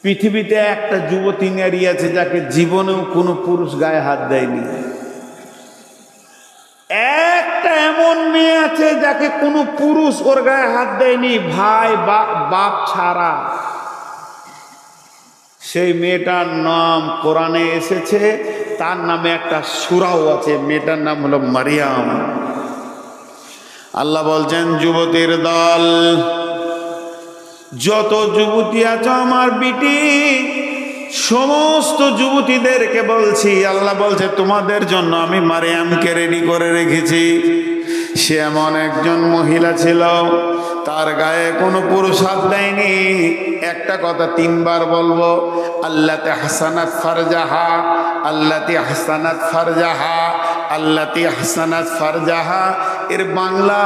পৃথিবীতে একটা যুবতী নারী আছে যাকে জীবনেও কোনো পুরুষ গায়ে হাত দেয়নি। একটা এমন মেয়ে আছে যাকে কোনো পুরুষ ওর গায়ে হাত দেয়নি, ভাই বাপ ছাড়া। সেই মেয়েটার নাম কোরআনে এসেছে, তার নামে একটা সূরাও আছে, মেয়েটার নাম হলো মারিয়াম। আল্লাহ বলছেন, যুবতীর দল, যত যুবতী আছো আমার বিটি, সমস্ত যুবতীদেরকে বলছি, আল্লাহ বলছে তোমাদের জন্য আমি মারিয়ামকে রেডি করে রেখেছি। সে এমন একজন মহিলা ছিল, তার গায়ে কোনো পুরুষ হাত দেয়নি। একটা কথা 3 বার বলবো, আল্লাতি হাসানাত ফারজাহা, আল্লাতি হাসানাত ফারজাহা, আল্লাতি হাসানাত ফারজাহা। এর বাংলা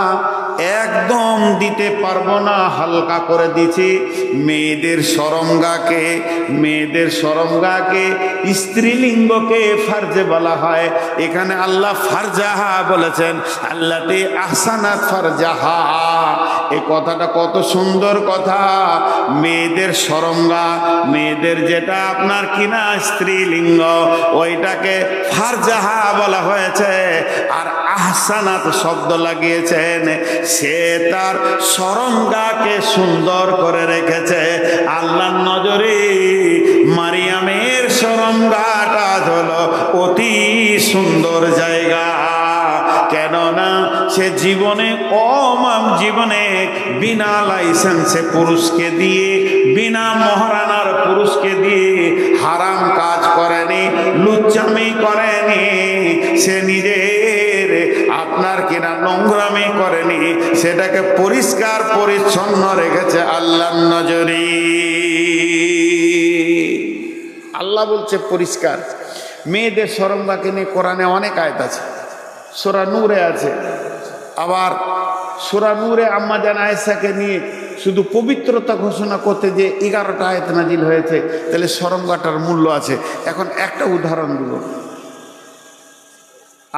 একদম দিতে পারবো না, হালকা করে দিছি। মেয়েদের শরমগাকে, মেয়েদের শরমগাকে, স্ত্রীলিঙ্গকে ফারজে বলা হয়। এখানে আল্লাহ ফারজাহা বলেছেন, আল্লাতি আহসানাত ফারজাহা। এই কথাটা কত সুন্দর কথা। মেয়েদের শরমগা, মেয়েদের যেটা আপনার কিনা স্ত্রীলিঙ্গ, ওইটাকে ফারজাহা বলা হয়েছে। আর আহসানাত শব্দ লাগিয়েছেন, সে তার শরমগাকে সুন্দর করে রেখেছে। আল্লাহর নজরে মারিয়ামের শরমগাটা হলো অতি সুন্দর জায়গা। কেননা সে জীবনে জীবনে বিনা লাইসেন্সে পুরুষকে দিয়ে বিনা মহারানার পুরুষকে দিয়ে হারাম কাজ করেনি, লুচ্চামি করেনি, সে নিজের আপনার কিনা নোংরামি করেনি, সেটাকে পরিষ্কার পরিচ্ছন্ন রেখেছে আল্লাহর নজরে। আল্লাহ বলছে পরিষ্কার। মেয়েদের শরমগাকে নিয়ে কোরআনে অনেক আয়াত আছে, সূরা নূরে আছে, আবার সূরা নূরে আম্মা জান আয়েশাকে নিয়ে শুধু পবিত্রতা ঘোষণা করতে যে 11টা আয়াত নাজিল হয়েছে, তাহলে শরমগাটার মূল্য আছে। এখন একটা উদাহরণ দিব।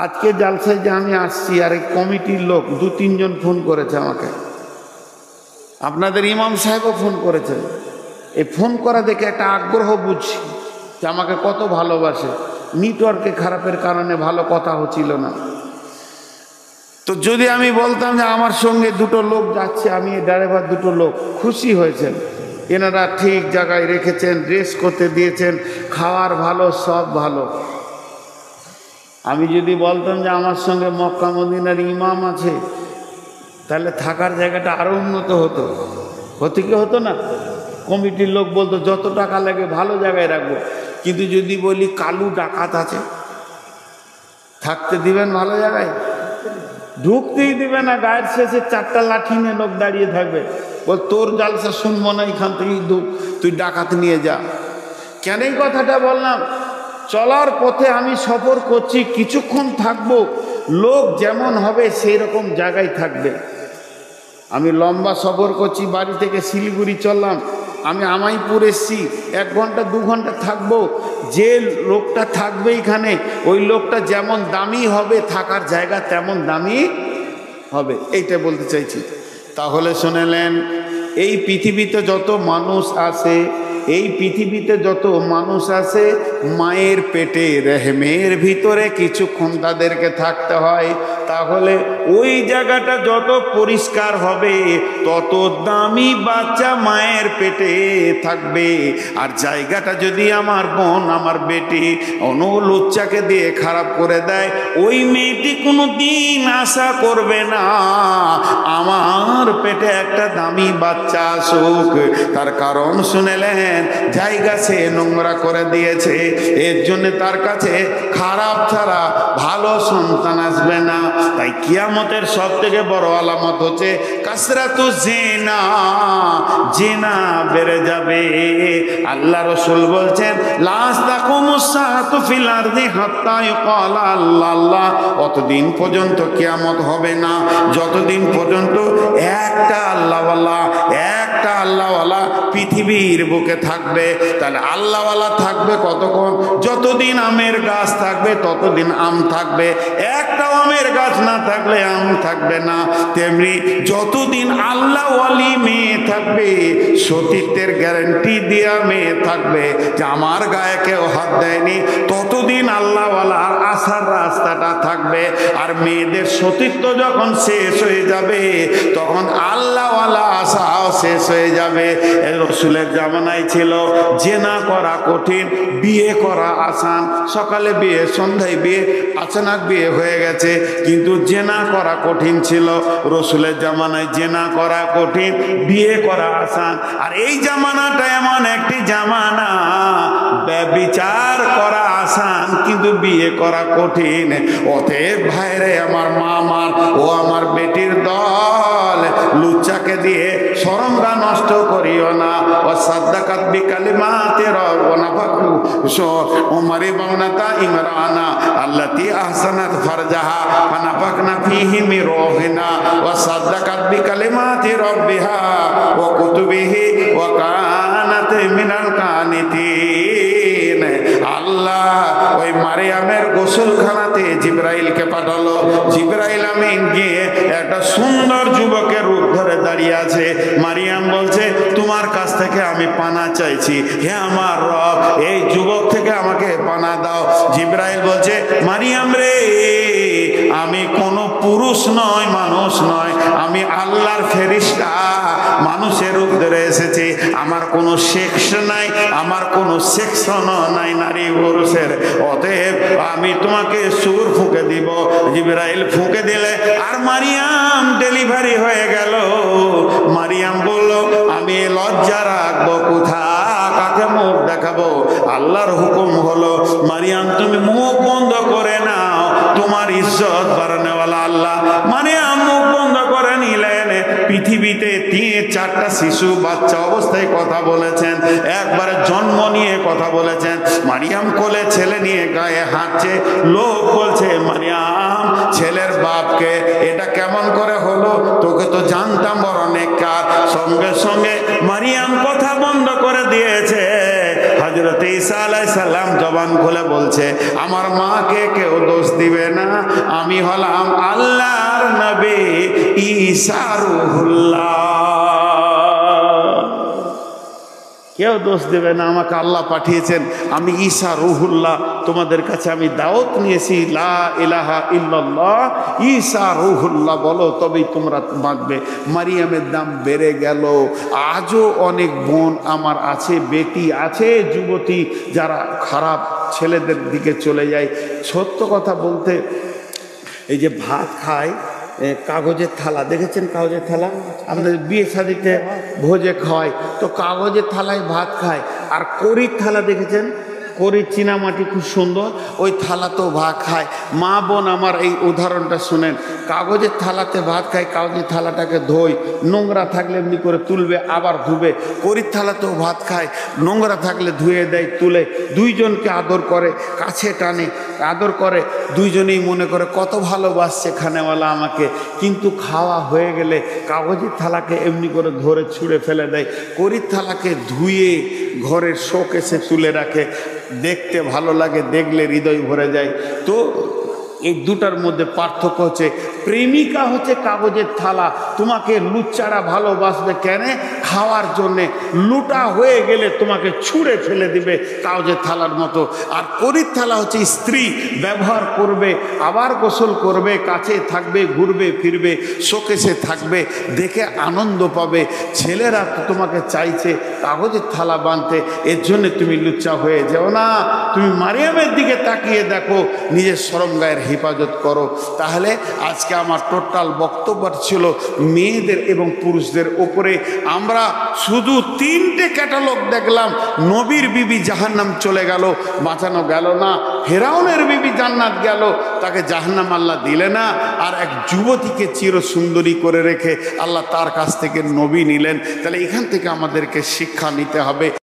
আজকে জালসায় যে আমি আসছি, আর এই কমিটির লোক 2-3 জন ফোন করেছে আমাকে, আপনাদের ইমাম সাহেবও ফোন করেছেন। এই ফোন করা দেখে একটা আগ্রহ বুঝছি যে আমাকে কত ভালোবাসে। নেটওয়ার্কে খারাপের কারণে ভালো কথা হচ্ছিল না। তো যদি আমি বলতাম যে আমার সঙ্গে 2টো লোক যাচ্ছে, আমি এই ড্রাইভার 2টো লোক, খুশি হয়েছেন, এনারা ঠিক জায়গায় রেখেছেন, ড্রেস করতে দিয়েছেন, খাওয়ার ভালো, সব ভালো। আমি যদি বলতাম যে আমার সঙ্গে মক্কা মদিনার ইমাম আছে, তাহলে থাকার জায়গাটা আরও উন্নত হতো। হতে কি হতো না? কমিটির লোক বলতো যত টাকা লাগে ভালো জায়গায় রাখবো। কিন্তু যদি বলি কালু ডাকাত আছে, থাকতে দিবেন ভালো জায়গায়? ঢুকতেই দিবে না। গায়ের শেষে 4টা লাঠি নিয়ে লোক দাঁড়িয়ে থাকবে, বল তোর জালসা শুনবো না, এখান থেকে তুই ডাকাত নিয়ে যা। কেন এই কথাটা বললাম? চলার পথে আমি সফর করছি, কিছুক্ষণ থাকবো, লোক যেমন হবে সেই রকম জায়গায় থাকবে। আমি লম্বা সফর করছি, বাড়ি থেকে শিলিগুড়ি চললাম, আমি আমাইপুর এসছি, 1 ঘন্টা 2 ঘন্টা থাকবো, যে লোকটা থাকবে এখানে, ওই লোকটা যেমন দামি হবে, থাকার জায়গা তেমন দামি হবে, এইটা বলতে চাইছি। তাহলে শুনেলেন, এই পৃথিবীতে যত মানুষ আছে, এই পৃথিবীতে যত মানুষ আছে, মায়ের পেটে রেহমের ভিতরে কিছুক্ষণ তাদেরকে থাকতে হয়। তাহলে ওই জায়গাটা যত পরিষ্কার হবে, তত দামি বাচ্চা মায়ের পেটে থাকবে। আর জায়গাটা যদি আমার বোন, আমার বেটি লুচ্চাকে দিয়ে খারাপ করে দেয়, ওই মেয়েটি কোনো দিন আশা করবে না আমার পেটে একটা দামি বাচ্চা আসুক। তার কারণ শুনেলেন, জায়গা সে নোংরা করে দিয়েছে, এর জন্য তার কাছে খারাপ ছাড়া ভালো সন্তান আসবে না। তাই কিয়ামতের সব থেকে বড় আলামত হচ্ছে কাসরাতু জিনা, জিনা বেড়ে যাবে। আল্লাহ রাসূল বলছেন, লা তাকুমুস সাআতু ফিল আরদি হাত্তা ইউকালা আল্লাহ। অতদিন পর্যন্ত কিয়ামত হবে না যতদিন পর্যন্ত একটা আল্লাহওয়ালা পৃথিবীর বুকে থাকবে। তাহলে আল্লাহওয়ালা থাকবে কতক্ষণ? যতদিন আমের গাছ থাকবে ততদিন আম থাকবে। একটা আমের গাছ না থাকলে আম থাকবে না। তেমনি যতদিন আল্লাহওয়ালি মেয়ে থাকবে, সতীত্বের গ্যারান্টি দেওয়া মেয়ে থাকবে যে আমার গায়ে কেউ হাত দেয়নি, ততদিন আল্লাহওয়ালার আসার রাস্তাটা থাকবে। আর মেয়েদের সতীত্ব যখন শেষ হয়ে যাবে, তখন আল্লাহওয়ালা আশাও শেষ হয়ে যাবে। রসুলের জামানায় ছিল জেনা করা কঠিন, বিয়ে করা আসান। সকালে বিয়ে, সন্ধ্যায় বিয়ে, আচানক বিয়ে হয়ে গেছে, কিন্তু জেনা করা কঠিন ছিল। রসুলের জামানায় জেনা করা কঠিন, বিয়ে করা আসান। আর এই জামানাটা এমন একটি জামানা, ব্যভিচার করা আসান কিন্তু বিয়ে করা কঠিন। অতএব ভাইরে আমার মা, আমার ও আমার বেটির দল, লুচ্চাকে দিয়ে শরমটা নষ্ট করিও না। ও সাদ্দাকাত বিকালিমাতি রাব্বানা ফাকু উমারি বাউনাতা ইমরানা আল্লাতী আহসানাত ফারজাহা ফানাফাকনা ফীহি মির রূহিনা ওয়া সাদ্দাকাত বিকালিমাতি রাব্বিহা ওয়া কুতুবিহি ওয়া কানাত মিনাল কানিতিন। আল্লাহ ওই মারিয়ামের গোসলখানাতে জিবরাইলকে পাঠালো। জিবরাইল আমিন গিয়ে একটা সুন্দর যুবকের রূপ ধরে দাঁড়িয়ে আছে। মারিয়াম বলছে, তোমার কাছ থেকে আমি পানা চাইছি, হে আমার রব, এই যুবক থেকে আমাকে পানা দাও। জিবরাইল বলছে, মারিয়াম রে, আমি কোনো পুরুষ নয়, মানুষ নয়, আমি আল্লাহর ফেরেশতা, মানুষের রূপ ধরে এসেছি। আমার কোনো সেক্স নাই, আমার কোনো সেকশনও নাই নারী পুরুষের। অতএব আমি তোমাকে সুর ফুঁকে দিব। জিবরাইল ফুঁকে দিলে আর মারিয়াম ডেলিভারি হয়ে গেল। মারিয়াম বলল, আমি লজ্জা রাখবো কোথা, কাকে মুখ দেখাবো? আল্লাহর হুকুম হলো, মারিয়াম তুমি মুখ বন্ধ করে নাও, তোমার ইজ্জত বাড়ানোওয়ালা আল্লাহ। মারিয়াম মুখ বন্ধ করে নিলেন। পৃথিবীতে 3-4টা শিশু বাচ্চা অবস্থায় কথা বলেছেন, একবারে জন্ম নিয়ে কথা বলেছেন। মারিয়াম কোলে ছেলে নিয়ে গায়ে হাঁটছে, লোক বলছে মারিয়াম ছেলের বাপকে, এটা কেমন করে হলো? তোকে তো জানতাম বড় নেককার। সঙ্গে সঙ্গে মারিয়াম কথা বন্ধ করে দিয়েছে। হযরত ঈসা আলাইহিস সালাম জবান খুলে বলছে, আমার মাকে কেউ দোষ দিবে না, আমি হলাম আল্লাহর নবী ঈসা রূহুল্লাহ। কেউ দোষ দেবে না, আমাকে আল্লাহ পাঠিয়েছেন, আমি ঈসা রূহুল্লাহ। তোমাদের কাছে আমি দাওয়াত নিয়েছি, লা ইলাহা ইল্লাল্লাহ ঈসা রূহুল্লাহ বলো, তবেই তোমরা বাঁচবে। মারিয়ামের দাম বেড়ে গেল। আজও অনেক বোন আমার আছে, বেটি আছে, যুবতী যারা খারাপ ছেলেদের দিকে চলে যায়। সত্য কথা বলতে, এই যে ভাত খায় কাগজের থালা, দেখেছেন কাগজের থালা? আমাদের বিয়ে শাদিতে ভোজে খাওয়ায়, তো কাগজের থালায় ভাত খায়। আর কড়ির থালা দেখেছেন? কড়ির চীনামাটি খুব সুন্দর, ওই থালাতেও ভাত খায়। মা বোন আমার এই উদাহরণটা শুনেন, কাগজের থালাতে ভাত খায়, কাগজের থালাটাকে ধোয়, নোংরা থাকলে এমনি করে তুলবে, আবার ধুবে। কড়ির থালাতেও ভাত খায়, নোংরা থাকলে ধুয়ে দেয়, তুলে। দুইজনকে আদর করে, কাছে টানে, আদর করে, দুইজনেই মনে করে কত ভালোবাসছে খানেওয়ালা আমাকে। কিন্তু খাওয়া হয়ে গেলে কাগজের থালাকে এমনি করে ধরে ছুঁড়ে ফেলে দেয়, কড়ির থালাকে ধুয়ে ঘরের শোকেসে তুলে রাখে। দেখতে ভালো লাগে, দেখলে হৃদয় ভরে যায়। তো এই দুটার মধ্যে পার্থক্য হচ্ছে, প্রেমিকা হচ্ছে কাগজের থালা, তোমাকে লুচ্চারা ভালোবাসবে কেন? খাওয়ার জন্যে। লুটা হয়ে গেলে তোমাকে ছুঁড়ে ফেলে দিবে কাগজের থালার মতো। আর কড়ির থালা হচ্ছে স্ত্রী, ব্যবহার করবে, আবার গোসল করবে, কাছে থাকবে, ঘুরবে ফিরবে, শোকেসে থাকবে, দেখে আনন্দ পাবে। ছেলেরা তো তোমাকে চাইছে কাগজের থালা বানতে, এর জন্য তুমি লুচ্চা হয়ে যাও না। তুমি মারিয়ামের দিকে তাকিয়ে দেখো, নিজের শরম গায়ের হেফাজত করো। তাহলে আজকে আমার টোটাল বক্তব্য ছিল মেয়েদের এবং পুরুষদের ওপরে। আমরা শুধু 3টে ক্যাটালগ দেখলাম। নবীর বিবি জাহান্নাম চলে গেল, বাঁচানো গেল না। ফেরাউনের বিবি জান্নাত গেল, তাকে জাহান্নাম আল্লাহ দিলে না। আর এক যুবতীকে চির সুন্দরী করে রেখে আল্লাহ তার কাছ থেকে নবী নিলেন। তাহলে এখান থেকে আমাদেরকে শিক্ষা নিতে হবে।